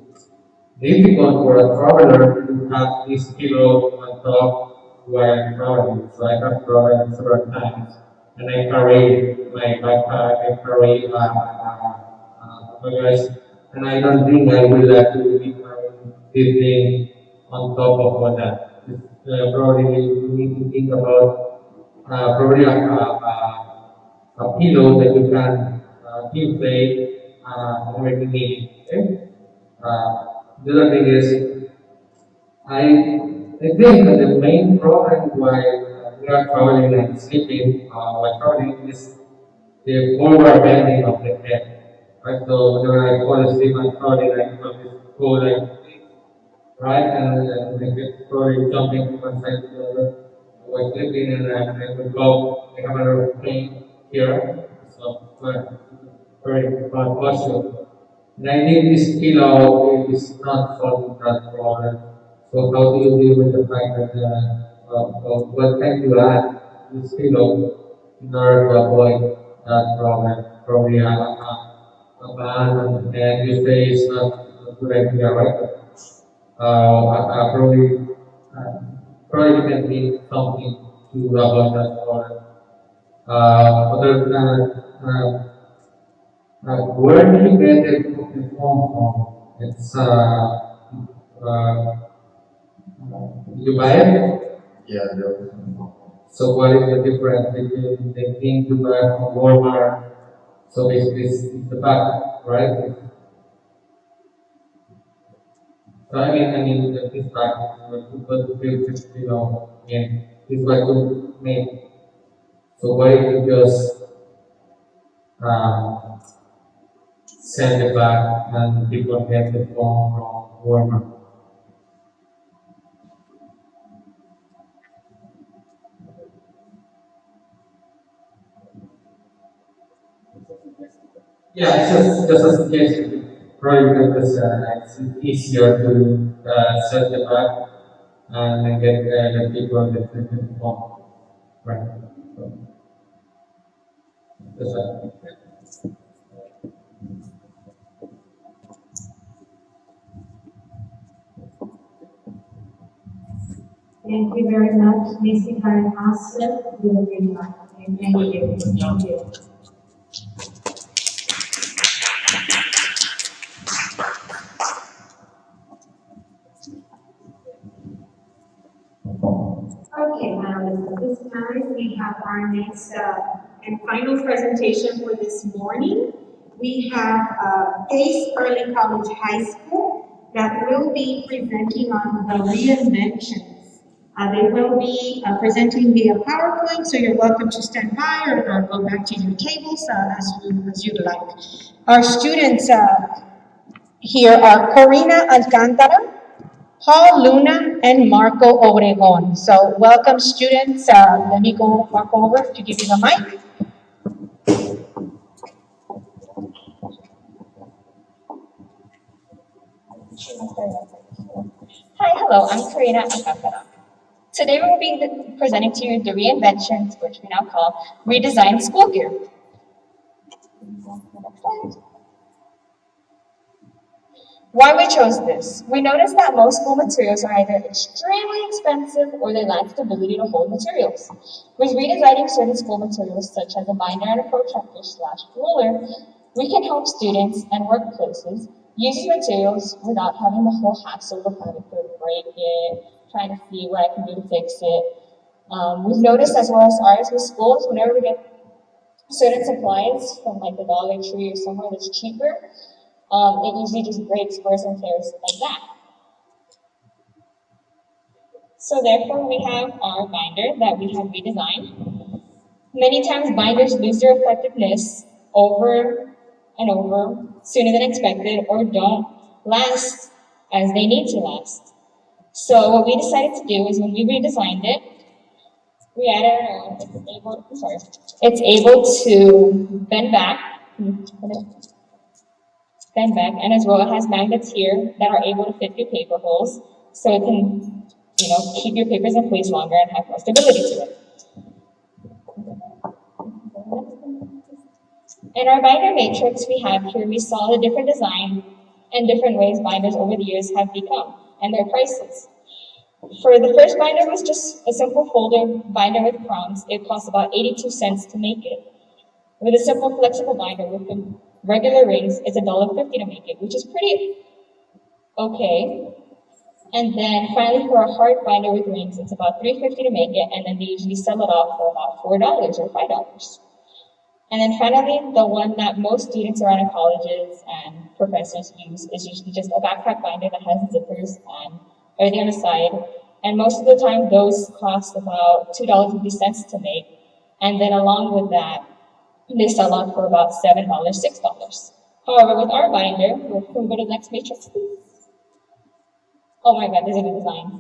difficult for a traveler to have this pillow on top while traveling. So I have traveled several times, and I carry my backpack, I carry bagage, and I don't think I will actually be carrying this thing on top of all that. Probably you need to think about probably a pillow that you can inflate whenever you need it. Okay? The other thing is, I think that the main problem while we are traveling and sleeping while traveling is the forward bending of the head. Right? So whenever I fall asleep and traveling, I always go like right, and I get probably jumping from one side to the other while sleeping, and I would go. I have a lot of pain here, so very bad posture. And I think this pillow is not solving that problem. So how do you deal with the fact that what can you add to this pillow in order to avoid that problem? Probably a band on the head, you say it's not a good idea, right? Probably can be something to avoid that problem. Other than that, where do you get the phone from? It's you buy it? Yeah, So what is the difference between the thing you buy from Walmart? So basically it's the back, right? So I mean this back, but again, it's what you make. So why did you just um, send it back and people get the phone from warmer. Yeah, it's just a suggestion. Probably because it's easier to set the back and get the people that take the phone. Right. So, that's it. Thank you very much, Mr. Karen Master. You did a great job. And thank you. Thank you. Okay, now at this time we have our next and final presentation for this morning. We have Pace Early College High School that will be presenting on the reinventions. They will be presenting via PowerPoint, so you're welcome to stand by or go back to your tables as you like. Our students here are Corina Alcantara, Paul Luna, and Marco Obregon. So welcome students. Let me go back over to give you the mic. Hi, hello, I'm Karina Alcantara. Today we will be presenting to you the reinventions, which we now call redesigned school gear. Next slide. Why we chose this? We noticed that most school materials are either extremely expensive or they lack stability to hold materials. With redesigning certain school materials such as a binder and a protractor / ruler, we can help students and workplaces use these materials without having the whole hassle of having to break it, trying to see what I can do to fix it. We've noticed as well as ours with schools, whenever we get certain supplies from like the Dollar Tree or somewhere that's cheaper, it usually just breaks, bursts, and tears like that. So therefore, we have our binder that we have redesigned. Many times, binders lose their effectiveness over and over sooner than expected or don't last as they need to last. So what we decided to do is when we redesigned it, we added it's able to bend back, and as well it has magnets here that are able to fit through paper holes, so it can, keep your papers in place longer and have more stability to it. In our binder matrix we have here, we saw the different designs and different ways binders over the years have become and their prices. For the first binder was just a simple folder binder with prongs. It cost about 82 cents to make it. With a simple flexible binder with the regular rings, it's $1.50 to make it, which is pretty okay. And then finally for a hard binder with rings, it's about $3.50 to make it, and then they usually sell it off for about $4 or $5. And then finally, the one that most students around in colleges and professors use is usually just a backpack binder that has zippers and everything on the side. And most of the time, those cost about $2.50 to make. And then along with that, they sell out for about $7, $6. However, with our binder, can we go to the next matrix, please? Oh my God, these are the designs.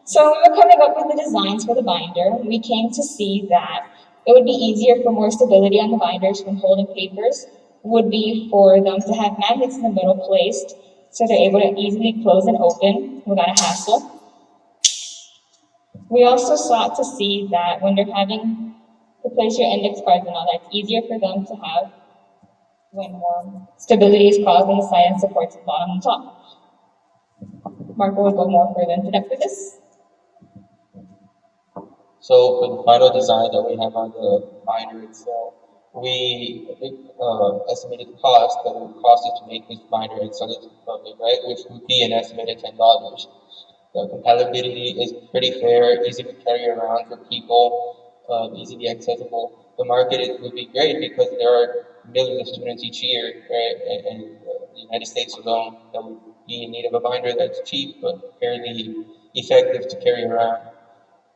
So when we were coming up with the designs for the binder, we came to see that it would be easier for more stability on the binders when holding papers, would be for them to have magnets in the middle placed so they're able to easily close and open without a hassle. We also sought to see that when they're having to place your index cards and all that, it's easier for them to have when more stability is caused on the side and supports the bottom and top. Marco will go more further into depth with this. So for the final design that we have on the binder itself, we estimated the cost that it would cost us to make this binder and sell it to the public, right? Which would be an estimated $10. The compatibility is pretty fair, easy to carry around for people, easily accessible. The market would be great because there are millions of students each year, right? And the United States alone that would be in need of a binder that's cheap but fairly effective to carry around.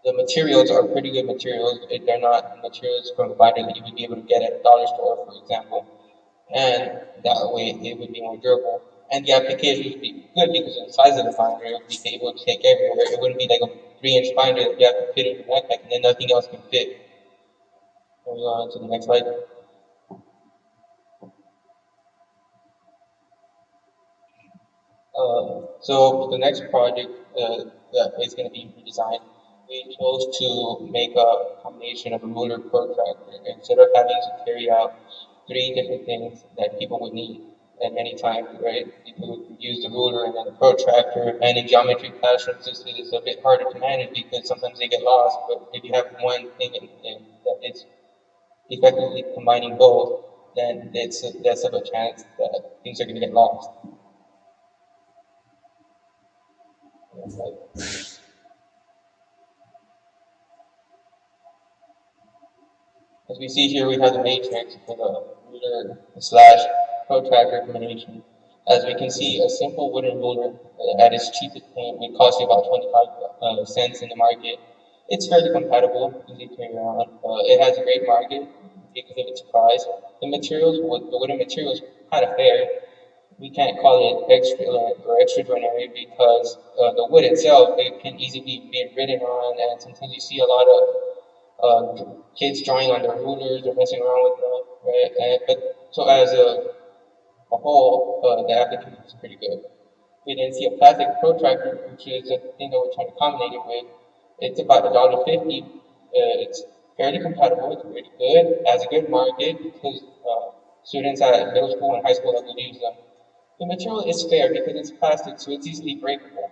The materials are pretty good materials. They're not materials from a binder that you would be able to get at a dollar store, for example. And that way it would be more durable. And the application would be good because of the size of the binder. It would be able to take everywhere. It wouldn't be like a 3-inch binder that you have to fit in your backpack and then nothing else can fit. Moving on to the next slide. So the next project that is going to be redesigned, we chose to make a combination of a ruler protractor instead of having to carry out 3 different things that people would need at many times, right? People would use the ruler and then the protractor, and in geometry classrooms this is a bit harder to manage because sometimes they get lost, but if you have one thing and that it's effectively combining both, then it's less of a chance that things are going to get lost. As we see here, we have the matrix for the ruler / protractor combination. As we can see, a simple wooden ruler at its cheapest point would cost you about 25 cents in the market. It's fairly compatible, easy to carry around. It has a great market because of its price. The wooden material is kind of fair. We can't call it extraordinary because the wood itself, it can easily be ridden on, and sometimes you see a lot of kids drawing on their rulers or messing around with them, right? But so as a whole, the application is pretty good. We then see a plastic protractor, which is the thing that we're trying to combine it with. It's about $1.50. It's fairly compatible. It's pretty good. It has a good market because students at middle school and high school that will use them. The material is fair because it's plastic, so it's easily breakable.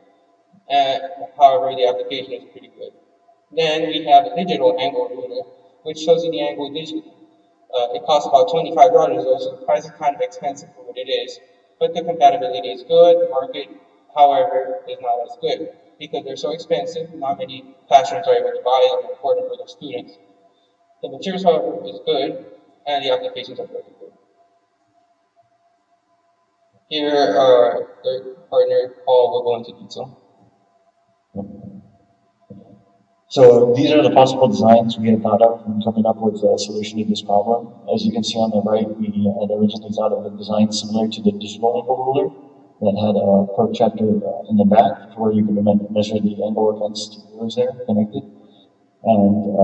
However, the application is pretty good. Then we have a digital angle ruler, which shows you the angle digitally. It costs about $25 though, so the price is kind of expensive for what it is. But the compatibility is good. The market, however, is not as good because they're so expensive. Not many classrooms are able to buy them and afford them for their students. The materials, however, is good, and the applications are pretty good. Here, our third partner, Paul, will go into detail. So these are the possible designs we had thought of when coming up with a solution to this problem. As you can see on the right, we had originally thought of a design similar to the digital angle ruler that had a protractor in the back where you could measure the angle against rulers there connected. And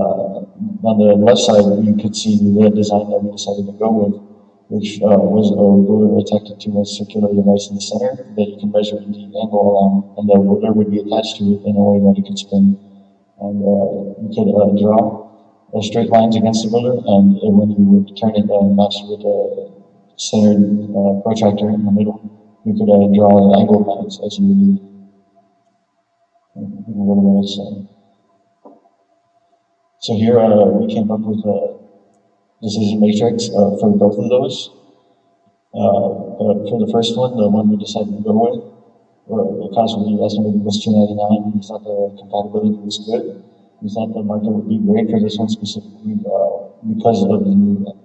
on the left side, you could see the design that we decided to go with, which was a ruler attached to a circular device in the center that you can measure the angle along, and the ruler would be attached to it in a way that it could spin. And you could draw straight lines against the ruler, and when you would turn it match with a centered protractor in the middle, you could draw angle lines as you would need. We can go to the next slide. So here we came up with a decision matrix for both of those. But for the first one, the one we decided to go with, the cost we estimated was $2.99. We thought the compatibility was good. We thought the market would be great for this one specifically because of the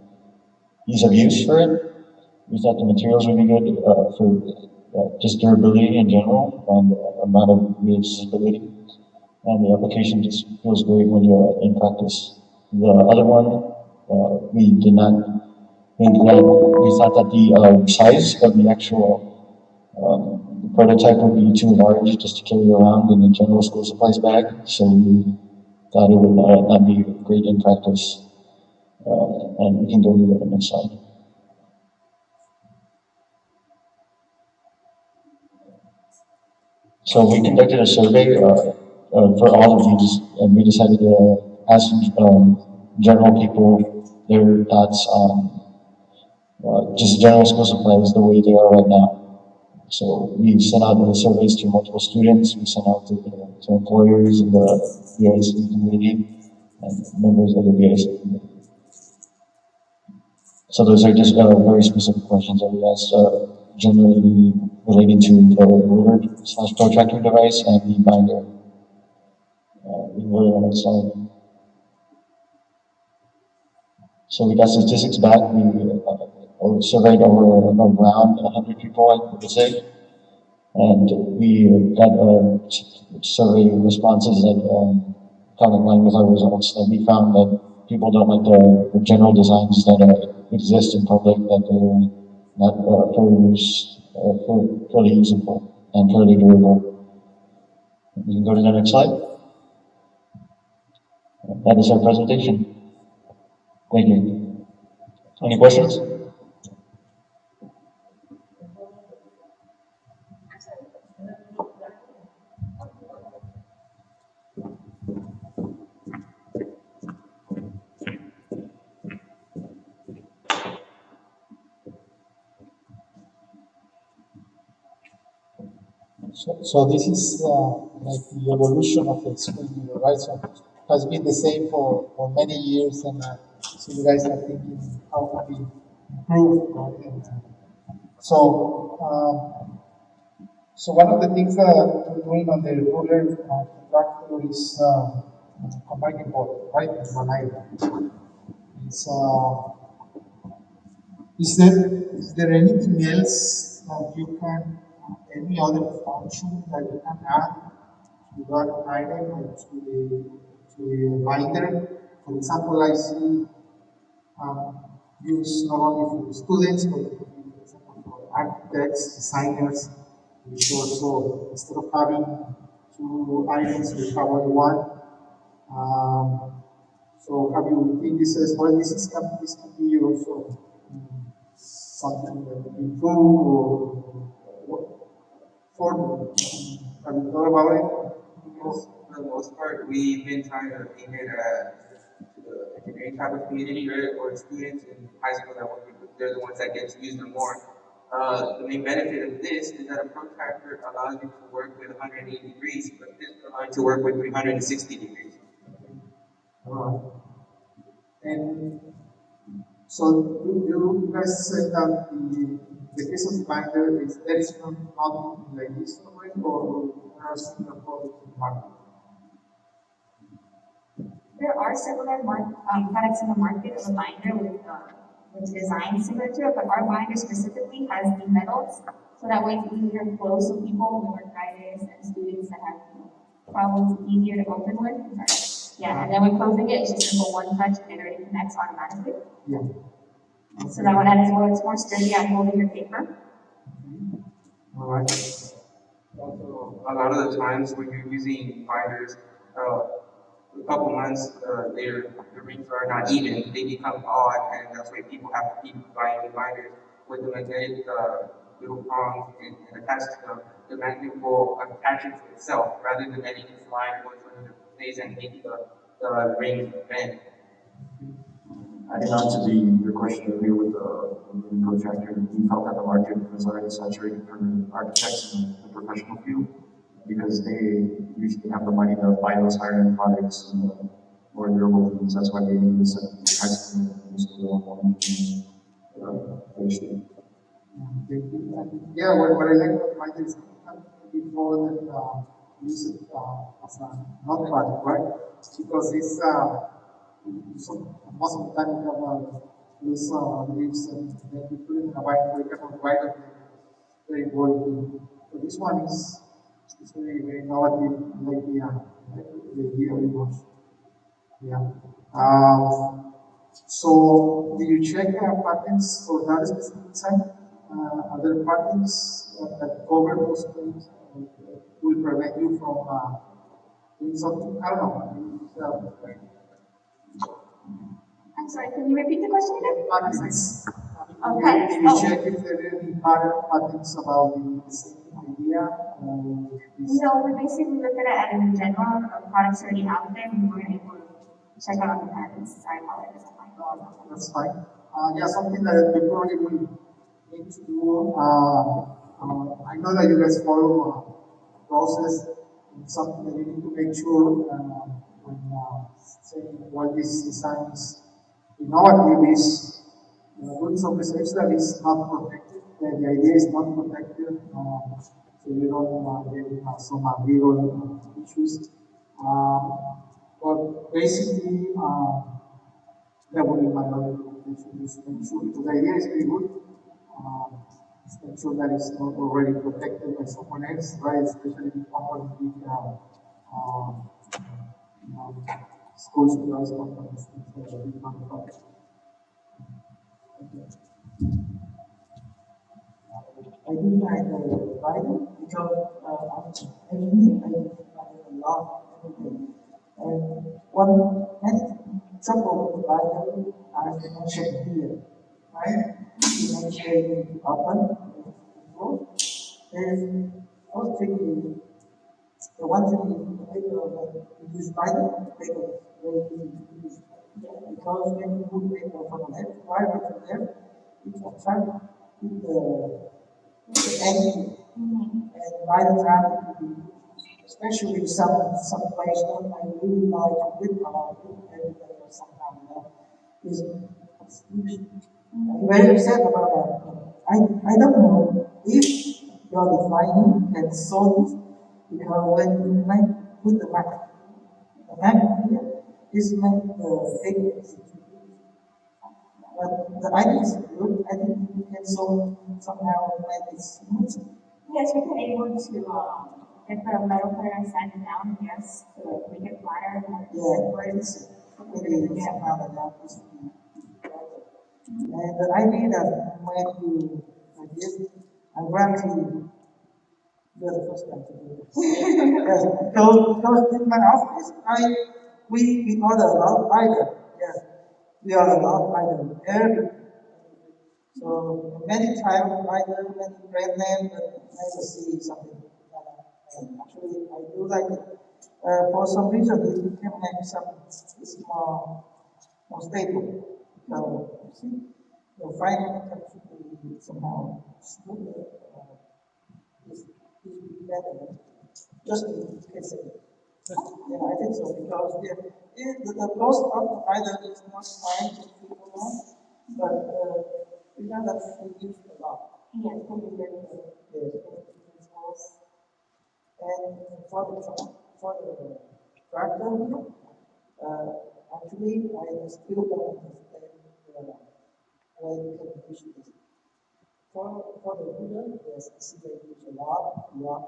ease of use for it. We thought the materials would be good for just durability in general and amount of reusability. And the application just feels great when you're in practice. The other one, we did not think that, we thought that the size of the actual prototype would be too large just to carry around in a general school supplies bag, so we thought it would not be great in practice. And we can go to the next slide. So we conducted a survey for all of these, and we decided to ask general people their thoughts on just general school supplies the way they are right now. So we sent out the surveys to multiple students, we sent out to employers in the ISD community and members of the ISD community. So those are just very specific questions that we asked, generally relating to the ruler / protractor device and the binder. We can go to the next slide. So we got statistics back. We surveyed over around 100 people, I would say. And we got survey responses that in line with our results, that we found that people don't like the general designs that exist in public, that they're not fairly usable and fairly durable. You can go to the next slide. That is our presentation. Thank you. Any questions? So this is like the evolution of the school year, right? So it has been the same for many years, and so you guys are thinking how can we improve, right? And, so one of the things that we're doing on the ruler contractor is combining both, right? In one item. Is there anything else that you can, any other function that you can add to that item or to the binder? For example, I see use not only for students, but for example for architects, designers, which also instead of having two items, we have only one. So have you think this as well? This can be also something that we improve or for. Have you thought about it? Yes, for the most part, we've been trying to aim it to the engineering type of community, right, or students in high school that work with, they're the ones that get to use them more. The main benefit of this is that a protractor allows you to work with 180 degrees, but this allows you to work with 360 degrees. And so you guys said that the case of binder is there is not like this already, or there are similar products in the market? There are similar products in the market of a binder with design similar to it, but our binder specifically has the metals, so that way it's easier to close. So people with arthritis and students that have problems, it's easier to open with. Yeah, and then when closing it, it's just simple one touch and it already connects automatically. Yeah. So that one as well, it's more sturdy at holding your paper. All right. Also, a lot of the times when you're using binders, a couple months later, the rings are not even, they become odd, and that's why people have to keep buying new binders with the magnetic little prongs and attached to them. The magnet will attach it to itself rather than letting it slide once under the place and make the ring bend. Adding on to your question earlier with the protractor, we felt that the market was already saturated for architects in the professional field because they usually have the money to buy those higher end products and more durable things. That's why they need this high school Yeah, what I like about mine is before that use it as a notepad, right? Because it's so most of the time you have loose leaves and then you put it in a white paper and write it. Very boring. So this one is very very innovative, like the idea we want. Yeah. So do you check patents for that specific design? Other patents that cover those things will prevent you from doing something. I don't know. I'm sorry, can you repeat the question again? Patents. Okay. Did you check if there are any patents about the same idea? No, we basically looked at it in general. Products already out there, we weren't able to check out the patents. Sorry about that. That's fine. Yeah, something that we probably will need to do. I know that you guys follow a process, and something that you need to make sure when saying what this design is innovative is doing some research that is not protected. The idea is not protected, so you don't get some legal issues. But basically, that would be my other recommendation is make sure, because the idea is very good. Just make sure that it's not already protected by someone else, right? Especially the company with school supplies companies, big manufacturers. I do like the Bible because I'm engineer, I a lot every day. And one many trouble with the Bible, as mentioned here, right? You mentioned the open before. And I was thinking, the one thing is the paper that we use Bible, the paper is very easy to use. Because when you put paper from the left, right to left, it's attract the energy. And by the time, especially some place that I really like to read about it every day or somehow, is I'm very upset about that. I don't know if your designing can solve this because when you put the map here, this make the paper. But the idea is good. I think we can solve somehow make it smooth. Yes, we can able to get the metal cutter and sand it down, yes, to make it flatter. Yeah, maybe somehow that is. And the idea that when you like this, I'm glad to you're the first time to do this. Yes, because in my office, we order a lot of items. Yes, we order a lot of items every. So many times either many brand name, but never see something like that. And actually, I do like it. For some reason, you can make some it's more stable. So you see, the final item should be somehow smoother. Is better. Just in case. Yeah, I think so because the cost of the item is not fine to people now, but we know that we use a lot. Yes, we use very good. Yes. And for the tractor here, actually I still don't understand why you can use this. For the ruler, yes, I see they use a lot. But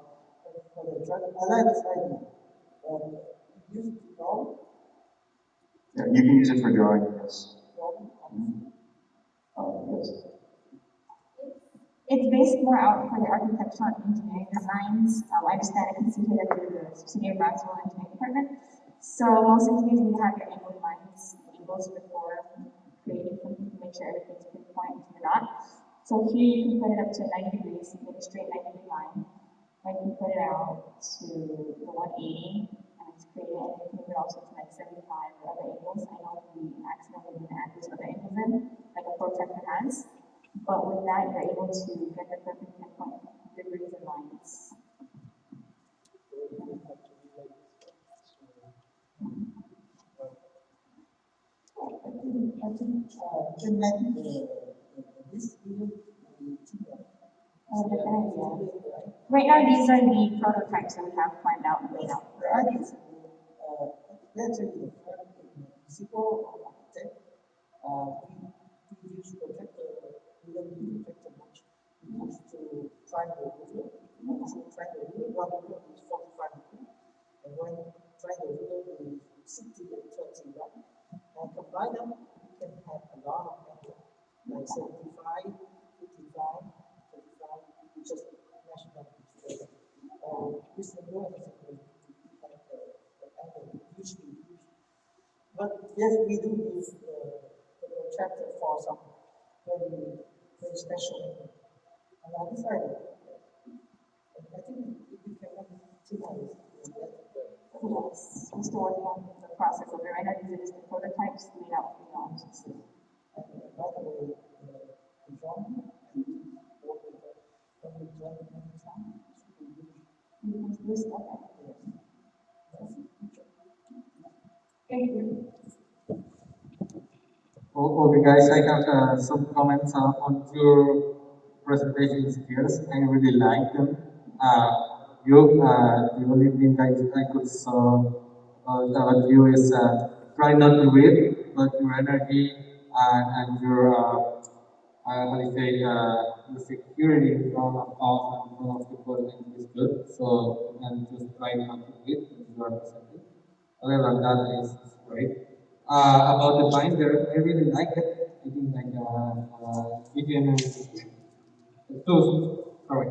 for the tractor, I like this idea. Use it to draw. Yeah, you can use it for drawing, yes. Yes. It's based more out for the architectural and engineering designs. I understand I can see here that you're the subsidiary of Brownsville Engineering Department. So most engineers need to have your angled lines, angles before creating something to make sure everything's pinpoint to the dot. So here you can put it up to 90 degrees, make a straight 90-degree line. Or you can put it out to the 180 and it's created, and you can move it also to like 75 or other angles. I know we accidentally didn't add those other angles in, like a protractor has. But with that, you're able to get the perfect pinpoint degrees and lines. Right now, these are the prototypes that we have planned out and laid out. Let's say the principal architect, we use projector, we don't use projector much. We used to try the ruler, one ruler is 45 degrees, and when try the ruler is 60 and 20, right? And combine them, we can have a lot of angle, like 75, 55, 35, we just mesh them together. This angle is like the angle usually used. But yes, we do use the protractor for some very special. And I decided, I think we can make 2 hours. Yes, we're still working on the process of it. Right now, these are just the prototypes made out for the arms. And by the way, the drawing and work with when we join the next time, we use this stuff. Thank you. Okay, guys, I have some comments on your presentation skills. I really like them. The only thing I could about you is try not to read, but your energy and your how do you say the security in front of us and in front of people is good. So and just try not to read what you are presenting. Other than that, it's great. About the binder, I really like it. I think like Vivian and sorry,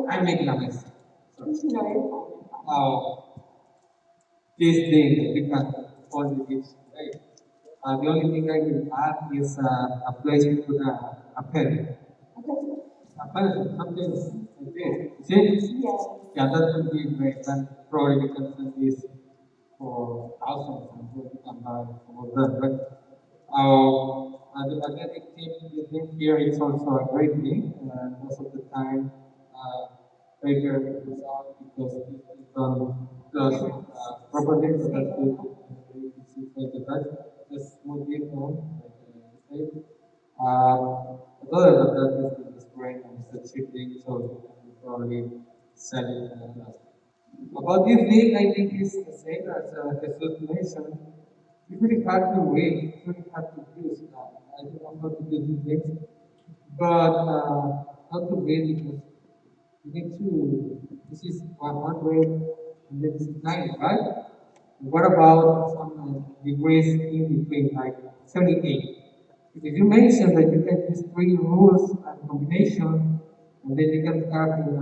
I'm making a mess. Sorry. This thing that you can only use, right? The only thing I will add is a place to put a pen. A pen, something like this. See? Yes. Yeah, that would be great. Then probably we can send this for thousands and we can buy some of them. But the magnetic tip, the thing here is also a great thing. Most of the time, paper is out because it's done plus properly, so that's good. It's like the best. Just smooth it on, like you say. But other than that, it's great and it's a cheap thing, so you can probably sell it. About this thing, I think it's the same as Jesus mentioned. It's really hard to read, it's really hard to use. I don't know how to do these things, but how to read because you need to, this is 100 and this is 90, right? What about some degrees in between, like 78? Because you mentioned that you can use three rules and combinations, and then you can start with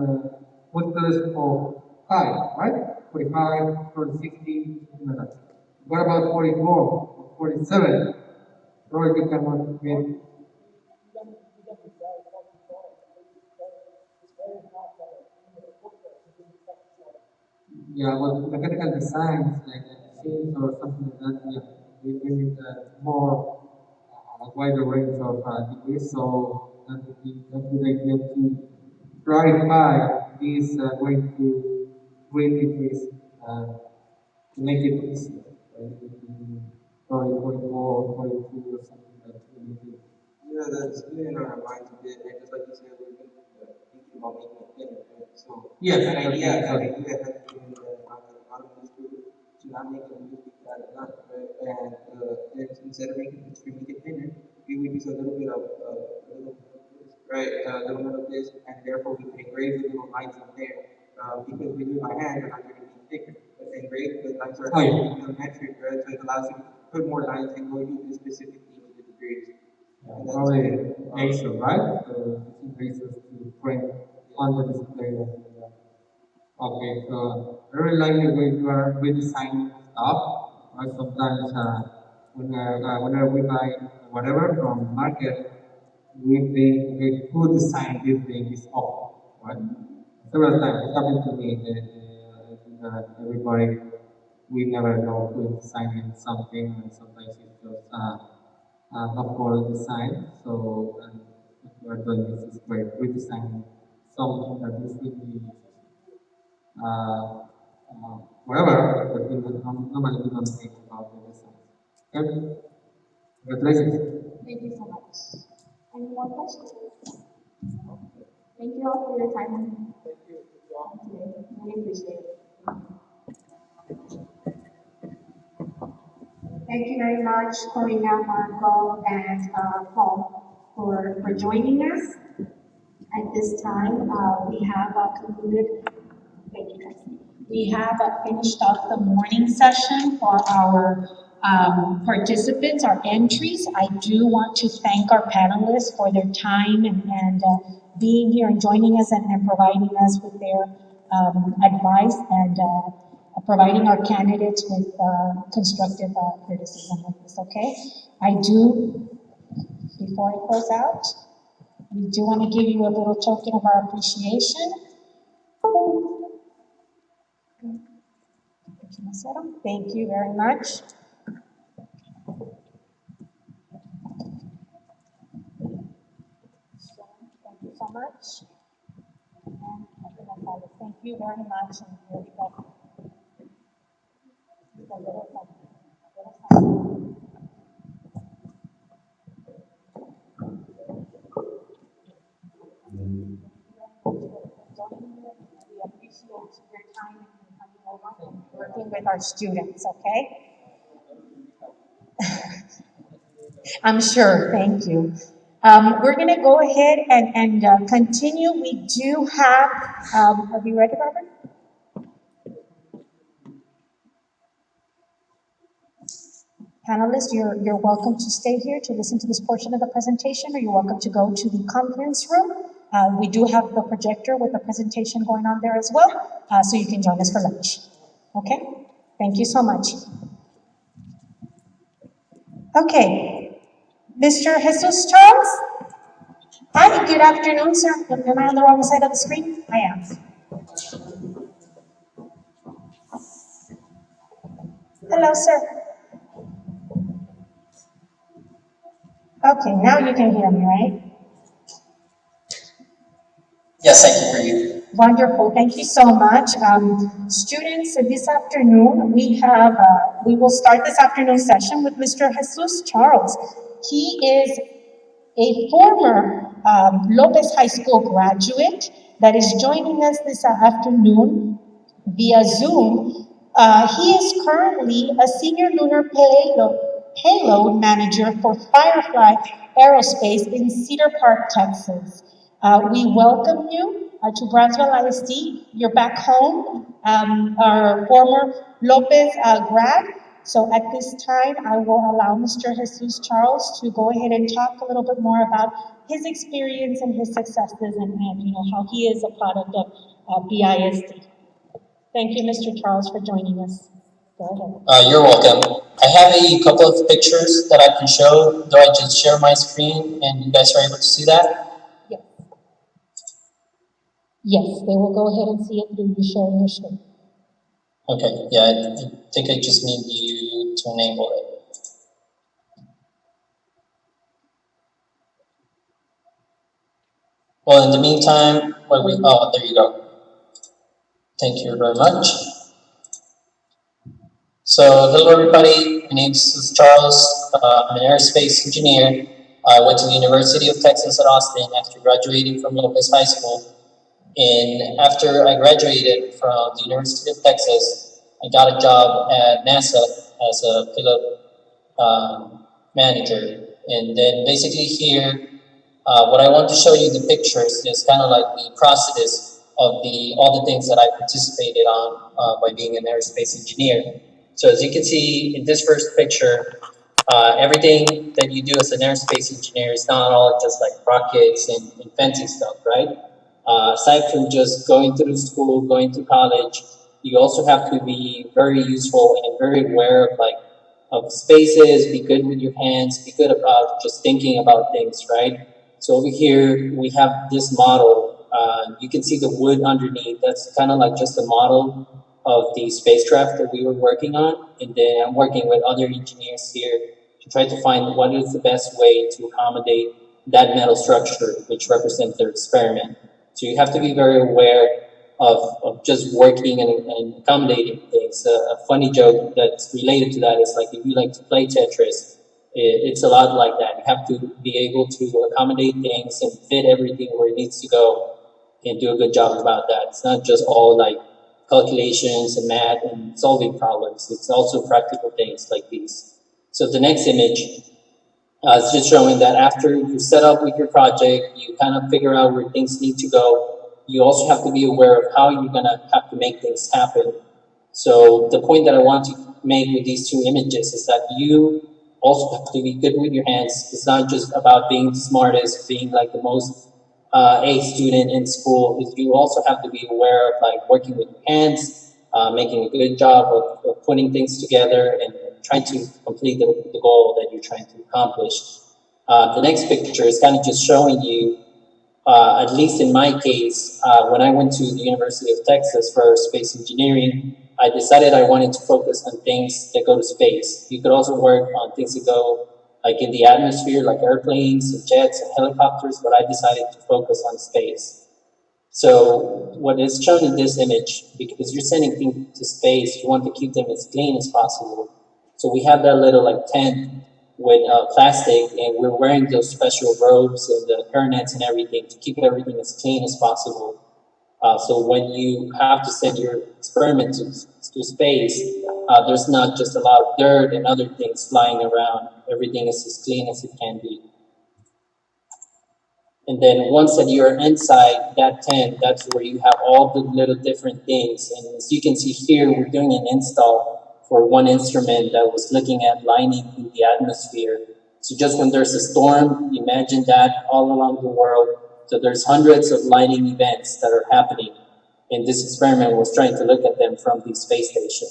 multiples of 5, right? 45, 60, something like that. What about 44 or 47? Probably you cannot get. Yeah, well, mechanical designs like machines or something like that, yeah, we need more wider range of degrees, so that would be a good idea to clarify this way to grade degrees to make it easier. Right? Probably 44 or 42 or something like that. Yeah, that's been in our minds a bit, and just like you said, we've been thinking about making a pin, right? So yes, an idea okay, has been in the mind of the bottom of this group to not make a music out of none, right? And instead of making it to make a pin, we would use a little bit of right, a little bit of this, and therefore we can engrave the little lines on there. Because we do it by hand, the lines are going to be thicker. But engrave, the lines are geometric, right? So it allows you to put more lines and go into the specific theme of the degrees. Probably Asia, right? So using bases to print on the display. Okay, so I really like the way you are redesigning stuff. Right? Sometimes whenever we buy whatever from market, we think, okay, who designed this thing is off, right? Several times it happened to me that everybody, we never know who is designing something, and sometimes it's just of course design. So what we are doing is great. We design something that is really uh, whatever, but we don't, normally we don't think about the design. Okay? Congratulations. Thank you so much. Any more questions? Thank you all for your time today. Really appreciate it. Thank you very much, Corina, Marco, and Paul, for joining us. At this time, we have concluded, thank you, Tracy. We have finished up the morning session for our participants, our entries. I do want to thank our panelists for their time and being here and joining us and providing us with their advice and providing our candidates with constructive criticism like this, okay? I do, before I close out, we do want to give you a little token of our appreciation. Thank you very much. Thank you so much. Thank you very much. And here we go. A little something. We appreciate your time and coming over and working with our students, okay? I'm sure, thank you. We're gonna go ahead and continue. We do have, are you ready, Robert? Panelists, you're welcome to stay here to listen to this portion of the presentation, or you're welcome to go to the conference room. We do have the projector with the presentation going on there as well, so you can join us for lunch. Okay? Thank you so much. Okay, Mr. Jesus Charles? Hi, good afternoon, sir. Am I on the wrong side of the screen? I am. Hello, sir. Okay, now you can hear me, right? Yes, I can hear you. Wonderful, thank you so much. Students, this afternoon, we will start this afternoon session with Mr. Jesus Charles. He is a former Lopez High School graduate that is joining us this afternoon via Zoom. He is currently a senior lunar payload manager for Firefly Aerospace in Cedar Park, Texas. We welcome you to Brownsville ISD. You're back home, our former Lopez grad. So at this time, I will allow Mr. Jesus Charles to go ahead and talk a little bit more about his experience and his successes and how he is a product of BISD. Thank you, Mr. Charles, for joining us. Go ahead. You're welcome. I have a couple of pictures that I can show. Do I just share my screen and you guys are able to see that? Yes. Yes, they will go ahead and see it through you sharing your screen. Okay, yeah, I think I just need you to enable it. Well, in the meantime, there you go. Thank you very much. So, hello everybody, my name is Charles. I'm an aerospace engineer. I went to the University of Texas at Austin after graduating from Lopez High School. And after I graduated from the University of Texas, I got a job at NASA as a payload manager. And then basically here, what I want to show you the pictures is kind of like the process of all the things that I participated on by being an aerospace engineer. So as you can see in this first picture, everything that you do as an aerospace engineer is not all just like rockets and fancy stuff, right? Aside from just going through school, going to college, you also have to be very useful and very aware of spaces, be good with your hands, be good about just thinking about things, right? So over here, we have this model. You can see the wood underneath. That's kind of like just a model of the spacecraft that we were working on. And then I'm working with other engineers here to try to find what is the best way to accommodate that metal structure, which represents their experiment. So you have to be very aware of just working and accommodating things. A funny joke that's related to that is like if you like to play Tetris, it's a lot like that. You have to be able to accommodate things and fit everything where it needs to go and do a good job about that. It's not just all like calculations and math and solving problems. It's also practical things like these. So the next image is just showing that after you set up with your project, you kind of figure out where things need to go. You also have to be aware of how you're going to have to make things happen. So the point that I want to make with these two images is that you also have to be good with your hands. It's not just about being the smartest, being like the most A student in school. You also have to be aware of like working with your hands, making a good job of putting things together and trying to complete the goal that you're trying to accomplish. The next picture is kind of just showing you, at least in my case, when I went to the University of Texas for space engineering, I decided I wanted to focus on things that go to space. You could also work on things that go like in the atmosphere, like airplanes and jets and helicopters, but I decided to focus on space. So what is shown in this image, because you're sending things to space, you want to keep them as clean as possible. So we have that little like tent with plastic, and we're wearing those special robes and the hairnets and everything to keep everything as clean as possible. So when you have to send your experiment to space, there's not just a lot of dirt and other things flying around. Everything is as clean as it can be. And then once that you're inside that tent, that's where you have all the little different things. And as you can see here, we're doing an install for one instrument that was looking at lighting in the atmosphere. So just when there's a storm, imagine that all along the world. So there's hundreds of lighting events that are happening. And this experiment was trying to look at them from the space station.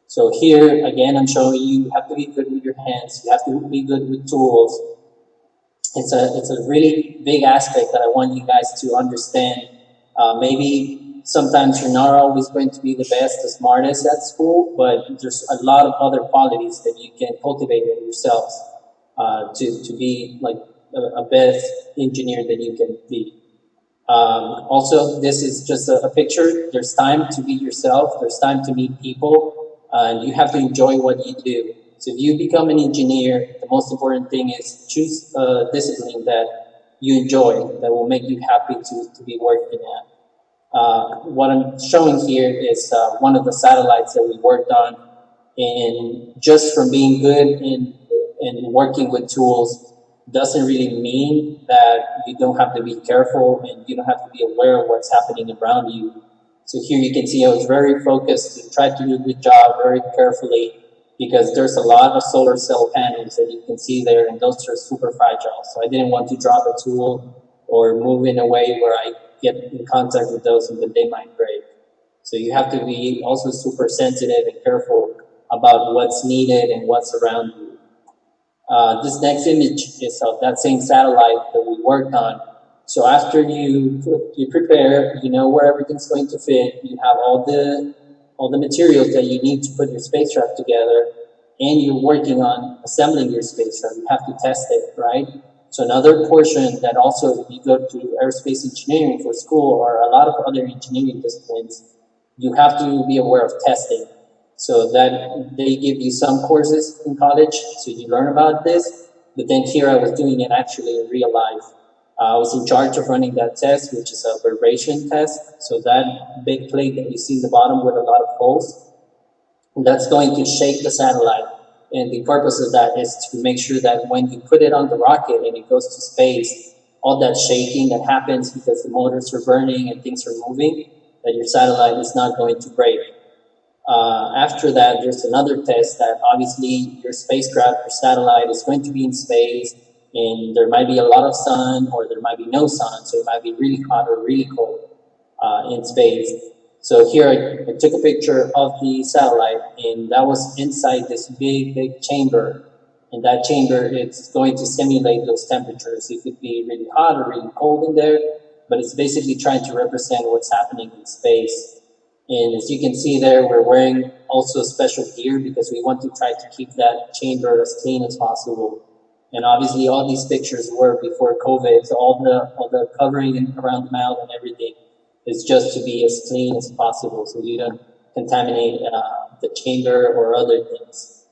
So here, again, I'm showing you have to be good with your hands. You have to be good with tools. It's a really big aspect that I want you guys to understand. Maybe sometimes you're not always going to be the best, the smartest at school, but there's a lot of other qualities that you can cultivate in yourselves to be like a best engineer that you can be. Also, this is just a picture. There's time to be yourself. There's time to meet people, and you have to enjoy what you do. So if you become an engineer, the most important thing is choose a discipline that you enjoy, that will make you happy to be working at. What I'm showing here is one of the satellites that we worked on, and just from being good in working with tools doesn't really mean that you don't have to be careful and you don't have to be aware of what's happening around you. So here you can see I was very focused to try to do a good job very carefully, because there's a lot of solar cell panels that you can see there, and those are super fragile. So I didn't want to drop a tool or move in a way where I get in contact with those and that they might break. So you have to be also super sensitive and careful about what's needed and what's around you. This next image is of that same satellite that we worked on. So after you prepare, you know where everything's going to fit, you have all the materials that you need to put your spacecraft together, and you're working on assembling your spacecraft. You have to test it, right? So another portion that also, if you go to aerospace engineering for school or a lot of other engineering disciplines, you have to be aware of testing. So that they give you some courses in college, so you learn about this, but then here I was doing it actually in real life. I was in charge of running that test, which is a vibration test. So that big plate that you see in the bottom with a lot of holes, that's going to shake the satellite. And the purpose of that is to make sure that when you put it on the rocket and it goes to space, all that shaking that happens because the motors are burning and things are moving, that your satellite is not going to break. After that, there's another test that obviously your spacecraft, your satellite is going to be in space, and there might be a lot of sun or there might be no sun, so it might be really hot or really cold in space. So here I took a picture of the satellite, and that was inside this big chamber. In that chamber, it's going to simulate those temperatures. It could be really hot or really cold in there, but it's basically trying to represent what's happening in space. And as you can see there, we're wearing also special gear because we want to try to keep that chamber as clean as possible. And obviously all these pictures were before COVID, so all the covering around the mouth and everything is just to be as clean as possible so you don't contaminate the chamber or other things.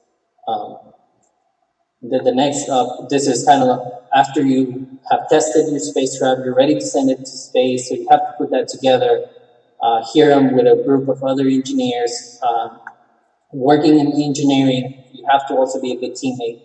The next up, this is kind of after you have tested your spacecraft, you're ready to send it to space, so you have to put that together. Here I'm with a group of other engineers. Working in engineering, you have to also be a good teammate,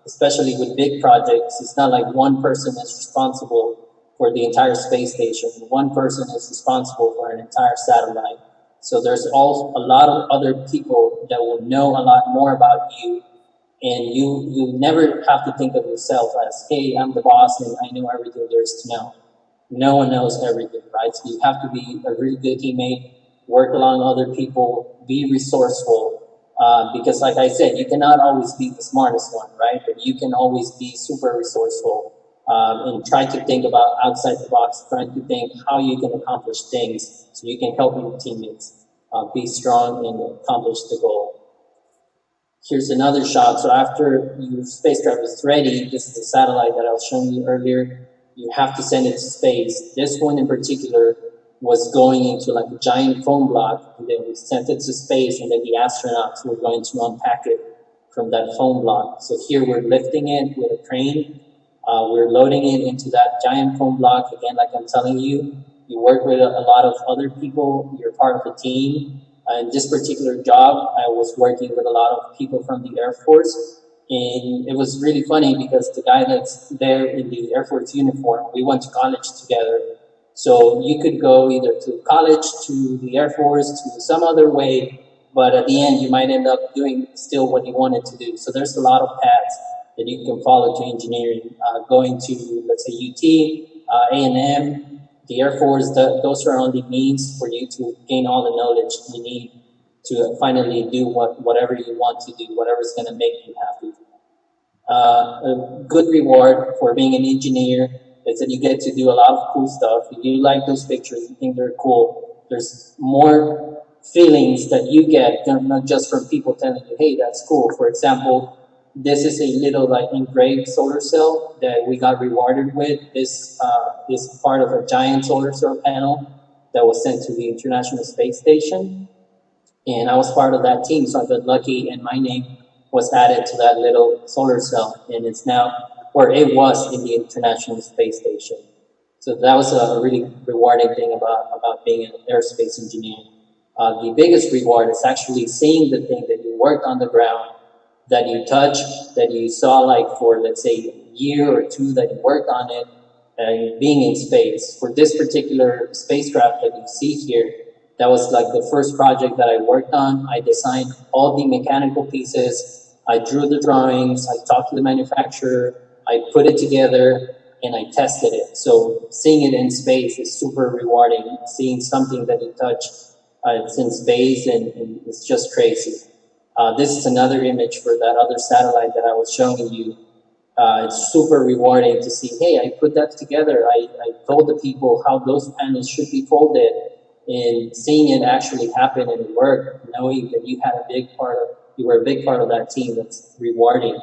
especially with big projects. It's not like one person is responsible for the entire space station. One person is responsible for an entire satellite. So there's a lot of other people that will know a lot more about you, and you never have to think of yourself as, hey, I'm the boss and I know everything there is to know. No one knows everything, right? So you have to be a really good teammate, work along other people, be resourceful, because like I said, you cannot always be the smartest one, right? But you can always be super resourceful and try to think about outside the box, trying to think how you can accomplish things so you can help your teammates be strong and accomplish the goal. Here's another shot. So after your spacecraft is ready, this is a satellite that I was showing you earlier. You have to send it to space. This one in particular was going into like a giant foam block, and then we sent it to space, and then the astronauts were going to unpack it from that foam block. So here we're lifting it with a crane. We're loading it into that giant foam block. Again, like I'm telling you, you work with a lot of other people. You're part of a team. In this particular job, I was working with a lot of people from the Air Force. And it was really funny because the guy that's there in the Air Force uniform, we went to college together. So you could go either to college, to the Air Force, to some other way, but at the end you might end up doing still what you wanted to do. So there's a lot of paths that you can follow to engineering. Going to, let's say, UT, A&M, the Air Force, those are only means for you to gain all the knowledge you need to finally do whatever you want to do, whatever's going to make you happy. A good reward for being an engineer is that you get to do a lot of cool stuff. If you like those pictures, you think they're cool, there's more feelings that you get, not just from people telling you, hey, that's cool. For example, this is a little like engraved solar cell that we got rewarded with. This is part of a giant solar cell panel that was sent to the International Space Station. And I was part of that team, so I've been lucky, and my name was added to that little solar cell, and it's now, or it was in the International Space Station. So that was a really rewarding thing about being an aerospace engineer. The biggest reward is actually seeing the thing that you worked on the ground, that you touched, that you saw like for, let's say, a year or two that you worked on it, and being in space. For this particular spacecraft that you see here, that was like the first project that I worked on. I designed all the mechanical pieces, I drew the drawings, I talked to the manufacturer, I put it together, and I tested it. So seeing it in space is super rewarding. Seeing something that you touch, it's in space, and it's just crazy. This is another image for that other satellite that I was showing you. It's super rewarding to see, hey, I put that together. I told the people how those panels should be folded, and seeing it actually happen and work, knowing that you were a big part of that team, that's rewarding.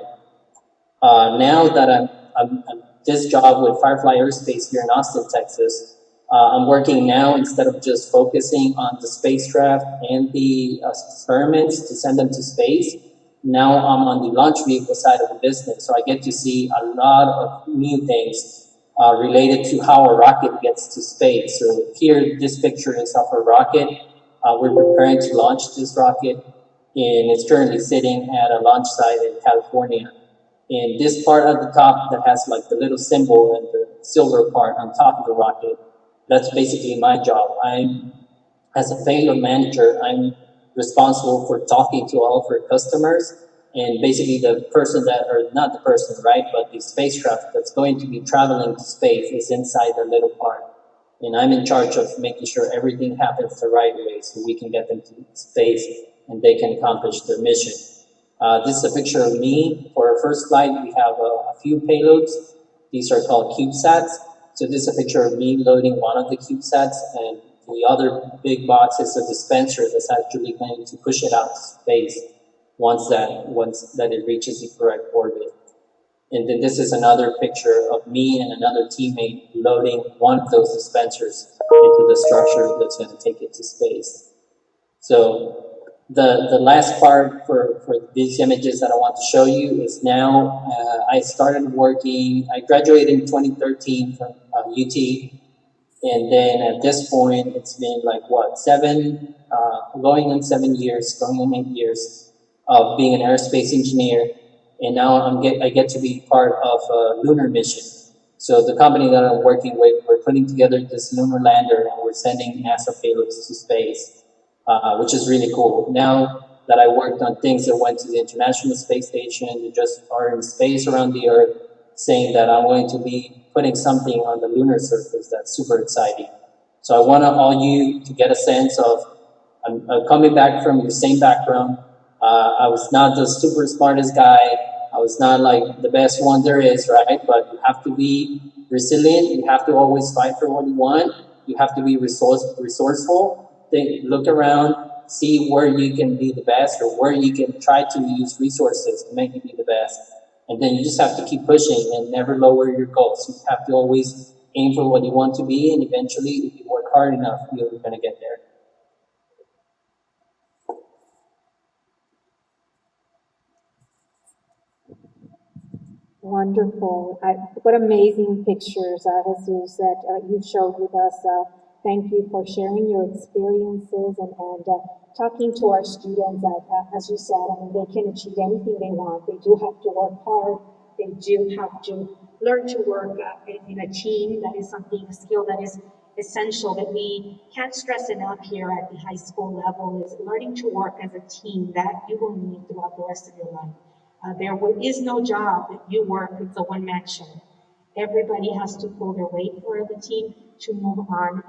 Now that I'm this job with Firefly Aerospace here in Austin, Texas, I'm working now, instead of just focusing on the spacecraft and the experiments to send them to space, now I'm on the launch vehicle side of the business. So I get to see a lot of new things related to how a rocket gets to space. So here, this picture is of a rocket. We're preparing to launch this rocket, and it's currently sitting at a launch site in California. And this part at the top that has like the little symbol and the silver part on top of the rocket, that's basically my job. As a payload manager, I'm responsible for talking to all of our customers, and basically the person or not the person, right, but the spacecraft that's going to be traveling to space is inside the little part. And I'm in charge of making sure everything happens the right way so we can get them to space and they can accomplish their mission. This is a picture of me. For our first flight, we have a few payloads. These are called CubeSats. So this is a picture of me loading one of the CubeSats, and the other big box is a dispenser that's actually going to push it out to space once that it reaches the correct orbit. And then this is another picture of me and another teammate loading one of those dispensers into the structure that's going to take it to space. So the last part for these images that I want to show you is now I graduated in 2013 from UT, and then at this point it's been like going on 7 years, going on 8 years of being an aerospace engineer, and now I get to be part of a lunar mission. So the company that I'm working with, we're putting together this lunar lander, and we're sending NASA payloads to space. Which is really cool. Now that I worked on things that went to the International Space Station, that just are in space around the Earth, saying that I'm going to be putting something on the lunar surface, that's super exciting. So I want all you to get a sense of, I'm coming back from your same background. I was not the super smartest guy. I was not like the best one there is, right? But you have to be resilient. You have to always fight for what you want. You have to be resourceful. Look around, see where you can be the best, or where you can try to use resources to make you be the best. And then you just have to keep pushing and never lower your goals. You have to always aim for what you want to be, and eventually, if you work hard enough, you're going to get there. Wonderful. What amazing pictures, Jesus, that you showed with us. Thank you for sharing your experiences and talking to our students that, as you said, they can achieve anything they want. They do have to work hard. They do have to learn to work in a team. That is something, a skill that is essential that we can't stress enough here at the high school level is learning to work as a team that you will need throughout the rest of your life. Is no job that you work, it's a one-man show. Everybody has to pull their weight for the team to move on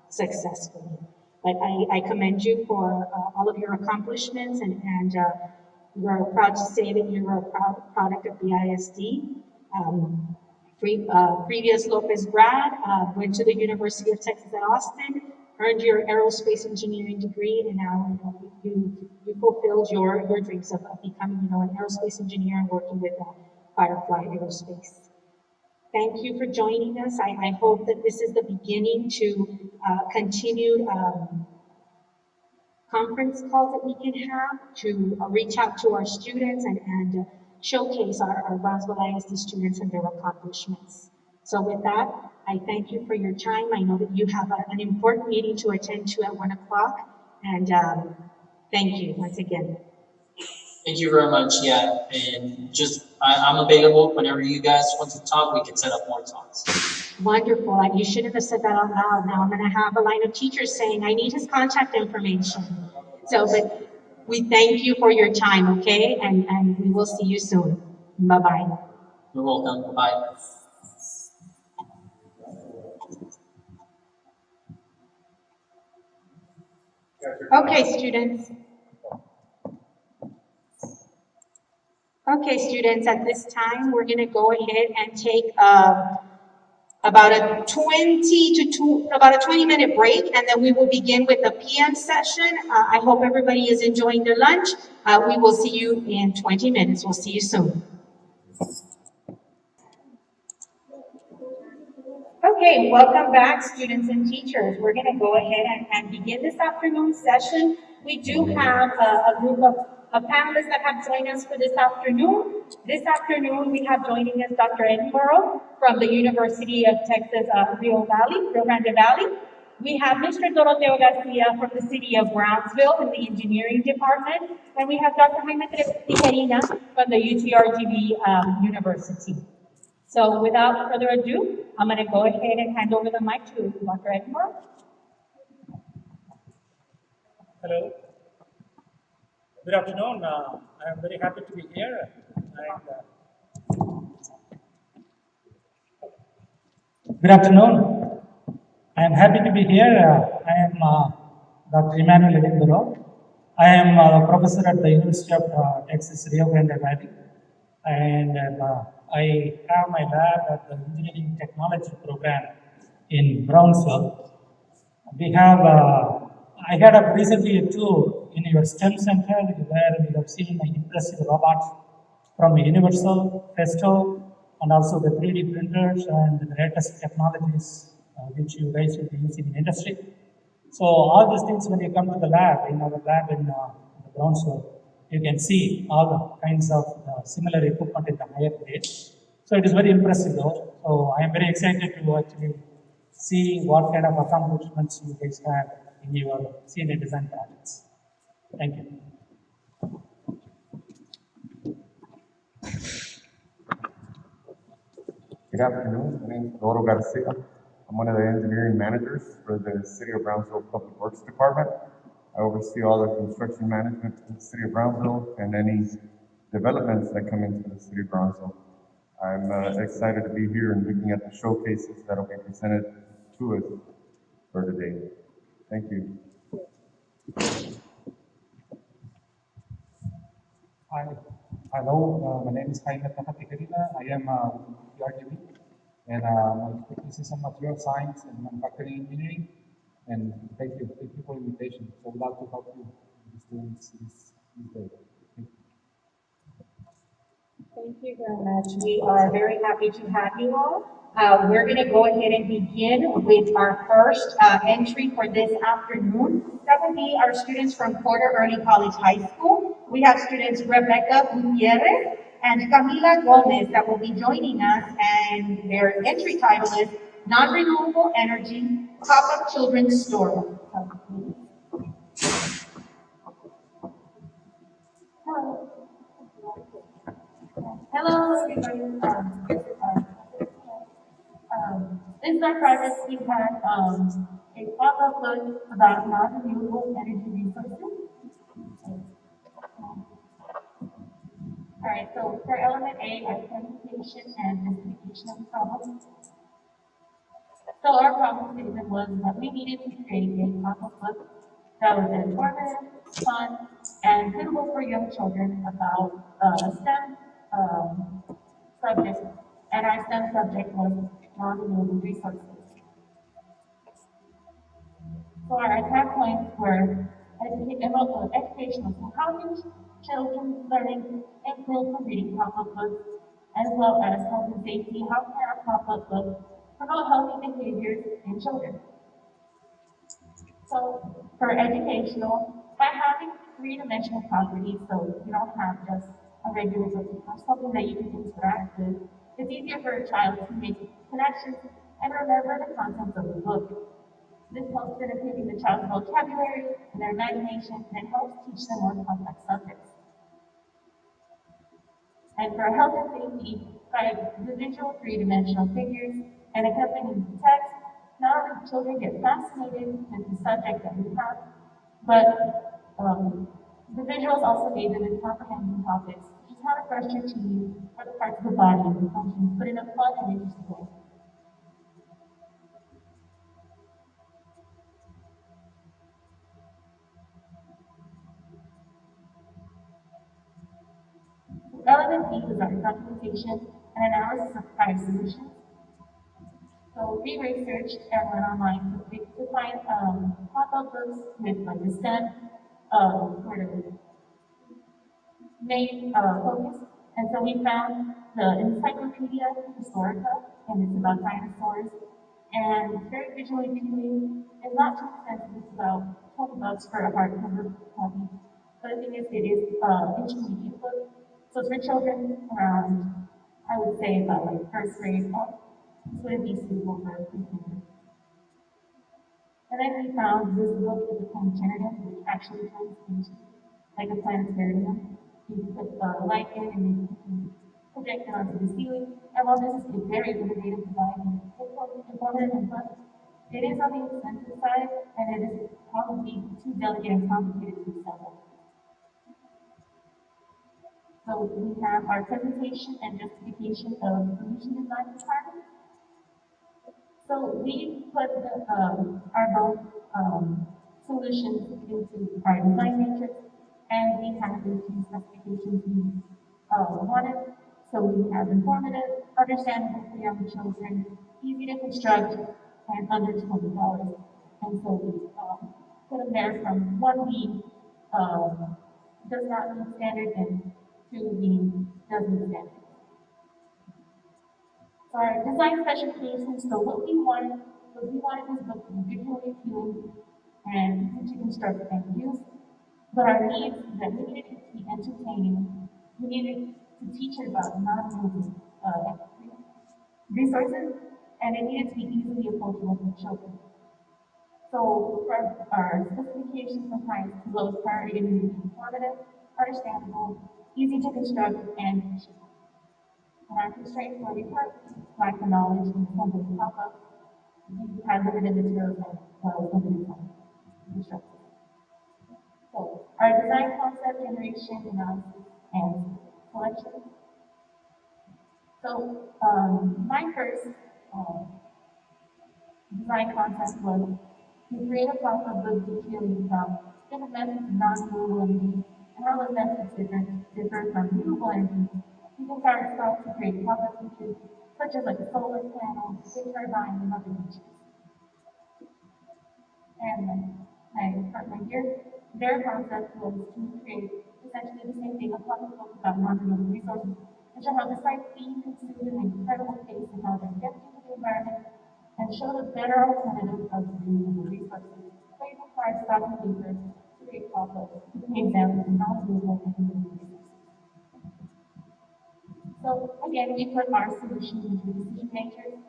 successfully. But I commend you for all of your accomplishments, and we're proud to say that you're a proud product of the ISD. Previous Lopez grad, went to the University of Texas at Austin, earned your aerospace engineering degree, and now you fulfilled your dreams of becoming an aerospace engineer and working with Firefly Aerospace. Thank you for joining us. I hope that this is the beginning to continued conference calls that we can have to reach out to our students and showcase our Brownsville ISD students and their accomplishments. So with that, I thank you for your time. I know that you have an important meeting to attend to at 1 o'clock, and thank you once again. Thank you very much. Yeah, and I'm available whenever you guys want to talk. We can set up more talks. Wonderful. You shouldn't have said that out loud. Now I'm going to have a line of teachers saying, I need his contact information. So, but we thank you for your time, okay? And we will see you soon. Bye-bye. You're welcome. Bye. Okay, students. Okay, students, at this time, we're going to go ahead and take about a 20-minute break, and then we will begin with the PM session. I hope everybody is enjoying their lunch. We will see you in 20 minutes. We'll see you soon. Okay, welcome back, students and teachers. We're going to go ahead and begin this afternoon session. We do have a group of panelists that have joined us for this afternoon. This afternoon, we have joining us Dr. Edinburgh from the University of Texas, Rio Grande Valley. We have Mr. Doroteo Garcia from the city of Brownsville in the engineering department. And we have Dr. Jaime Tijerina from the UTRGV University. So without further ado, I'm going to go ahead and hand over the mic to Dr. Edinburgh. Hello. Good afternoon. I am very happy to be here. Good afternoon. I am happy to be here. I am Dr. Emmanuel Edinburgh. I am a professor at the University of Texas, Rio Grande Valley. And I have my lab at the Engineering Technology program in Brownsville. We have, I had recently a tour in your STEM center where we have seen impressive robots from Universal, Festo, and also the 3D printers and the latest technologies which you guys will be using in industry. So all these things, when you come to the lab, in our lab in Brownsville, you can see all the kinds of similar equipment in the higher grade. So it is very impressive though. So I am very excited to actually see what kind of accomplishments you guys have in your senior design projects. Thank you. Good afternoon. My name is Doro Garcia. I'm one of the engineering managers for the City of Brownsville Public Works Department. I oversee all the construction management in the City of Brownsville and any developments that come into the City of Brownsville. I'm excited to be here and looking at the showcases that will be presented to us for today. Thank you. Hi. Hello, my name is Jaime Tijerina. I am with RGB, and my expertise is in material science and manufacturing engineering. And thank you for the invitation. So we'd love to help you with the students this day. Thank you very much. We are very happy to have you all. We're going to go ahead and begin with our first entry for this afternoon. That will be our students from Porter Early College High School. We have students Rebecca Gutierrez and Camila Gomez that will be joining us, and their entry title is Non-Renewable Energy Pop-Up Children's Story. Hello, everybody. This is our project. We had a pop-up book about non-renewable energy resources. All right, so for element A, identification and justification of problems. So our problem statement was that we needed to create a pop-up book that was informative, fun, and suitable for young children about STEM subjects, and our STEM subject was non-renewable resources. So our attack points were educational. So how can children's learning improve from reading pop-up books, as well as health and safety? How can our pop-up book promote healthy behaviors in children? So for educational, by having three-dimensional properties, so you don't have just a regular book or something that you can interact with, it's easier for a child to make connections and remember the contents of the book. This helps in improving the child's vocabulary and their imagination, and helps teach them more complex subjects. And for health and safety, by the visual three-dimensional figures and accompanying text, not only do children get fascinated with the subject that we have, but the visuals also aid them in comprehending topics, such as how to brush your teeth, or the parts of the body and the functions, but in a fun and interesting way. Element B was our documentation and analysis of prior solutions. So we researched and went online to find pop-up books with like the STEM sort of main focus. And so we found the Encyclopedia Historica, and it's about dinosaurs. And it's very visually appealing. It's not too expensive, it's about $20 for a hardcover copy. But the thing is, it is intermediate book. So it's for children around, I would say, about like first grade up. This would be suitable for a beginner. And then we found this book is a planetarium, which actually turns into like a planetarium. You can put light in and you can project it onto the ceiling. And while this is a very innovative design and informative and fun, it is on the expensive side, and it is probably too delicate and complicated to assemble. So we have our presentation and justification of solution design requirements. So we put our both solutions into our design matrix, and we have the two specifications we wanted. So we have informative, understandable for young children, easy to construct, and under $20. And so we put them there from one being does not meet standard and two being does meet standard. So our design specifications, so what we wanted this book to be visually appealing and easy to construct and use. But our needs that we needed it to be entertaining, we needed to teach it about non-renewable resources, and it needed to be easily approachable for children. So for our specifications from highest to lowest priority, it needed to be informative, understandable, easy to construct, and teachable. And our constraints were we lack the knowledge and assembly pop-up, we had limited materials and limited time to construct. So our design concept generation, analysis, and selection. So my first design concept was to create a pop-up book detailing about different methods of non-renewable energy and how those methods differ from renewable energy. We can start to create pop-up features such as like a solar panel, wind turbine, and other features. And my partner here, their concept was to create essentially the same thing, a pop-up book about non-renewable resources, and show how the sites being consumed at an incredible pace and how they're damaging to the environment, and show the better alternative of renewable resources. So you require stock and paper to create pop-ups, giving examples of non-renewable and renewable resources. So again, we put our solutions into a decision matrix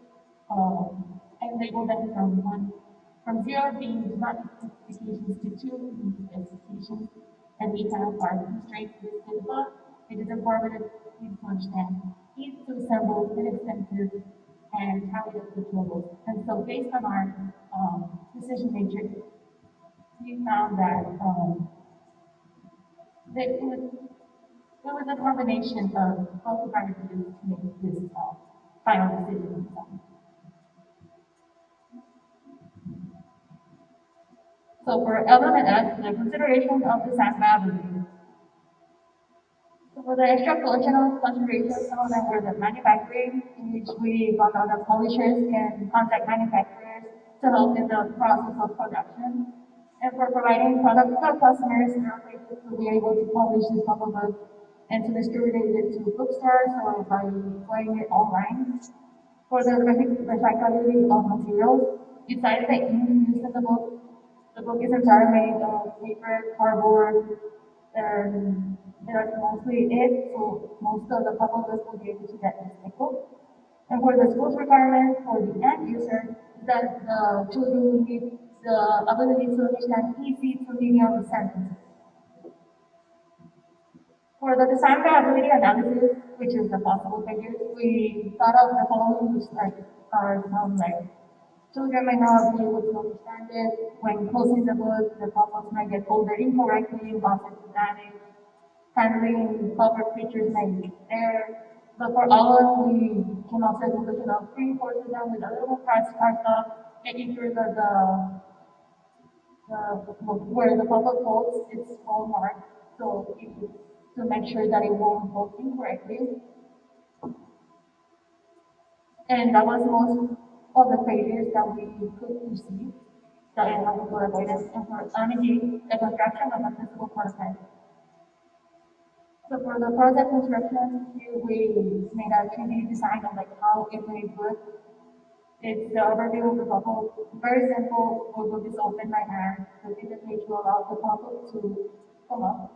and label them from 0 being not specifications to 2 being specifications. And we have our constraints listed above. It is informative, easy to understand, easy to assemble, inexpensive, and tally up the totals. And so based on our decision matrix, we found that it was a combination of both of our views to make this final decision. So for element F, the consideration of the SAC value. So for the extra functional considerations, some of them were the manufacturing, in which we found out that polishers can contact manufacturers to help in the process of production. And for providing product to customers, to be able to publish this bubble book and to distribute it to bookstores or by playing it online. For the recyclability of materials, besides the ink used in the book is entirely made of paper, cardboard, and that's mostly it, so most of the public will be able to get recycled. And for the school's requirement for the end user, that the children will need the ability to understand easy to medium sentences. For the design viability analysis, which is the possible figures, we thought of the following, which are some like children might not be able to understand it. When closing the book, the pop-ups might get folded incorrectly, lost to damage. Handling cover features might be there. But for all, we came up with a solution of reinforcing them with a little price stuff, making sure that where the pop-up folds, it's all marked. So to make sure that it won't fold incorrectly. And that was most of the failures that we could receive that I have to avoid. And for energy, the construction of a physical prototype. So for the project construction, we made a 3D design of like how it may work. It's the overview of the bubble. Very simple. We will just open by hand. The pivot page will allow the bubble to come up.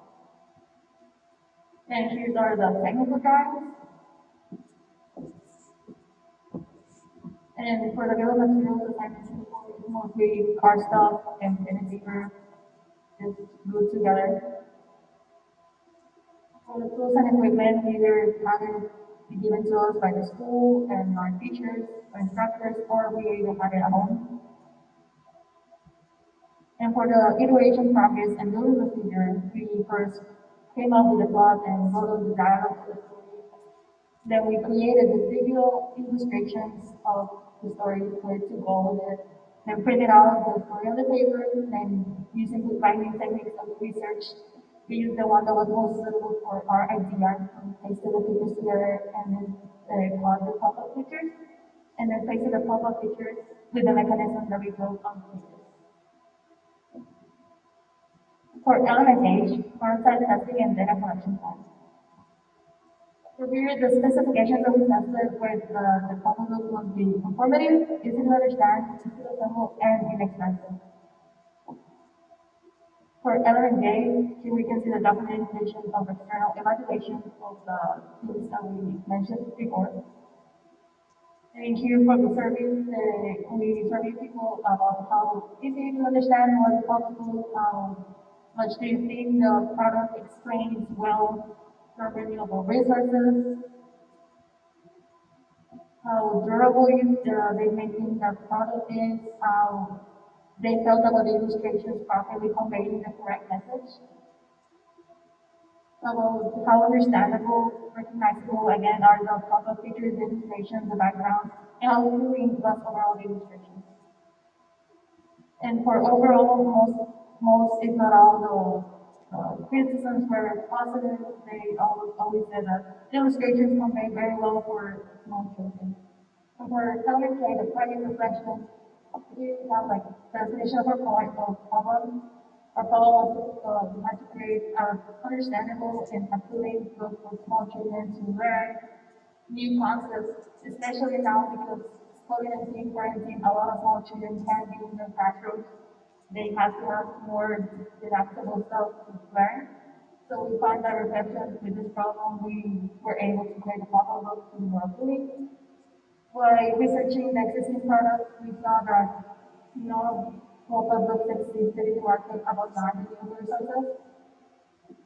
And here are the technical drawings. And for the bill of materials, as I mentioned before, it's mostly car stuff and pen and paper, just glued together. For the tools and equipment, either be given to us by the school and our teachers or instructors, or we either have it at home. And for the iteration progress and building procedure, we first came up with a plot and wrote on the dialogue for the story. Then we created the visual illustrations of the story where to go with it. Then printed out the story on the paper, then using the finding techniques of research, we used the one that was most suitable for our idea, pasted the pictures together, and then caught the pop-up pictures, and then pasted the pop-up pictures with the mechanism that we built on the pictures. For element H, prototype testing and data collection plan. Reviewed the specifications that we tested with the proposal was be informative, easy to understand, easy to assemble, and inexpensive. For element J, here we can see the documentation of external evaluation of the tools that we mentioned before. And here for the surveys, we surveyed people about how easy to understand was possible, how much do you think the product explains well the renewable resources, how durable they may think the product is, how they felt about the illustrations properly conveying the correct message, about how understandable, recognizable, again, are the pop-up features, the illustrations, the background, and how appealing was overall the illustrations. And for overall, most if not all, the criticisms were positive. They always said that the illustrations convey very well for small children. And for elementary, the project reflection, we have like definition of our problem. Our problem was to to create understandable and appealing book for small children to learn new concepts, especially now because COVID-19 quarantine, a lot of small children can't be in their classrooms. They have to have more adaptable stuff to learn. So we find that reflection with this problem, we were able to create a pop-up book to be more appealing. By researching the existing products, we saw that no pop-up books existed in the market about non-renewable resources.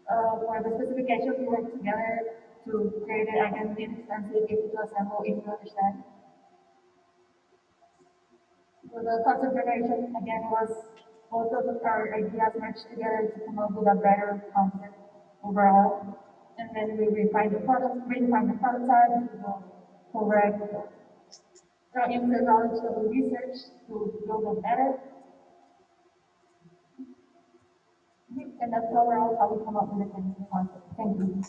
For the specifications, we worked together to create it again inexpensive, easy to assemble, easy to understand. So the concept generation again was both of our ideas matched together to come up with a better concept overall. And then we refine the prototype to the correct use the knowledge that we research to build it better. And that's overall how we come up with the finished concept. Thank you.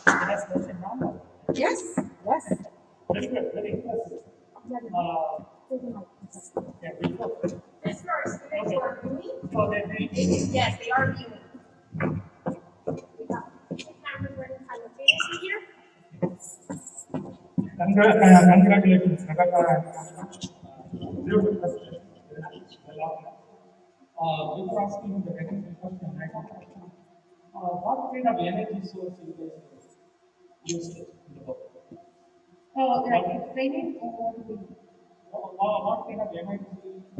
Yes, question now? Yes. Yes. Very good, very impressive. Yeah, before. This is our students who are viewing. Oh, they're doing. Yes, they are viewing. We got two cameras running simultaneously here. Congratulations, beautiful presentation. Before asking the technical question, what kind of energy source you guys used in the book? Oh, like explaining or What kind of energy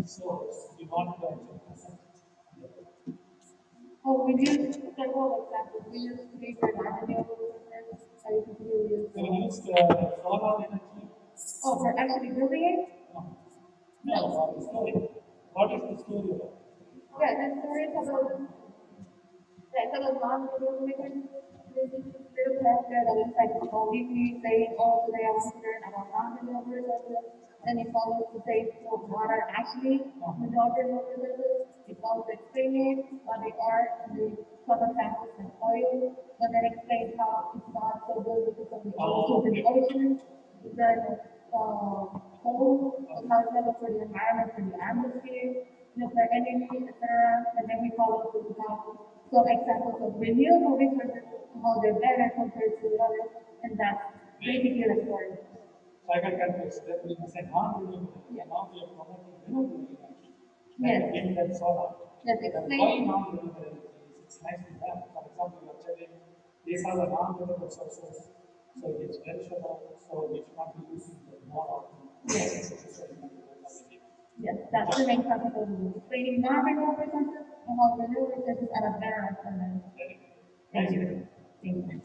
source you want to present? oh, we use several examples. We use laser nanometers. You used solar energy. Oh, for actually building it? No, the story. What is the story about? Yeah, the story is about non-renewable little character that looks like completely saying, oh, today I want to learn about non-renewable resources. Then it follows to say what are actually renewable resources. It follows to explain it, what they are, and then some examples like oil, and then explain how it's not so good because of the oil in the ocean. Then coal, how it's never for the environment, for the atmosphere, nuclear energy, etc. And then we follow to how some examples of renewable resources, how they're better compared to others, and that's basically the story. Cycle countries, that we say non-renewable, now we are promoting renewable energy. Yes. Wind and solar. Yes, Why explain. non-renewable energy? It's nicely done. For example, you are telling these are the non-renewable sources, so it's perishable, so we should not be using the more often. Yes. Yes, that's the main concept of the explaining non-renewable resources and how renewable resources are a better alternative. Thank you. Thank you.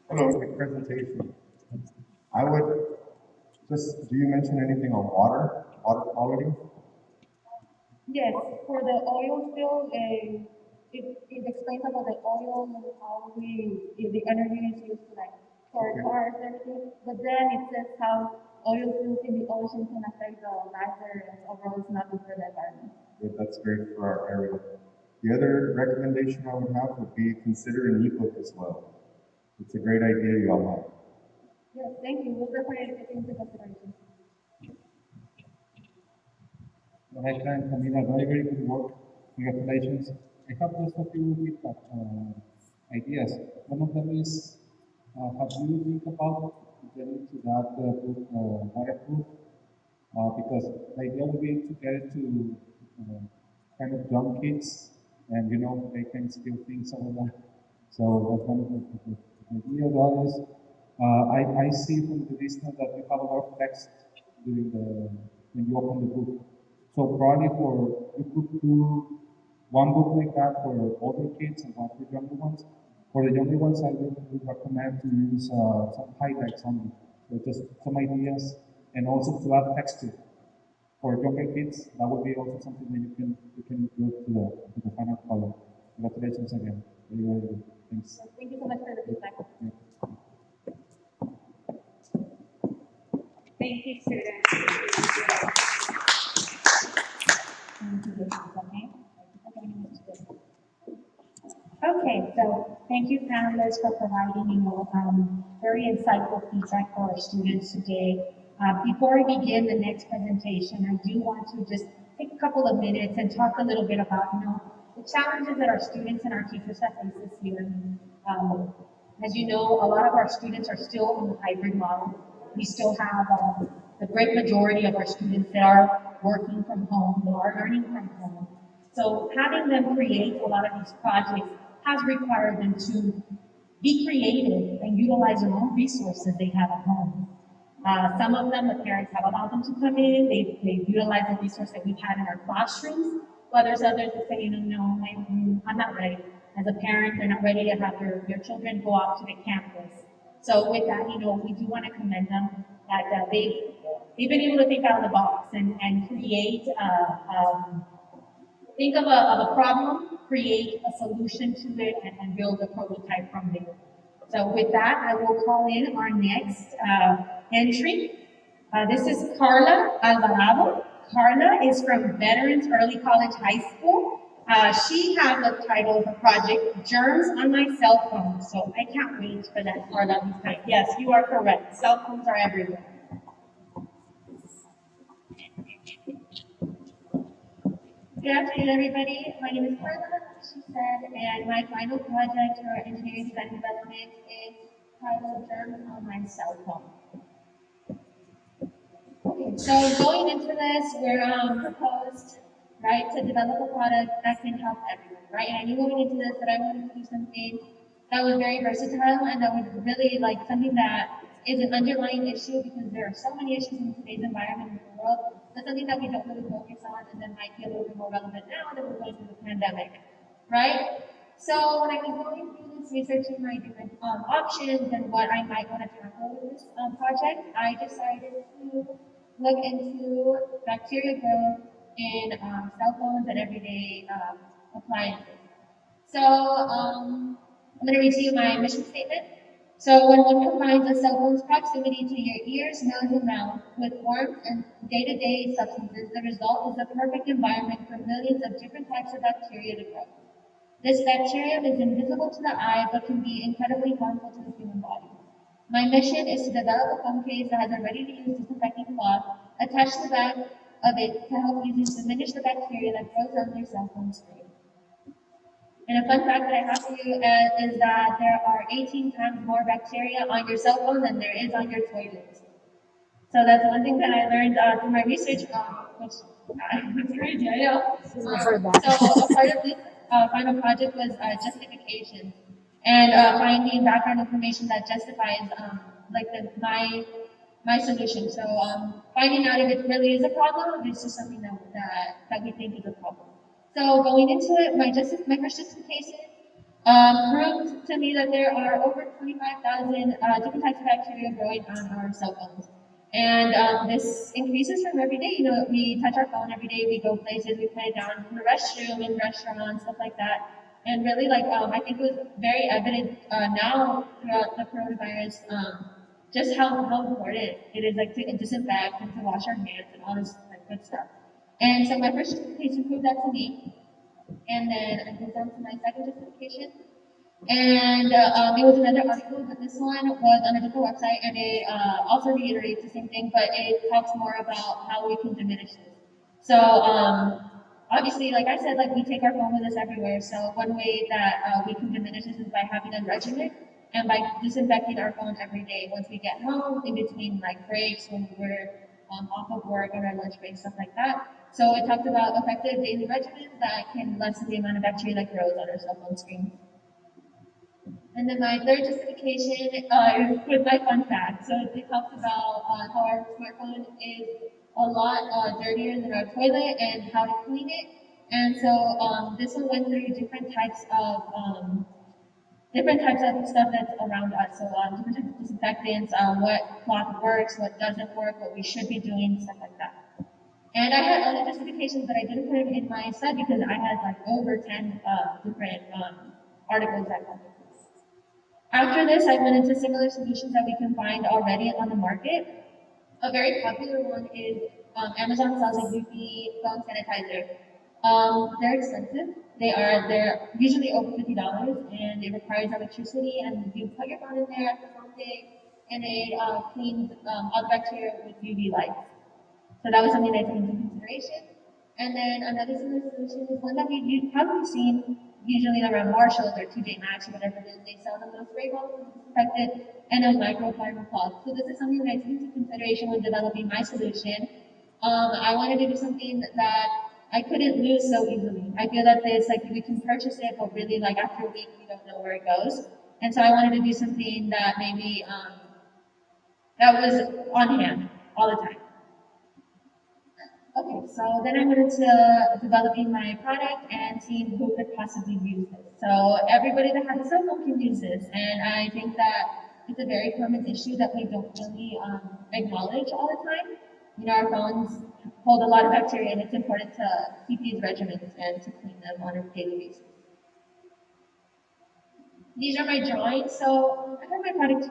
Hello, quick presentation. I would just, do you mention anything on water quality? Yes, for the oil spill, it explains about the oil and how the energy is used to like for cars and everything. But then it says how oil spills in the ocean can affect the life there and overall it's not good for the environment. Yeah, that's great for our area. The other recommendation I would have would be consider an ebook as well. It's a great idea you all have. Yes, thank you. We'll definitely take into consideration. Right, and Camila, very, very good work. Congratulations. I have just a few feedback ideas. One of them is, have you think about getting to that book waterproof? Because the idea would be to get it to kind of young kids, and you know they can steal things over there. So that's one of the ideas. The other is, I see from the distance that you have a lot of text during when you open the book. So probably you could do one book like that for older kids and one for younger ones. For the younger ones, I would recommend to use some highlights only. So just some ideas and also to add texture. For younger kids, that would be also something that you can do to the final color. Congratulations again. Very, very good. Thanks. Thank you so much for the feedback. Yeah. Thank you, students. Okay, so thank you, panelists, for providing, very insightful feedback for our students today. Before we begin the next presentation, I do want to just take a couple of minutes and talk a little bit about, the challenges that our students and our teachers have faced this year. As you know, a lot of our students are still in the hybrid model. We still have the great majority of our students that are working from home, that are learning from home. So having them create a lot of these projects has required them to be creative and utilize their own resources they have at home. Some of them, the parents have allowed them to come in, they've utilized the resource that we've had in our classrooms, while there's others that say, no, I'm not ready. as a parent, they're not ready to have their children go out to the campus. So with that, we do want to commend them that they've been able to think out of the box and create, think of a problem, create a solution to it, and build a prototype from there. So with that, I will call in our next entry. This is Carla Alvarado. Carla is from Veterans Early College High School. She has the title of the project, Germs on My Cell Phone. So I can't wait for that, Carla, this time. Yes, you are correct. Cell phones are everywhere. Good afternoon, everybody. My name is Carla, like she said, and my final project for engineering design and development is titled Germs on My Cell Phone. Okay, so going into this, we're proposed, right, to develop a product that can help everyone, right? And I knew going into this that I wanted to do something that was very versatile and that was really like something that is an underlying issue because there are so many issues in today's environment in the world. That's something that we don't really focus on and that might be a little bit more relevant now that we're going through the pandemic, right? So when I was going through this, researching my different options and what I might want to tackle with this project, I decided to look into bacteria growth in cell phones and everyday appliances. So I'm going to read to you my mission statement. So when one combines a cell phone's proximity to your ears, nose, and mouth with warmth and day-to-day substances, the result is a perfect environment for millions of different types of bacteria to grow. This bacterium is invisible to the eye but can be incredibly harmful to the human body. My mission is to develop a phone case that has a ready-to-use disinfecting cloth attached to the back of it to help users diminish the bacteria that grows on their cell phone screen. And a fun fact that I have for you is that there are 18 times more bacteria on your cell phone than there is on your toilet. So that's one thing that I learned through my research, which was crazy, I know. So a part of this final project was justification and finding background information that justifies my solution. So finding out if it really is a problem, or if it's just something that we think is a problem. So going into it, my first justification proved to me that there are over 25,000 different types of bacteria growing on our cell phones. And this increases from every day. We touch our phone every day, we go places, we put it down in the restroom, in restaurants, stuff like that. And really, I think it was very evident now throughout the coronavirus, just how important it is to disinfect and to wash our hands and all this good stuff. And so my first justification proved that to me. And then I moved on to my second justification. And it was another article, but this one was on a different website, and it also reiterates the same thing, but it talks more about how we can diminish this. So obviously, like I said, we take our phone with us everywhere. So one way that we can diminish this is by having a regimen and by disinfecting our phone every day once we get home, in between breaks, when we're off of work on our lunch break, stuff like that. So it talks about effective daily regimens that can lessen the amount of bacteria that grows on our cell phone screen. And then my third justification is with my fun fact. So it talks about how our smartphone is a lot dirtier than our toilet and how to clean it. And so this one went through different types of stuff that's around us. So different types of disinfectants, what cloth works, what doesn't work, what we should be doing, stuff like that. And I had other justifications, but I didn't put them in my slide because I had over 10 different articles that covered this. After this, I went into similar solutions that we can find already on the market. A very popular one is Amazon sells a UV phone sanitizer. They're expensive. They're usually over $50, and it requires electricity, and you put your phone in there after one day, and it cleans all the bacteria with UV lights. So that was something that I took into consideration. And then another similar solution is one that we've probably seen usually around Marshalls or TJ Maxx or whatever it is. They sell them those spray bottles, disinfectant, and a microfiber cloth. So this is something that I took into consideration when developing my solution. I wanted to do something that I couldn't lose so easily. I feel that this, we can purchase it, but really, after a week, we don't know where it goes. And so I wanted to do something that maybe that was on hand all the time. Okay, so then I went into developing my product and seeing who could possibly use this. So everybody that has a cell phone can use this, and I think that it's a very common issue that we don't really acknowledge all the time. You know, our phones hold a lot of bacteria, and it's important to keep these regimens and to clean them on a daily basis. These are my drawings. So I have my product.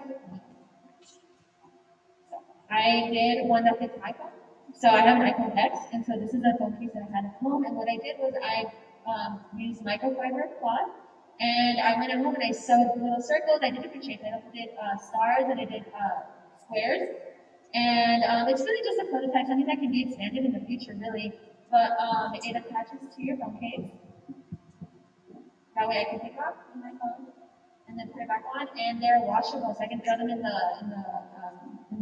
I did one that fits my phone. So I have an iPhone X, and so this is a phone case that I had at home. And what I did was I used microfiber cloth, and I went at home and I sewed little circles. I did different shapes. I did stars and I did squares. And it's really just a prototype, something that can be expanded in the future, really. But it attaches to your phone case. That way I can pick up on my phone and then put it back on, and they're washable, so I can throw them in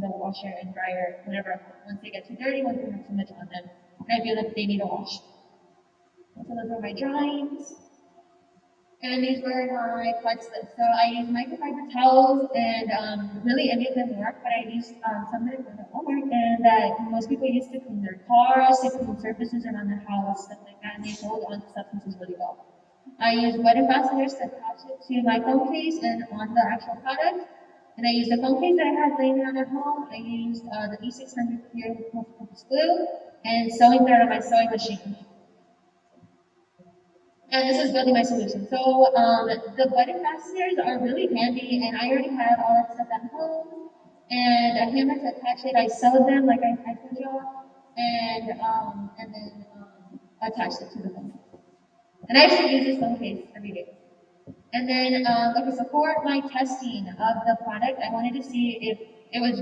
the washer and dryer whenever once they get too dirty, once they have too much on them, and I feel like they need a wash. So those were my drawings, and these were my part slips. So I used microfiber towels, and really any of them work, but I used some that were at Walmart and that most people use to clean their cars, to clean surfaces around their house, stuff like that, and they hold onto substances really well. I used wet ambassadors to attach it to my phone case and on the actual product. And I used the phone case that I had laying around at home. I used the E600 here with multi-purpose glue and sewing thread on my sewing machine. And this is building my solution. So the wet ambassadors are really handy, and I already had all that stuff at home. And a hammer to attach it. I sewed them like I told y'all, and then attached it to the phone. And I actually use this phone case every day. And then, okay, so for my testing of the product, I wanted to see if it was,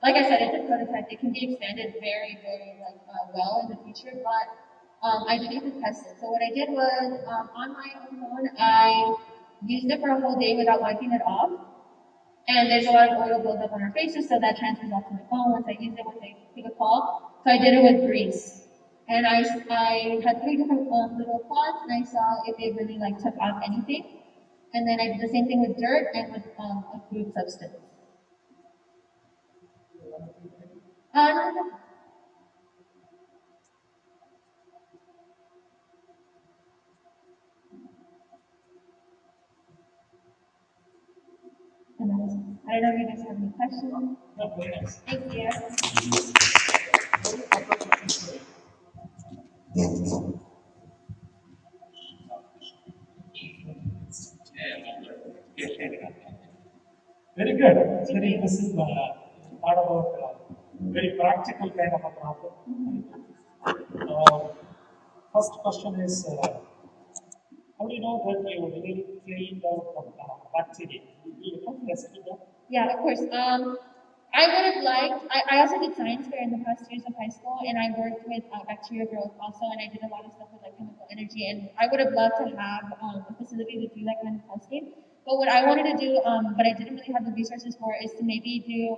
like I said, it's a prototype. It can be expanded very, very well in the future, but I did have to test it. So what I did was, on my own phone, I used it for a whole day without wiping it off. And there's a lot of oil buildup on our faces, so that transfers off to my phone once I use it, once I take a call. So I did it with grease. And I had 3 different little cloths, and I saw if it really took off anything. And then I did the same thing with dirt and with a food substance. No. I don't know if you guys have any questions. No, very nice. Thank you. Very good. It's very impressive. Thought about very practical kind of a problem. First question is, how do you know that you really cleaned out the bacteria? Do you have tested that? Yeah, of course. I would have liked, I also did science fair in the past years of high school, and I worked with bacteria growth also, and I did a lot of stuff with chemical energy, and I would have loved to have a facility to do that kind of testing. But what I wanted to do, but I didn't really have the resources for, is to maybe do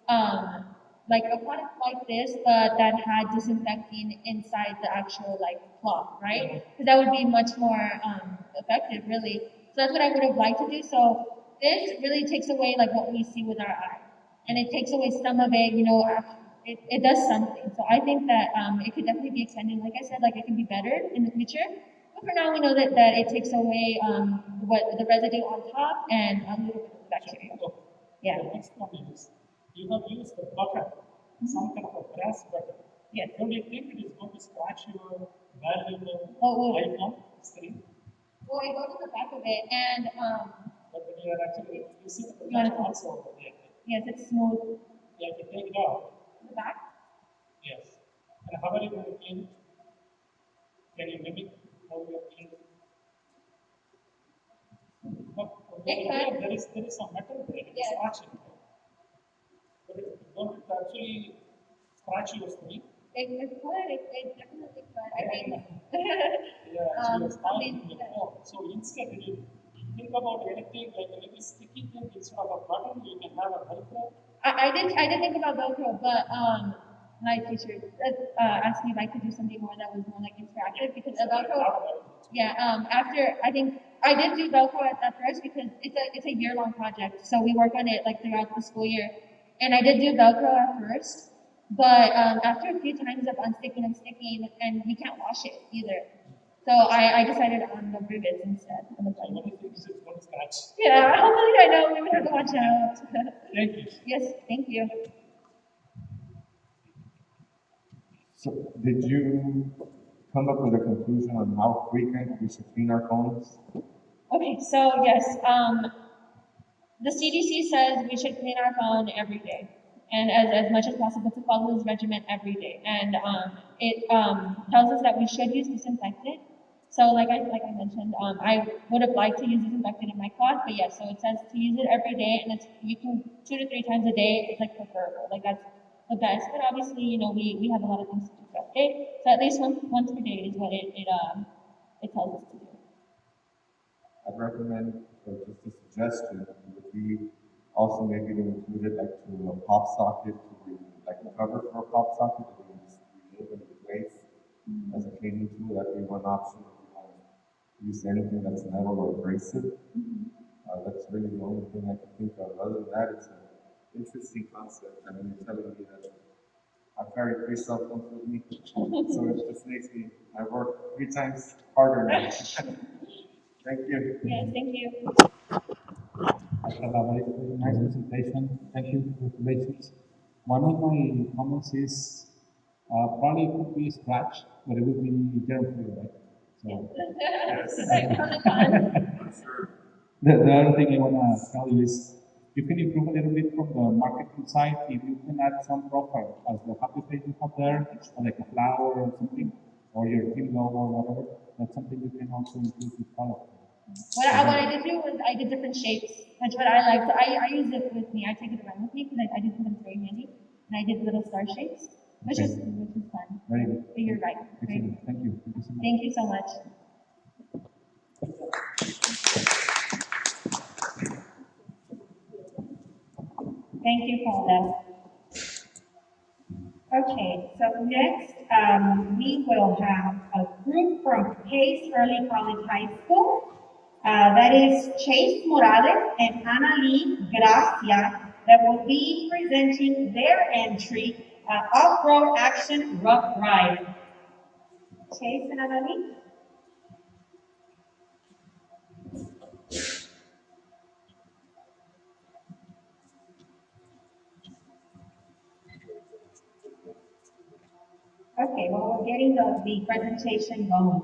a product like this, but that had disinfecting inside the actual cloth, right? Because that would be much more effective, really. So that's what I would have liked to do. So this really takes away what we see with our eye. And it takes away some of it, it does something. So I think that it could definitely be extended. Like I said, it can be better in the future. But for now, we know that it takes away the residue on top and a little bit of the bacteria. Yeah. The next one is, you have used the butter, some kind of a brass butter. Yes. Don't you think it is going to scratch your valuable iPhone screen? Well, I go to the back of it, and but when you are actually, you see the Yeah. protection also over there. Yes, it's smooth. You have to take it out. The back? Yes. And how are you going to clean it? Can you mimic how you have cleaned it? But there is some metal there. It's scratching. But don't it actually scratch your screen? It could. It definitely could. I think. Yeah, so your phone. So instead, you think about anything like a little sticky thing instead of a button, you can have a Velcro. I did think about Velcro, but my teacher asked me if I could do something more that was more interactive, because a Velcro. Yeah. After I think I did do Velcro at first, because it's a year-long project, so we work on it throughout the school year, and I did do Velcro at first. But after a few times of unsticking and sticking, and we can't wash it either. So I decided on the rivets instead. On the plywood. Yeah, hopefully I know we would have to watch out. Thank you. Yes, thank you. So did you come up with a conclusion on how frequent we should clean our phones? Okay, so yes, the CDC says we should clean our phone every day, and as much as possible to follow this regimen every day. And it tells us that we should use disinfectant. So like I mentioned, I would have liked to use disinfectant in my cloth, but yes, so it says to use it every day, and it's you can 2 to 3 times a day. It's like preferable, like that's the best. But obviously, you know, we have a lot of things to do throughout the day, so at least once per day is what it tells us to do. I'd recommend, or just a suggestion, would be also maybe to include it like to a pop socket, like a cover for a pop socket that you can just remove and replace as a cleaning tool. That'd be one option if you want to use anything that's metal or abrasive. That's really the only thing I can think of. Other than that, it's an interesting concept. I mean, you're telling me that I carry 3 cell phones with me, so it just makes me, I work 3 times harder now. Thank you. Yes, thank you. Very nice presentation. Thank you. Congratulations. One of my comments is probably it could be a scratch, but it would be germ free, right? So, the other thing I want to tell you is you can improve a little bit from the marketing side if you can add some profile as the happy face you have there, like a flower or something, or your team logo or whatever. That's something you can also improve with product. What I did do was I did different shapes. That's what I like. So I use it with me. I take it around with me because I did put them very handy. And I did little star shapes, which is fun. Very good. But you're right. Excellent. Thank you. Thank you so much. Thank you so much. Thank you, Paula. Okay, so next we will have a group from Pace Early College High School. That is Chase Morales and Ana Lee Gracia that will be presenting their entry, Off-Road Action Rough Ride. Chase and Ana Lee. Okay, well, we're getting the presentation going.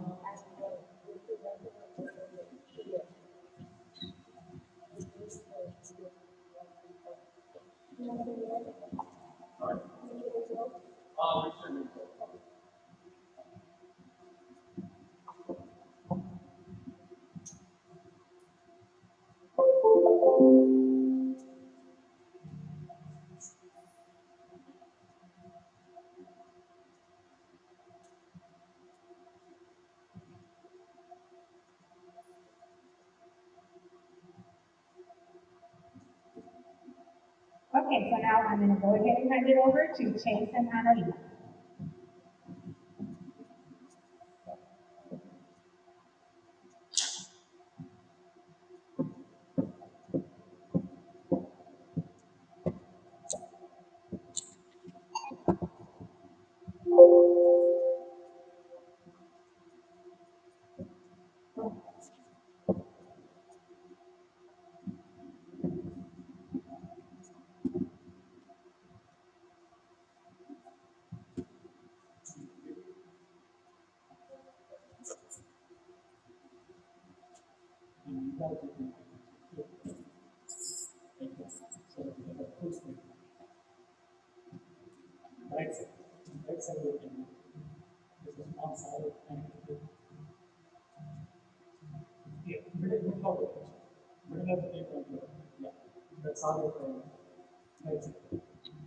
Okay, so now I'm going to go ahead and hand it over to Chase and Ana Lee.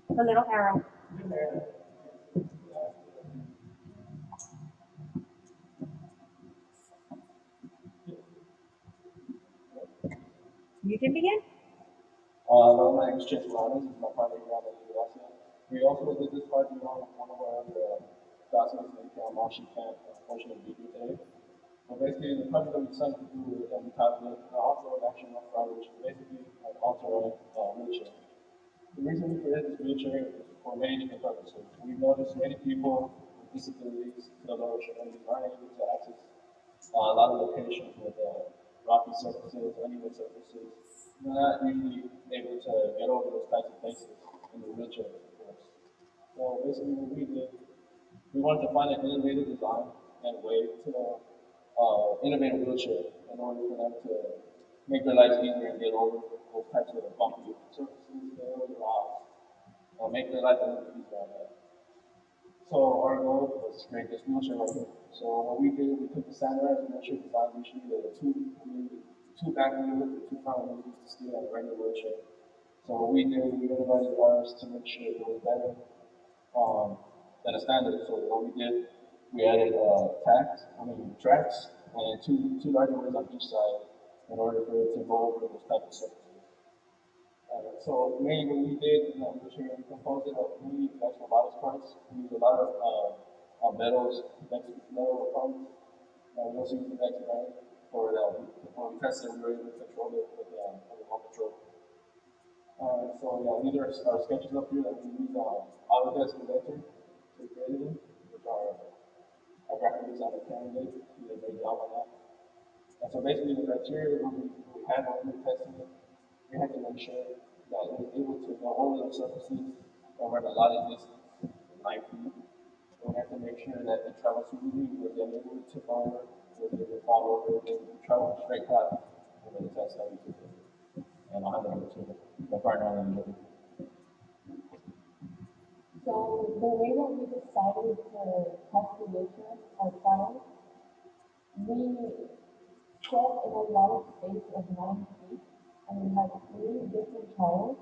The little arrow. You can begin. Hello, my name is Chase Morales. This is my partner, Gracia. We also did this project on one of our classmates in the marching camp portion of the video today. Basically, the project that we decided to do and we titled it Off-Road Action Rough Ride, which is basically an all-terrain wheelchair. The reason we created this wheelchair is for many different purposes. We've noticed many people with disabilities feel lower extremities aren't able to access a lot of locations with rocky surfaces, uneven surfaces. They're not usually able to get over those types of places in the wheelchair, of course. So basically what we did, we wanted to find an innovative design and way to innovate a wheelchair in order for them to make their lives easier and get over those types of bumpy surfaces, hills, rocks, make their life a little bit easier on them. So our goal was to create this wheelchair right here. So what we did, we took the standardized wheelchair design, we needed two back wheels and two front wheels to steer on a regular wheelchair. So what we did, we innovated ours to make sure it was better than a standard. So what we did, we added tracks, and two larger wheels on each side in order for it to go over those type of surfaces. So mainly what we did, we composed it of mainly flex robotics parts. We used a lot of metals, metal parts. We also used the next brand for that. When we tested, we were able to control it with remote control. So yeah, these are our sketches up here that we use Autodesk Inventor to create them, which our graphic designer candidate. He did a great job on that. And so basically the criteria we had when we were testing it, we had to make sure that it was able to go over those surfaces over a lot of distance, 9 feet. We had to make sure that it travels smoothly, was able to tip over, was able to fall over, was able to travel a straight path over the test that we took. And I'll hand it over to the partner on the So the way that we decided to test the wheelchair or trial, we set in a large space of 9 feet, and we had 3 different trials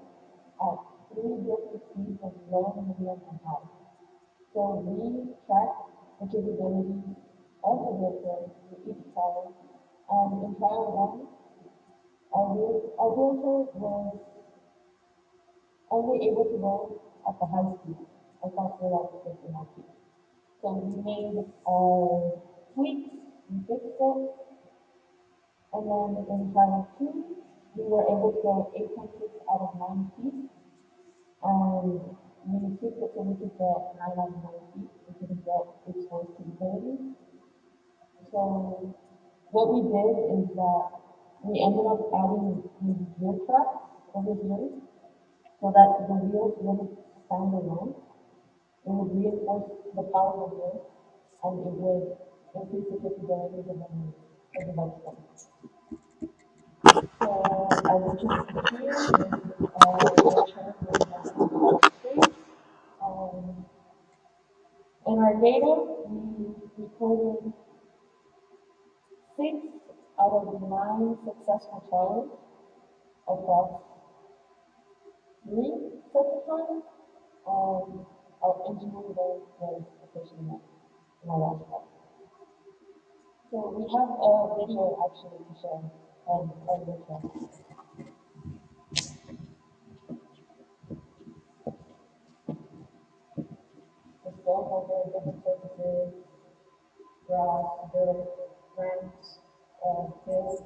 at 3 different speeds of low, medium, and high. So we tracked the capabilities of the wheelchair for each trial, and in trial 1, our wheelchair was only able to go at the high speed across the last 59 feet. So we made tweaks, we fixed it, and then in trial 2, we were able to go 8.6 out of 9 feet, and we tweaked it so we could get 9 out of 9 feet, we could get its full capability. So what we did is that we ended up adding these gear tracks over here so that the wheels wouldn't stand alone. It would reinforce the power of the wheel, and it would increase the capabilities of the bicycle. So as you can see here, this is our wheelchair with the space. In our data, we recorded 6 out of 9 successful trials across 3 sets of trials, and our engineering goal was officially met in our last trial. So we have a video actually to share of this one. It's going over different surfaces, grass, dirt, ramps, hills.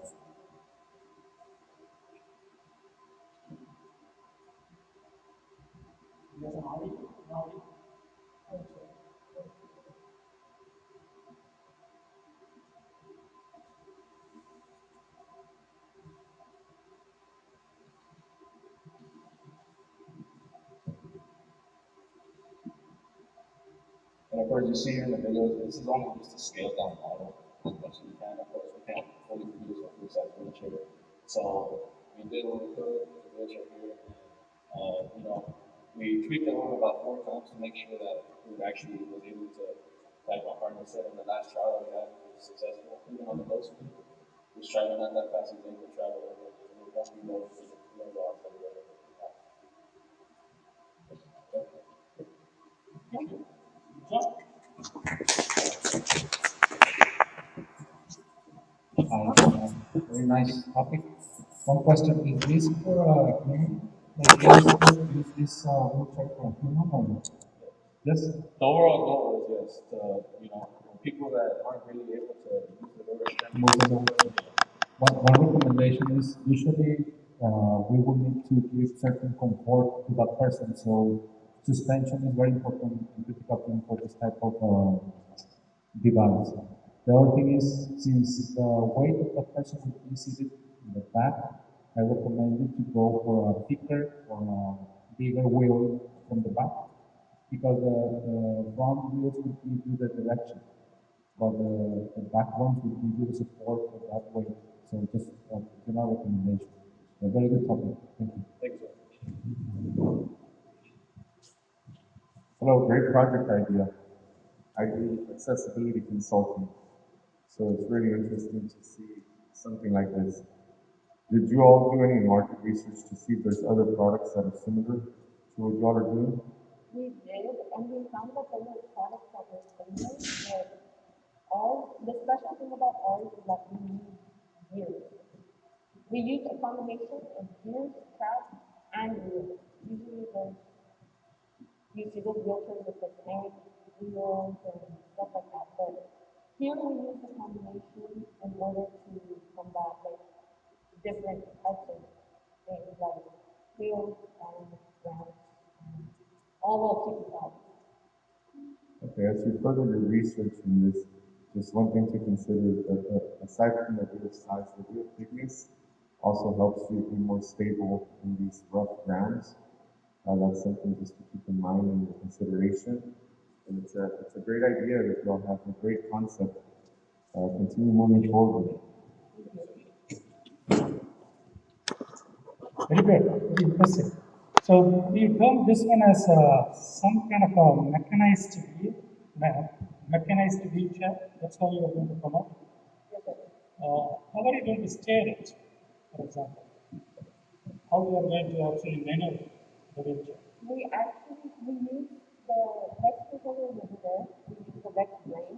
You guys are ready? And of course, you see here in the video, this is only just a scaled down model as much as we can. Of course, we can't fully produce a full size wheelchair. So we did what we could with the wheelchair here. We tweaked it over about 4 times to make sure that we actually was able to, like my partner said in the last trial that we had, it was successful. Even on the low speed, we was driving not that fast, we was able to travel over the bumpy roads and the rocks that we were able to pass. Thank you. Very nice topic. One question, is this for human? Like, are you supposed to use this wheelchair for human or not? Yes? The overall goal is yes, to, people that aren't really able to use the lower extremity. One recommendation is usually we will need to give certain comfort to that person. So suspension is very important and critical thing for this type of device. The other thing is, since the weight of the person will be seated in the back, I recommend you to go for a thicker or a bigger wheel from the back, because the front wheels will give you the direction, but the back ones will give you the support of that weight. So just a general recommendation. A very good topic. Thank you. Thanks, sir. Hello, great project idea. I do accessibility consulting, so it's really interesting to see something like this. Did you all do any market research to see if there's other products that are similar to what you all are doing? We did, and we found that there were products that were similar, but the special thing about ours is that we use gears. We use a combination of gears, straps, and wheels. Usually you see those wheelchairs with the tank, wheels, and stuff like that, but here we use a combination in order to combat like different types of things like wheels and ramps and all those types of problems. Okay, as you further your research in this, just one thing to consider is that aside from the wheel size, the wheel thickness also helps you be more stable in these rough grounds. That's something just to keep in mind in your consideration. And it's a great idea that you all have a great concept. Continue moving forward. Very good, very impressive. So we term this one as some kind of a mechanized wheelchair. That's how you are going to promote. How are you going to steer it, for example? How you are going to actually maneuver the wheelchair? We use the Rex controller over there. We use the Rex brain,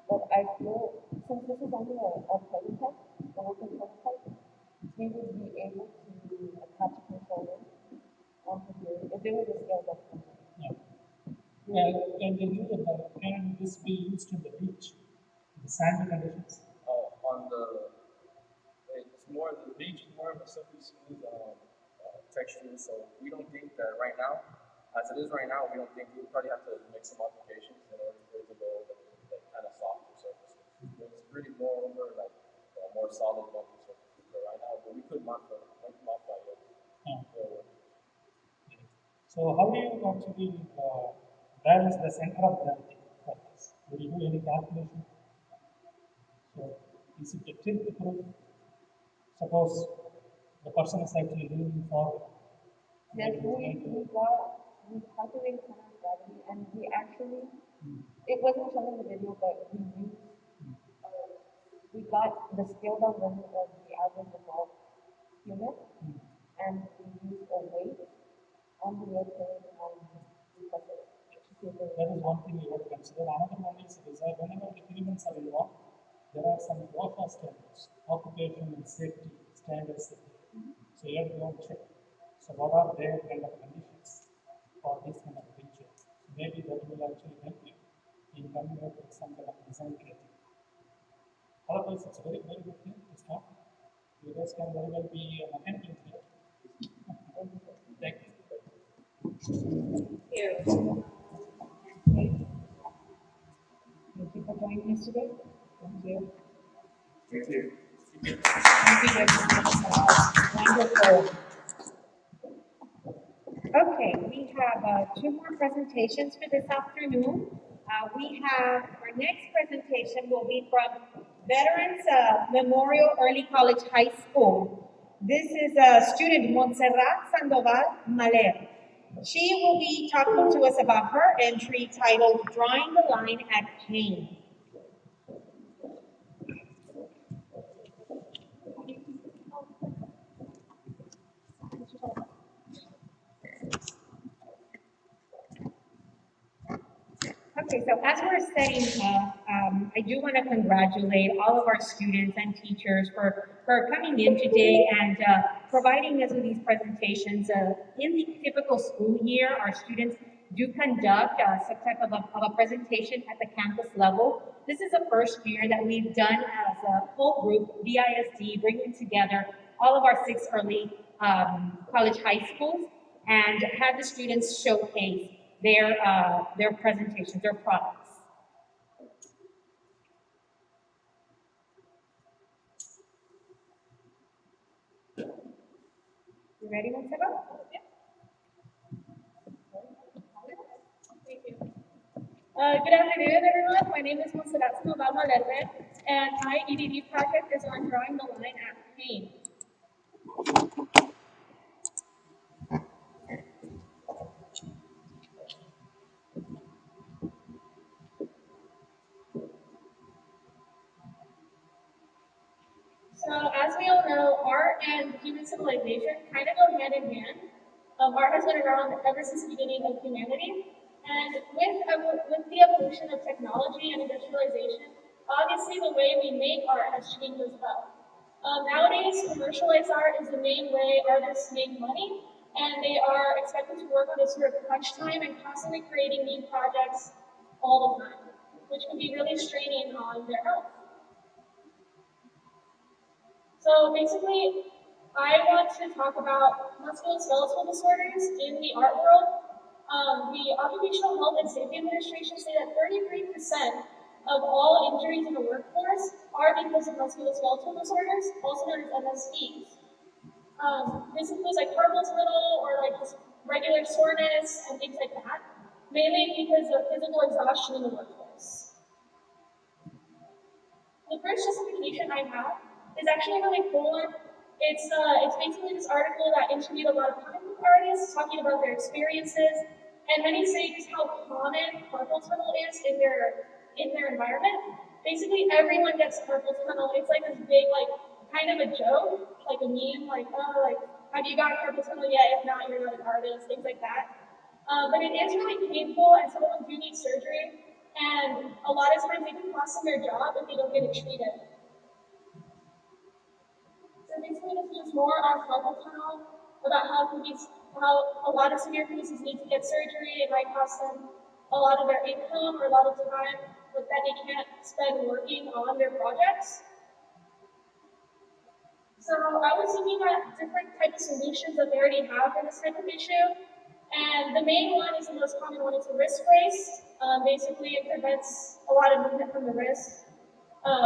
but I feel since this is only a prototype, a working prototype, we would be able to attach a controller onto here if it was a scaled up controller. And can this be used in the beach, in the sandy conditions? It's more, the beach is more of a silky smooth texture, so we don't think that right now, as it is right now, we don't think we'll probably have to make some modifications in order for it to go like kind of softer surface. It's really more over like a more solid bumpy surface right now, but we could modify it. So how do you actually balance the center of gravity for this? Will you do any calculation? So is it a tilt proof? Suppose the person is actually leaning forward. Yes, we calculated center of gravity, and we actually, it wasn't shown in the video, but we got the scaled down version of the average adult human, and we used a weight on the wheelchair and we tested it. That is one thing you have to consider. Another one is whenever the humans are involved, there are some OSHA standards, occupation and safety standards. So you have to go and check. So what are their kind of conditions for this kind of wheelchair? So maybe that will actually help you in coming up with some kind of design criteria. Otherwise, it's a very, very good thing to start. You guys can very well be a mechanical engineer. Thank you. Thank you for joining us today. Thank you. Thank you. Wonderful. Okay, we have two more presentations for this afternoon. Our next presentation will be from Veterans Memorial Early College High School. This is student Montserrat Sandoval Maler. She will be talking to us about her entry titled Drawing the Line at Pain. Okay, so as we're setting up, I do want to congratulate all of our students and teachers for coming in today and providing us with these presentations. In the typical school year, our students do conduct some type of a presentation at the campus level. This is the first year that we've done as a whole group, the ISD, bringing together all of our 6 early college high schools and have the students showcase their presentations, their products. You ready, Montserrat? Good afternoon, everyone. My name is Montserrat Valverde, and my EDD project is on drawing the line at pain. So, as we all know, art and human civilization kind of go hand in hand. Art has been around ever since the beginning of humanity, and with the evolution of technology and industrialization, obviously the way we make art has changed as well. Nowadays, commercialized art is the main way artists make money, and they are expected to work on this sort of crunch time and constantly creating new projects all the time, which can be really straining on their health. So basically, I want to talk about musculoskeletal disorders in the art world. The Occupational Health and Safety Administration say that 33% of all injuries in the workforce are because of musculoskeletal disorders, also known as MSDs. This includes like carpal tunnel or like just regular soreness and things like that, mainly because of physical exhaustion in the workforce. The first justification I have is actually a really cool one. It's basically this article that interviewed a lot of comic book artists talking about their experiences, and many say just how common carpal tunnel is in their environment. Basically, everyone gets carpal tunnel. It's like this big, like, kind of a joke, like a meme, like, oh, like, have you got carpal tunnel yet? If not, you're not an artist, things like that. But it is really painful, and some of them do need surgery, and a lot of times they can cost them their job if they don't get it treated. So basically, this is just more on carpal tunnel, about how a lot of severe cases need to get surgery. It might cost them a lot of their income or a lot of time that they can't spend working on their projects. So I was looking at different types of solutions that they already have for this type of issue. And the main one is the most common one. It's a wrist brace. Basically, it prevents a lot of movement from the wrist,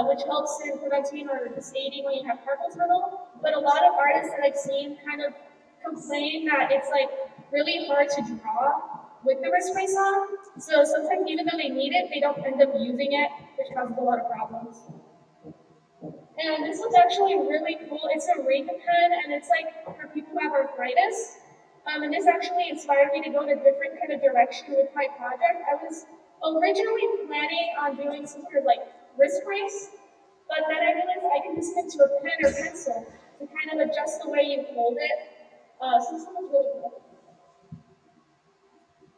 which helps in preventing or just aiding when you have carpal tunnel. But a lot of artists that I've seen kind of complain that it's like really hard to draw with the wrist brace on. So sometimes even though they need it, they don't end up using it, which causes a lot of problems. And this one's actually really cool. It's a Reika pen, and it's like for people who have arthritis. And this actually inspired me to go in a different kind of direction with my project. I was originally planning on doing some sort of like wrist brace, but then I realized I can just stick to a pen or pencil to kind of adjust the way you hold it. So this one was really cool.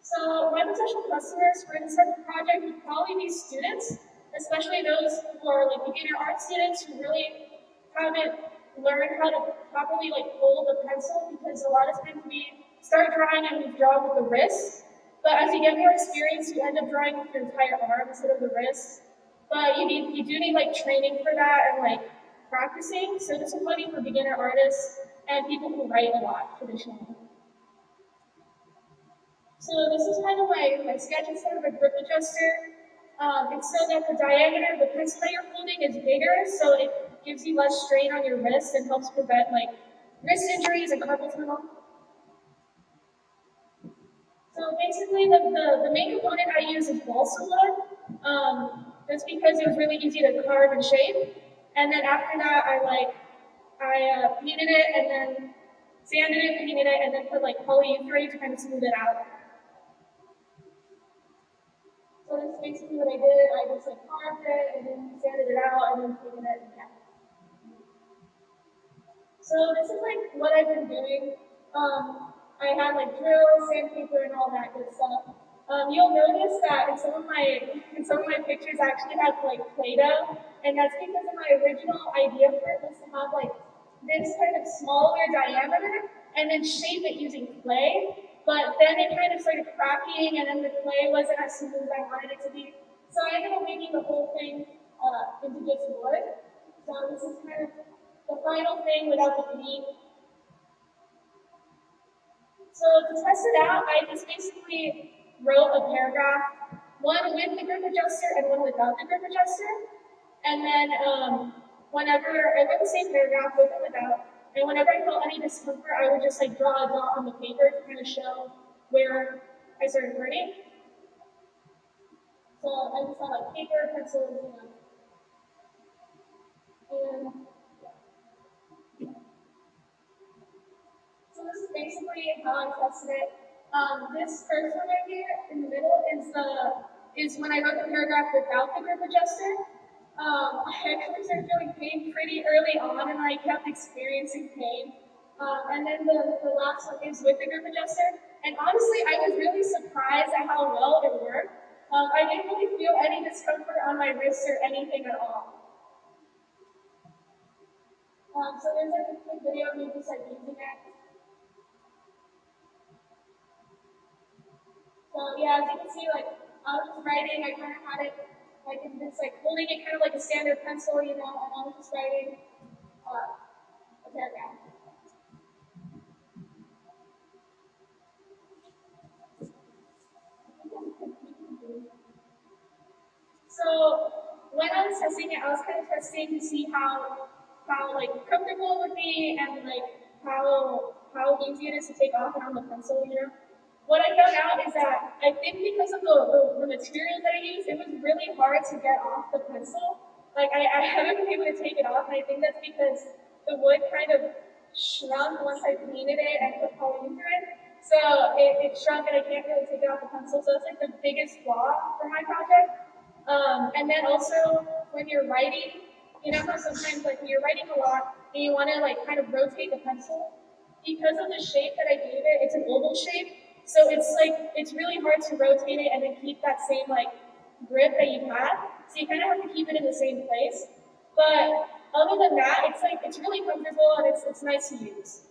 So my potential customers for this type of project would probably be students, especially those who are like beginner art students who really haven't learned how to properly like hold a pencil, because a lot of times we start drawing and we draw with the wrist, but as you get more experience, you end up drawing with your entire arm instead of the wrist. But you do need like training for that and like practicing. So this is probably for beginner artists and people who write a lot traditionally. So this is kind of my sketch. It's sort of a grip adjuster. It's so that the diameter of the pencil that you're holding is bigger, so it gives you less strain on your wrist and helps prevent like wrist injuries and carpal tunnel. So basically, the main component I use is balsa wood. That's because it was really easy to carve and shape. And then after that, I painted it and then sanded it, painted it, and then put like polyurethane to kind of smooth it out. So that's basically what I did. I just like carved it and then sanded it out and then painted it. Yeah. So this is like what I've been doing. I had like drills, sandpaper, and all that good stuff. You'll notice that in some of my pictures I actually have like Play-Doh, and that's because of my original idea for it was to have like this kind of smaller diameter and then shape it using clay. But then it kind of started cracking, and then the clay wasn't as smooth as I wanted it to be. So I ended up making the whole thing into just wood. So this is kind of the final thing without the paint. So to test it out, I just basically wrote a paragraph, one with the grip adjuster and one without the grip adjuster. And then whenever I wrote the same paragraph with and without, and whenever I felt any discomfort, I would just like draw a dot on the paper to kind of show where I started hurting. So I just had like paper, pencils, you know. And so this is basically how I tested it. This first one right here in the middle is when I wrote the paragraph without the grip adjuster. I actually started feeling pain pretty early on, and I kept experiencing pain. And then the last one is with the grip adjuster. And honestly, I was really surprised at how well it worked. I didn't really feel any discomfort on my wrists or anything at all. So there's like a quick video of me just like using it. So yeah, as you can see, like I was just writing, I kind of had it like in this, like holding it kind of like a standard pencil, you know, and I was just writing a paragraph. So when I was testing it, I was kind of testing to see how like comfortable it would be and like how easy it is to take off and on the pencil, you know. What I found out is that I think because of the material that I used, it was really hard to get off the pencil. Like I haven't been able to take it off, and I think that's because the wood kind of shrunk once I painted it and put polyene through it. So it shrunk and I can't really take it off the pencil. So that's like the biggest flaw for my project. And then also when you're writing, you know how sometimes like when you're writing a lot and you want to like kind of rotate the pencil, because of the shape that I gave it, it's an oval shape. So it's like, it's really hard to rotate it and then keep that same like grip that you had. So you kind of have to keep it in the same place. But other than that, it's like, it's really comfortable and it's nice to use.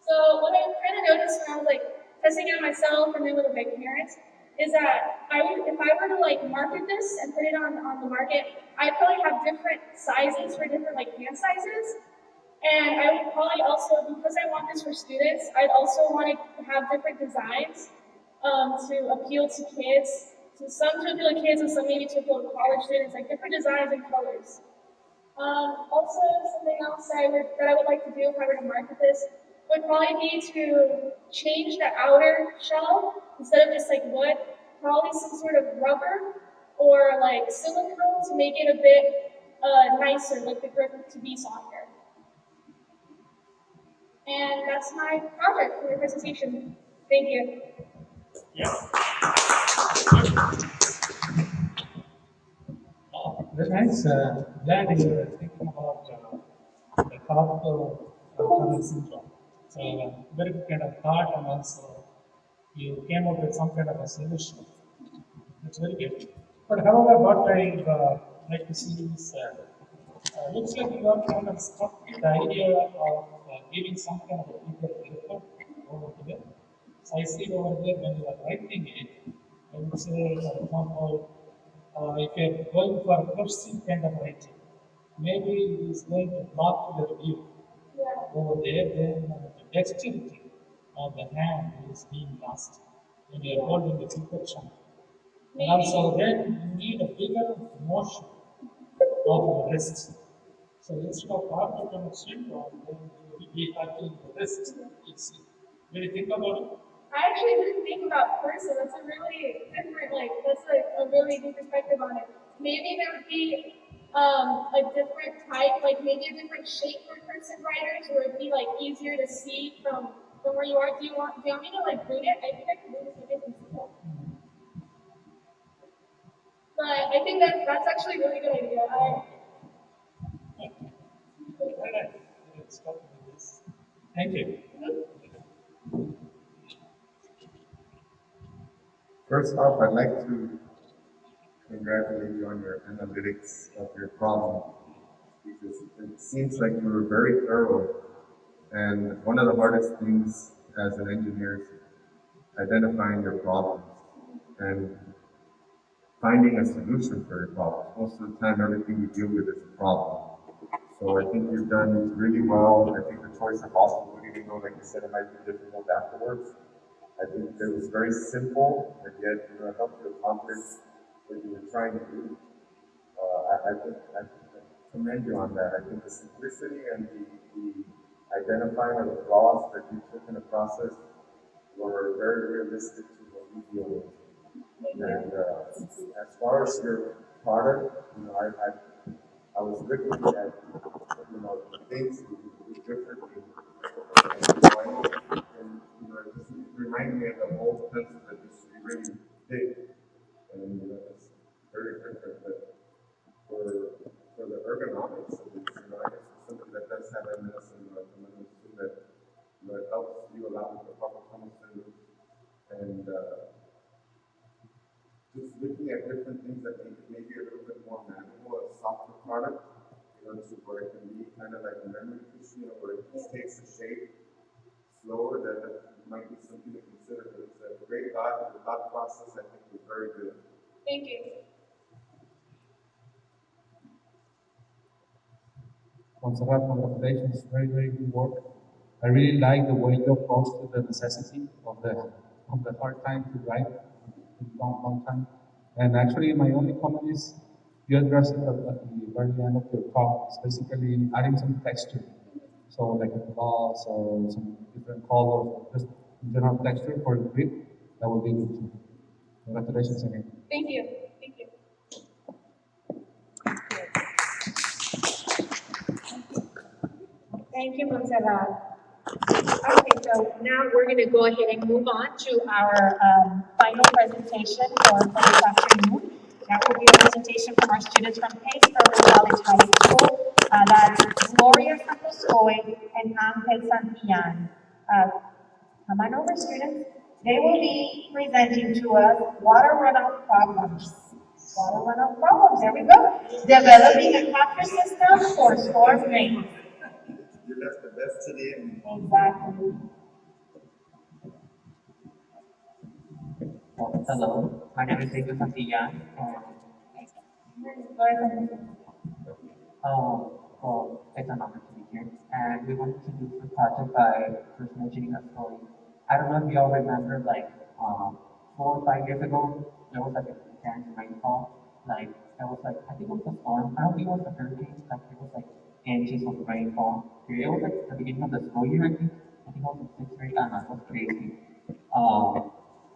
So what I kind of noticed when I was like testing it myself and then with my parents is that if I were to like market this and put it on the market, I'd probably have different sizes for different like hand sizes. And I would probably also, because I want this for students, I'd also want to have different designs to appeal to kids. So some to appeal to kids and some maybe to appeal to college students, like different designs and colors. Also, something else that I would like to do if I were to market this would probably be to change the outer shell instead of just like wood, probably some sort of rubber or like silicone to make it a bit nicer, like the grip to be softer. And that's my project for the presentation. Thank you. Yeah. Oh, very nice. Glad you were thinking about the carpal tunnel syndrome. So very good kind of thought, and also you came up with some kind of a solution. That's very good. But however, what I like to see is looks like you are kind of stuck with the idea of giving some kind of a bigger effort over here. So I see over there when you are writing it, I would say, for example, if you're going for a cursive kind of writing, maybe it is going to block your view. Over there, then the dexterity of the hand is being lost when you are holding the paper chunk. And also then you need a bigger motion of the wrist. So instead of carpal tunnel syndrome, then you will be touching the wrist. When you think about it? I actually didn't think about person. That's a really different, like, that's a really good perspective on it. Maybe there would be a different type, like maybe a different shape for person writers, where it'd be like easier to see from where you are. Do you want me to like read it? I think I can read it so they can see it. But I think that's actually a really good idea. Thank you. First off, I'd like to congratulate you on your analytics of your problem, because it seems like you were very thorough. And one of the hardest things as an engineer is identifying your problems and finding a solution for your problems. Most of the time, everything you deal with is a problem. So I think you've done really well. I think the choice of hospitality even though, like you said, it might be difficult afterwards. I think it was very simple, and yet, it helped you accomplish what you were trying to do. I commend you on that. I think the simplicity and the identifying of the flaws that you took in the process were very realistic to what we deal with. And as far as your product, I was looking at things you do differently. And it just reminded me of the old pencil that used to be really thick. And it's very different. But for the ergonomics of this, I guess for somebody that does have MS and can understand that it helps you a lot with the proper tunnel syndrome. And just looking at different things that make it maybe a little bit more manual, a softer product, to where it can be kind of like a memory tissue, where it just takes the shape slower, that might be something to consider. But it's a great thought. The thought process, I think, was very good. Thank you. Montserrat, congratulations, very, very good work. I really like the way you approach to the necessity of the hard time to write long time. And actually, my only comment is you addressed it at the very end of your talk, basically adding some texture. So like a gloss or some different colors, just general texture for the grip, that would be good too. Congratulations again. Thank you. Thank you. Thank you, Montserrat. Okay, so now we're going to go ahead and move on to our final presentation for this afternoon. That will be a presentation from our students from Pace Urban College High School. That's Gloria Santos-Coy and Angel Santillan. Come on over, students. They will be presenting to us water runoff problems. Water runoff problems, there we go. Developing a capture system for storm drains. That's the best to the end. Exactly. Hello, my name is Angel Santillan. Well, it's an honor to be here. And we wanted to do the project by first mentioning a story. I don't know if you all remember, like, 4 or 5 years ago, there was like a intense rainfall. Like, there was like, I think it was a storm. I don't think it was a hurricane. Like, it was like inches of rainfall. It was like the beginning of the school year, I think. I think it was in sixth grade. I don't know, it was crazy.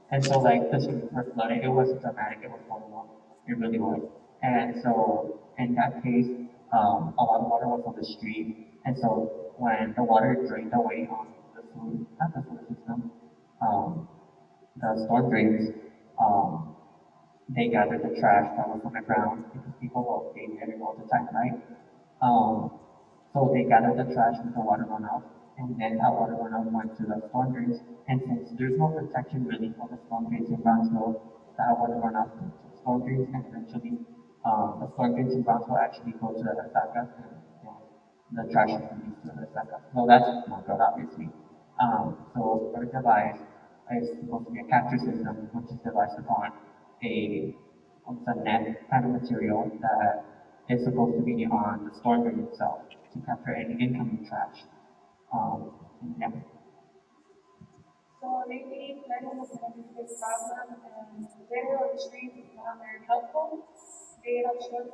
And so like the streets were flooded. It was dramatic. It was horrible. It really was. And so in that case, a lot of water was on the street. And so when the water drained away on the sewer, not the sewer system, the storm drains, they gathered the trash that was on the ground because people were being there all the time, right? So they gathered the trash with the water runoff, and then that water runoff went to the storm drains. And since there's no protection really for the storm drains in Brownsville, that water runoff went to the storm drains, and eventually the storm drains in Brownsville actually go to the Resaca, and the trash is released to the Resaca. So that's not good, obviously. So our device is supposed to be a capture system, which is devised upon a net kind of material that is supposed to be on the storm drain itself to capture any incoming trash. Yeah. So maybe flooding is going to be a big problem, and there on the street is not very helpful. They obstruct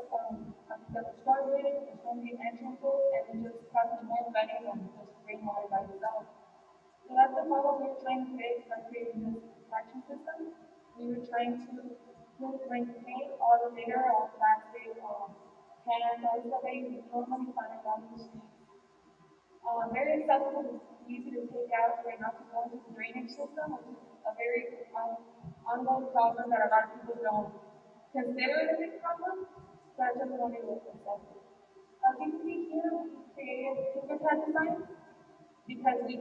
the storm drain, the storm drain entrances, and it just causes more flooding than just rainwater by itself. So that's the problem we were trying to fix by creating this traction system. We were trying to maintain all the litter, all plastic, cans, all the stuff that you normally find around the street. Very accessible, easy to take out so not to go into the drainage system, which is a very ongoing problem that a lot of people don't consider it a big problem. So I just wanted to discuss it. As you can see here, we created super designs because we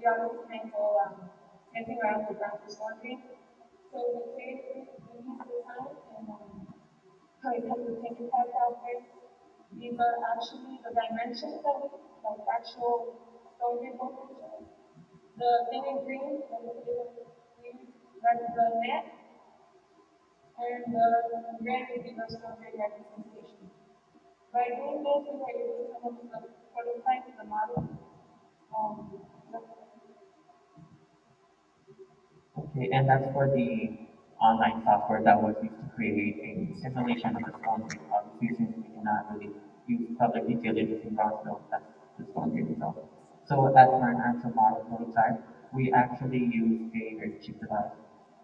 obviously can't go anything around the ground for storm drain. So we created these designs and probably have the tinker pads out there. These are actually the dimensions of it, like actual storm drain voltage. The thing in green, that's the net, and the red would be the storm drain representation. By doing this, we were able to come up with the prototype, the model. Okay, and that's for the online software that was used to create a simulation of the storm drain. Obviously, since we cannot really use public utilities in Brownsville, that's the storm drain itself. So as for an actual model prototype, we actually use a very cheap device,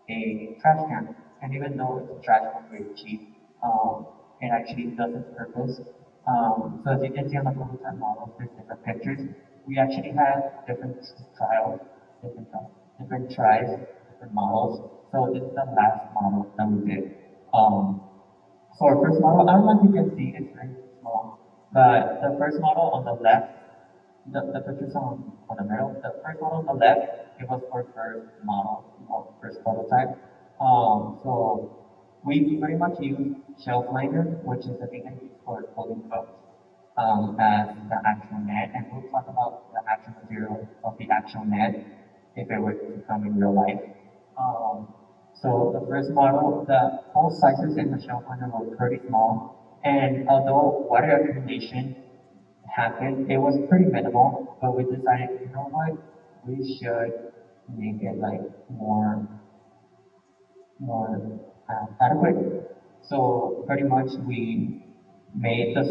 a trash can. And even though it's a trash can very cheap, it actually does its purpose. So as you can see on the prototype model, there's different pictures. We actually had different trials, different tries, different models. So this is the last model that we did. So our first model, I don't know if you can see, it's very small, but the first model on the left, the pictures on the middle, the first model on the left, it was for first model, or first prototype. So we pretty much use shelf liner, which is the thing that we use for holding cups, as the actual net, and we'll talk about the actual material of the actual net if it were to come in real life. So the first model, the whole sizes in the shelf liner were pretty small, and although water accumulation happened, it was pretty minimal, but we decided, you know what, we should make it like more adequate. So pretty much we made the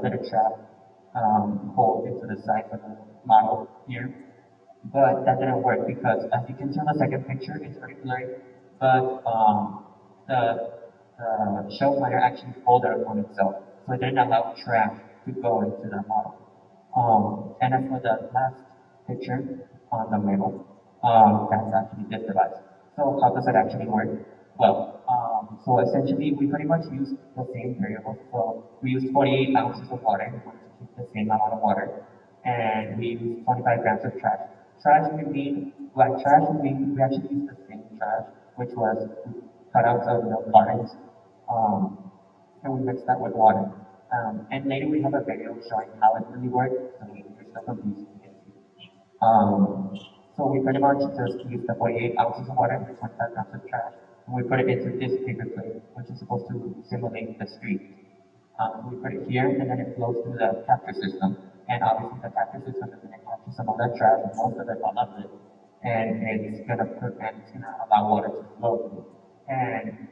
litter trap hole into the side of the model here, but that didn't work because as you can see on the second picture, it's very blurry, but the, the shelf liner actually folded upon itself, so it didn't allow trash to go into the model. And as for the last picture on the middle, that's actually this device. So how does it actually work? Well, so essentially we pretty much use the same variables. So we use 48 ounces of water, we want to keep the same amount of water, and we use 25 grams of trash. Trash we mean we actually use the same trash, which was cutouts of the gardens, and we mix that with water. And later we have a video showing how it really works, so there's no confusion. So we pretty much just use the 48 ounces of water and 25 grams of trash, and we put it into this paper plate, which is supposed to simulate the street. We put it here, and then it flows through the capture system. And obviously the capture system is going to capture some of that trash, most of it, all of it, and it's gonna allow water to flow through. And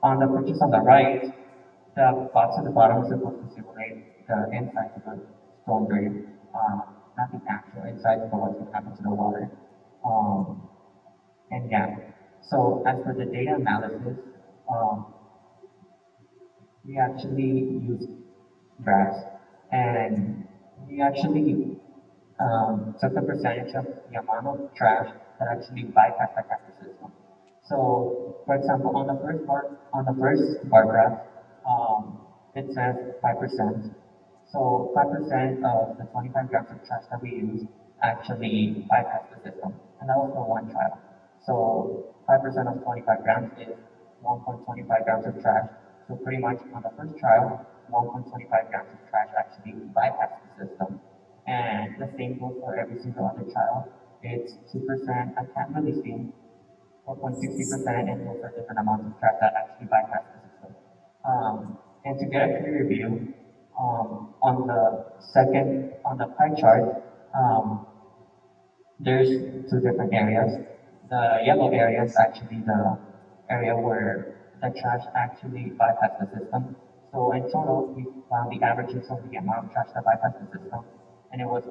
on the pictures on the right, the box at the bottom is supposed to simulate the inside of the storm drain, not the actual inside, but what's going to happen to the water. And yeah, so as for the data analysis, we actually use graphs, and we actually took the percentage of the amount of trash that actually bypassed the capture system. So, for example, on the first bar graph, it says 5%. So 5% of the 25 grams of trash that we used actually bypassed the system, and that was for one trial. So 5% of 25 grams is 1.25 grams of trash. So pretty much on the first trial, 1.25 grams of trash actually bypassed the system. And the same goes for every single other trial. It's 2%, I can't really see, 4.60%, and those are different amounts of trash that actually bypass the system. And to get a clear view, on the pie chart, there's two different areas. The yellow area is actually the area where the trash actually bypassed the system. So in total, we found the averages of the amount of trash that bypassed the system, and it was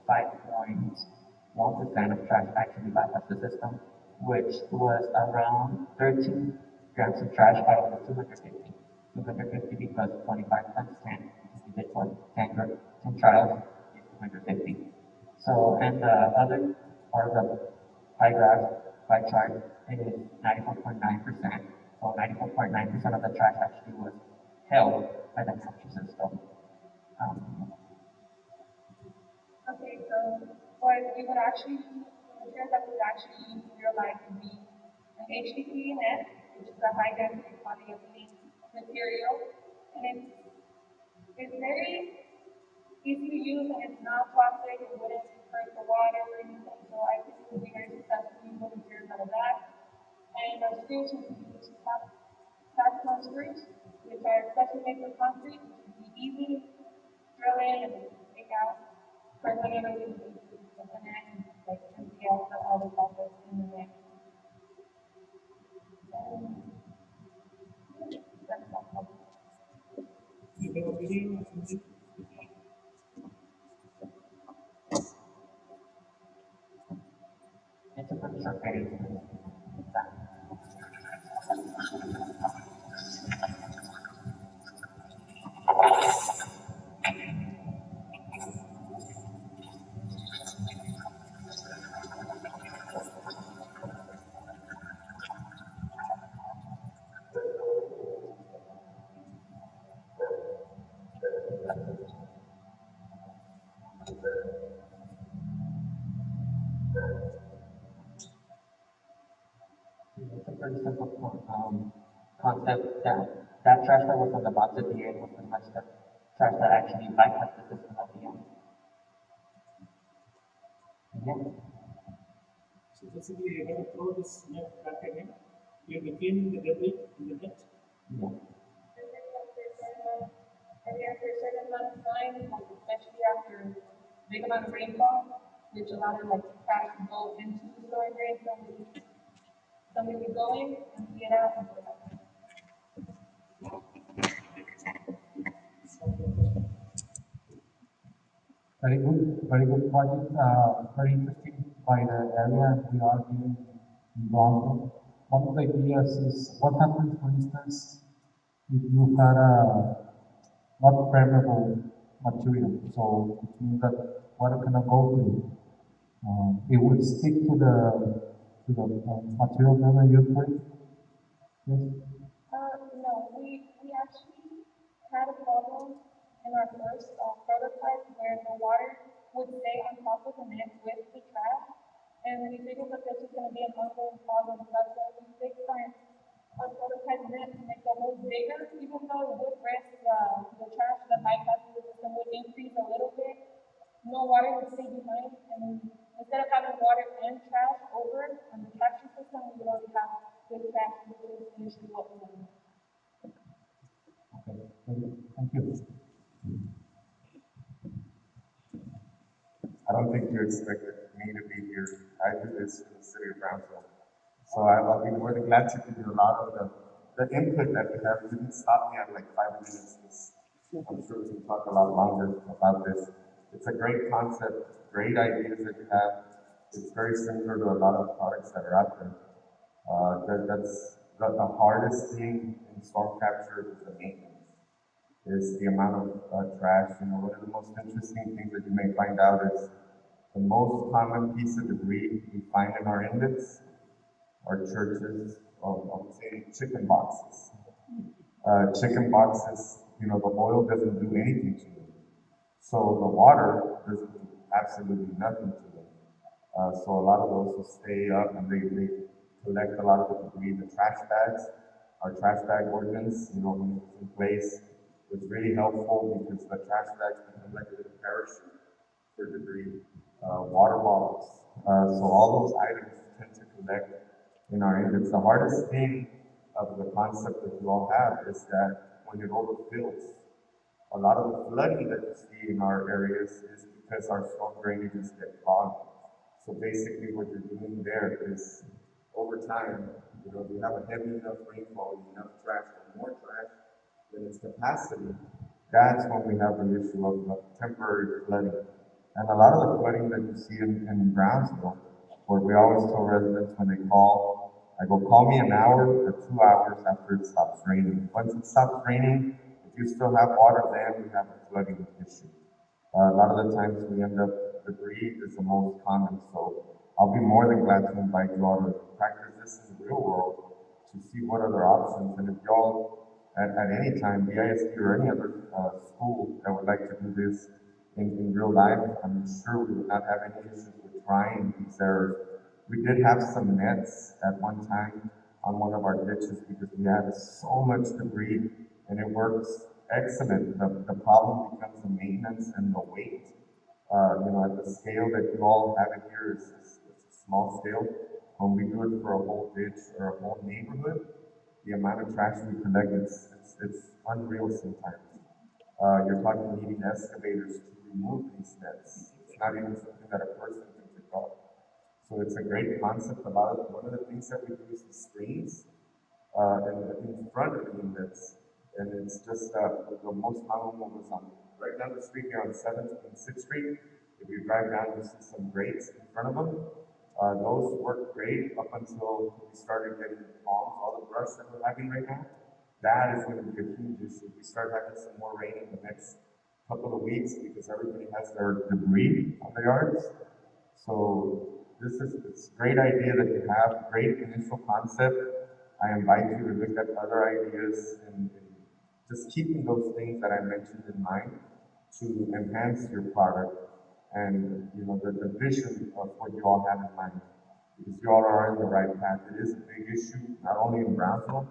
5.1% of trash actually bypassed the system, which was around 13 grams of trash out of the 250. 250 because 25 times 10, we did 10 trials, is 250. So, and the other part of the pie chart is 94.9%. So 94.9% of the trash actually was held by the capture system. Okay, so what we would actually, the material that we would actually use in real life would be an HDPE net, which is a high density polyethylene material, and it's very easy to use, and it's not toxic, it wouldn't hurt the water or anything, so I think it would be very successful to use the materials out of that. And our screws would be capstone screws, which are specially made for concrete, which would be easy to drill in and take out for whenever we need to put them in. like empty out the other buckets in the mix. That's not helpful. It's a pretty short period. It's a pretty simple concept that trash that was on the box at the end was pretty much the trash that actually bypassed the system at the end. Yeah. So basically, you have to throw this net back again. You're maintaining the debris in the net. Yeah. Maybe after a certain amount of time, like especially after a big amount of rainfall, which a lot of like trash go into the storm drain, somebody be going and get out and put it out. Very good project, very interesting by the area we are here in Brownsville. One of the ideas is what happens, for instance, if you had a not permeable material, so it means that water cannot go through. It would stick to the material that you put. Yes. No, we actually had a problem in our first prototype where the water would stay on top of the net with the trash, and we figured that this was going to be an ongoing problem. That's why we fixed our prototype net to make the hole bigger, even though it would risk the trash that bypasses the system would increase a little bit. No water would stay behind, and instead of having water and trash over on the traction system, we would already have good trash, which is initially what we wanted. Okay, thank you. I don't think you expected me to be here. I do this in the city of Brownsville. So I'll be more than glad to give you a lot of the input that we have. You didn't stop me at like 5 minutes. I'm sure we can talk a lot longer about this. It's a great concept, great ideas that you have. It's very similar to a lot of products that are out there. That's the hardest thing in storm capture is the maintenance, is the amount of trash. You know, one of the most interesting things that you may find out is the most common piece of debris we find in our inlets are churches, I would say chicken boxes. Chicken boxes, you know, the oil doesn't do anything to them. So the water doesn't do absolutely nothing to them. So a lot of those will stay up and they collect a lot of the debris. The trash bags, our trash bag ordinance, you know, when it was in place, was really helpful because the trash bags become like a little parachute for debris. Water bottles. So all those items tend to collect in our inlets. The hardest thing of the concept that you all have is that when it overfills, a lot of the flooding that you see in our areas is because our storm drainages get clogged. So basically what you're doing there is over time, you know, if you have a heavy enough rainfall, enough trash, or more trash than its capacity, that's when we have the issue of temporary flooding. And a lot of the flooding that you see in Brownsville, where we always tell residents when they call, I go, call me an hour or 2 hours after it stops raining. Once it stops raining, if you still have water, then we have a flooding issue. A lot of the times we end up, debris is the most common, so I'll be more than glad to invite you all to practice this in the real world to see what other options, and if y'all at any time, the ISD or any other school that would like to do this in real life, I'm sure we would not have any issues with trying these errors. We did have some nets at one time on one of our ditches because we had so much debris, and it works excellent. The problem becomes the maintenance and the weight. You know, at the scale that you all have it here is a small scale. When we do it for a whole ditch or a whole neighborhood, the amount of trash we collect, it's unreal sometimes. You're talking needing excavators to remove these nets. It's not even something that a person can pick up. So it's a great concept. One of the things that we do is the screens in front of the units, and it's just the most common one was on right down the street here on 7th and 6th Street. If you drive down, you see some grates in front of them. Those work great up until we started getting the palms, all the brush that we're having right now. That is going to be a huge issue. We start having some more rain in the next couple of weeks because everybody has their debris on their yards. So it's a great idea that you have, great initial concept. I invite you to look at other ideas and just keeping those things that I mentioned in mind to enhance your product and the vision of what you all have in mind. Because you all are on the right path. It is a big issue, not only in Brownsville,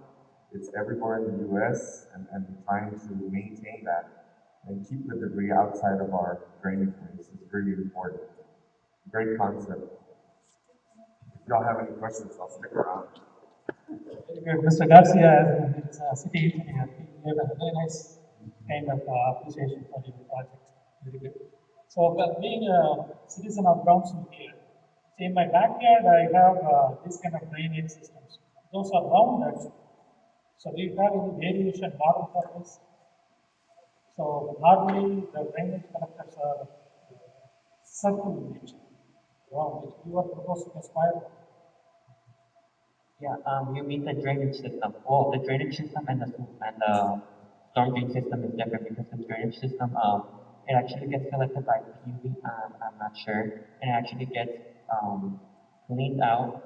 it's everywhere in the US, and trying to maintain that and keep the debris outside of our drainage ways is really important. Great concept. If y'all have any questions, I'll stick around. Mr. Garcia is a city engineer. He gave a very nice kind of appreciation for your project. Very good. So, being a citizen of Brownsville here, see in my backyard I have this kind of drainage systems. Those are rounded. So, do you have any variation model for this? So, normally the drainage collectors are circle in nature, round. You are proposing a spiral. Yeah, you mean the drainage system. Well, the drainage system and the storm drain system is different because the drainage system, it actually gets collected by PUV, I'm not sure, and it actually gets cleaned out.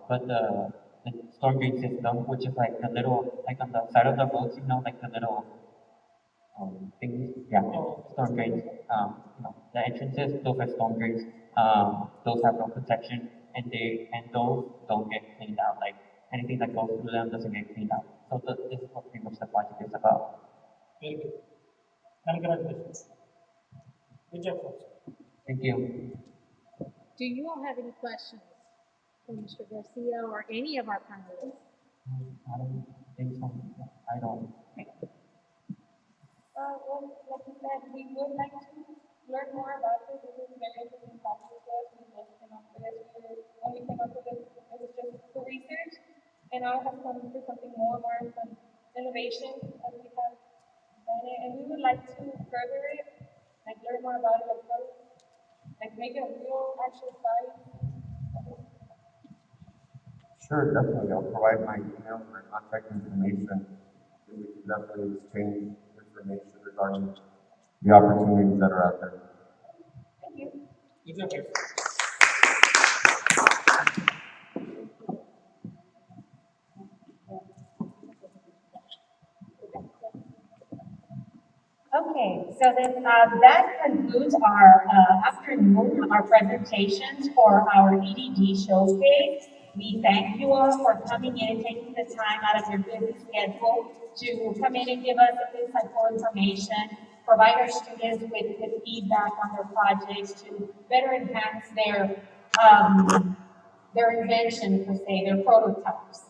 But the storm drain system, which is like the little, like on the side of the roads, like the little things, yeah, storm drains. The entrances, those are storm drains. Those have no protection, and those don't get cleaned out. Like anything that goes through them doesn't get cleaned out. So this is what pretty much the project is about. Very good. Congratulations. Good job, folks. Thank you. Do you all have any questions for Mr. Garcia or any of our panelists? I don't think so. I don't. Well, like you said, we would like to learn more about this. This is a very interesting topic to us. We just came up with this. When we came up with this, it was just for research. And now it has come to something more some innovation as we have done it. And we would like to further it, like learn more about it, like make it a real actual science. Sure, definitely. I'll provide my email and my contact information, and we can definitely exchange information regarding the opportunities that are out there. Thank you. Good job. Okay, so then that concludes our afternoon, our presentations for our EDD showcase. We thank you all for coming in and taking the time out of your busy schedule to come in and give us insightful information, provide our students with feedback on their projects to better enhance their invention, per se, their prototypes.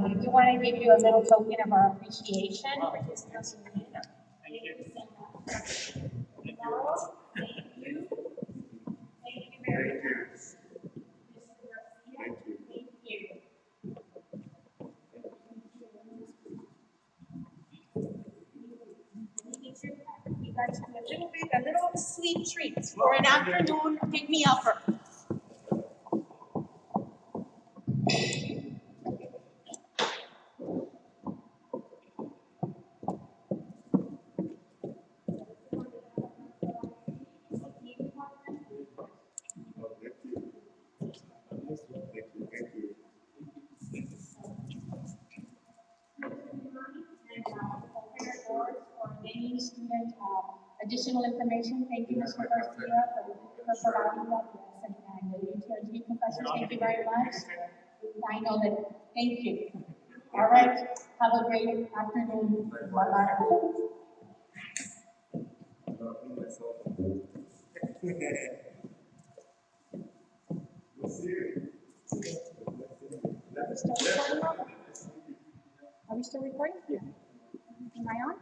We do want to give you a little token of our appreciation for participating in it. Thank you so much. Thank you. Thank you very much. Thank you. Thank you. You guys have a little sweet treat for an afternoon pick-me-upper. Student additional information. Thank you, Mr. Garcia, for providing that. Yes, and you to our dean professors, thank you very much. I know that. Thank you. All right. Have a great afternoon. Bye-bye. Are we still recording? Am I on?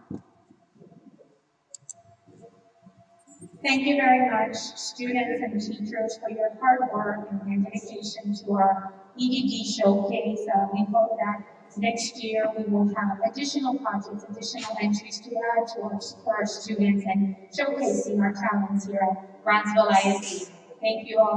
Thank you very much, students and teachers, for your hard work and your dedication to our EDD showcase. We hope that next year we will have additional projects, additional entries to add to for our students and showcasing our talents here at Brownsville ISD. Thank you all.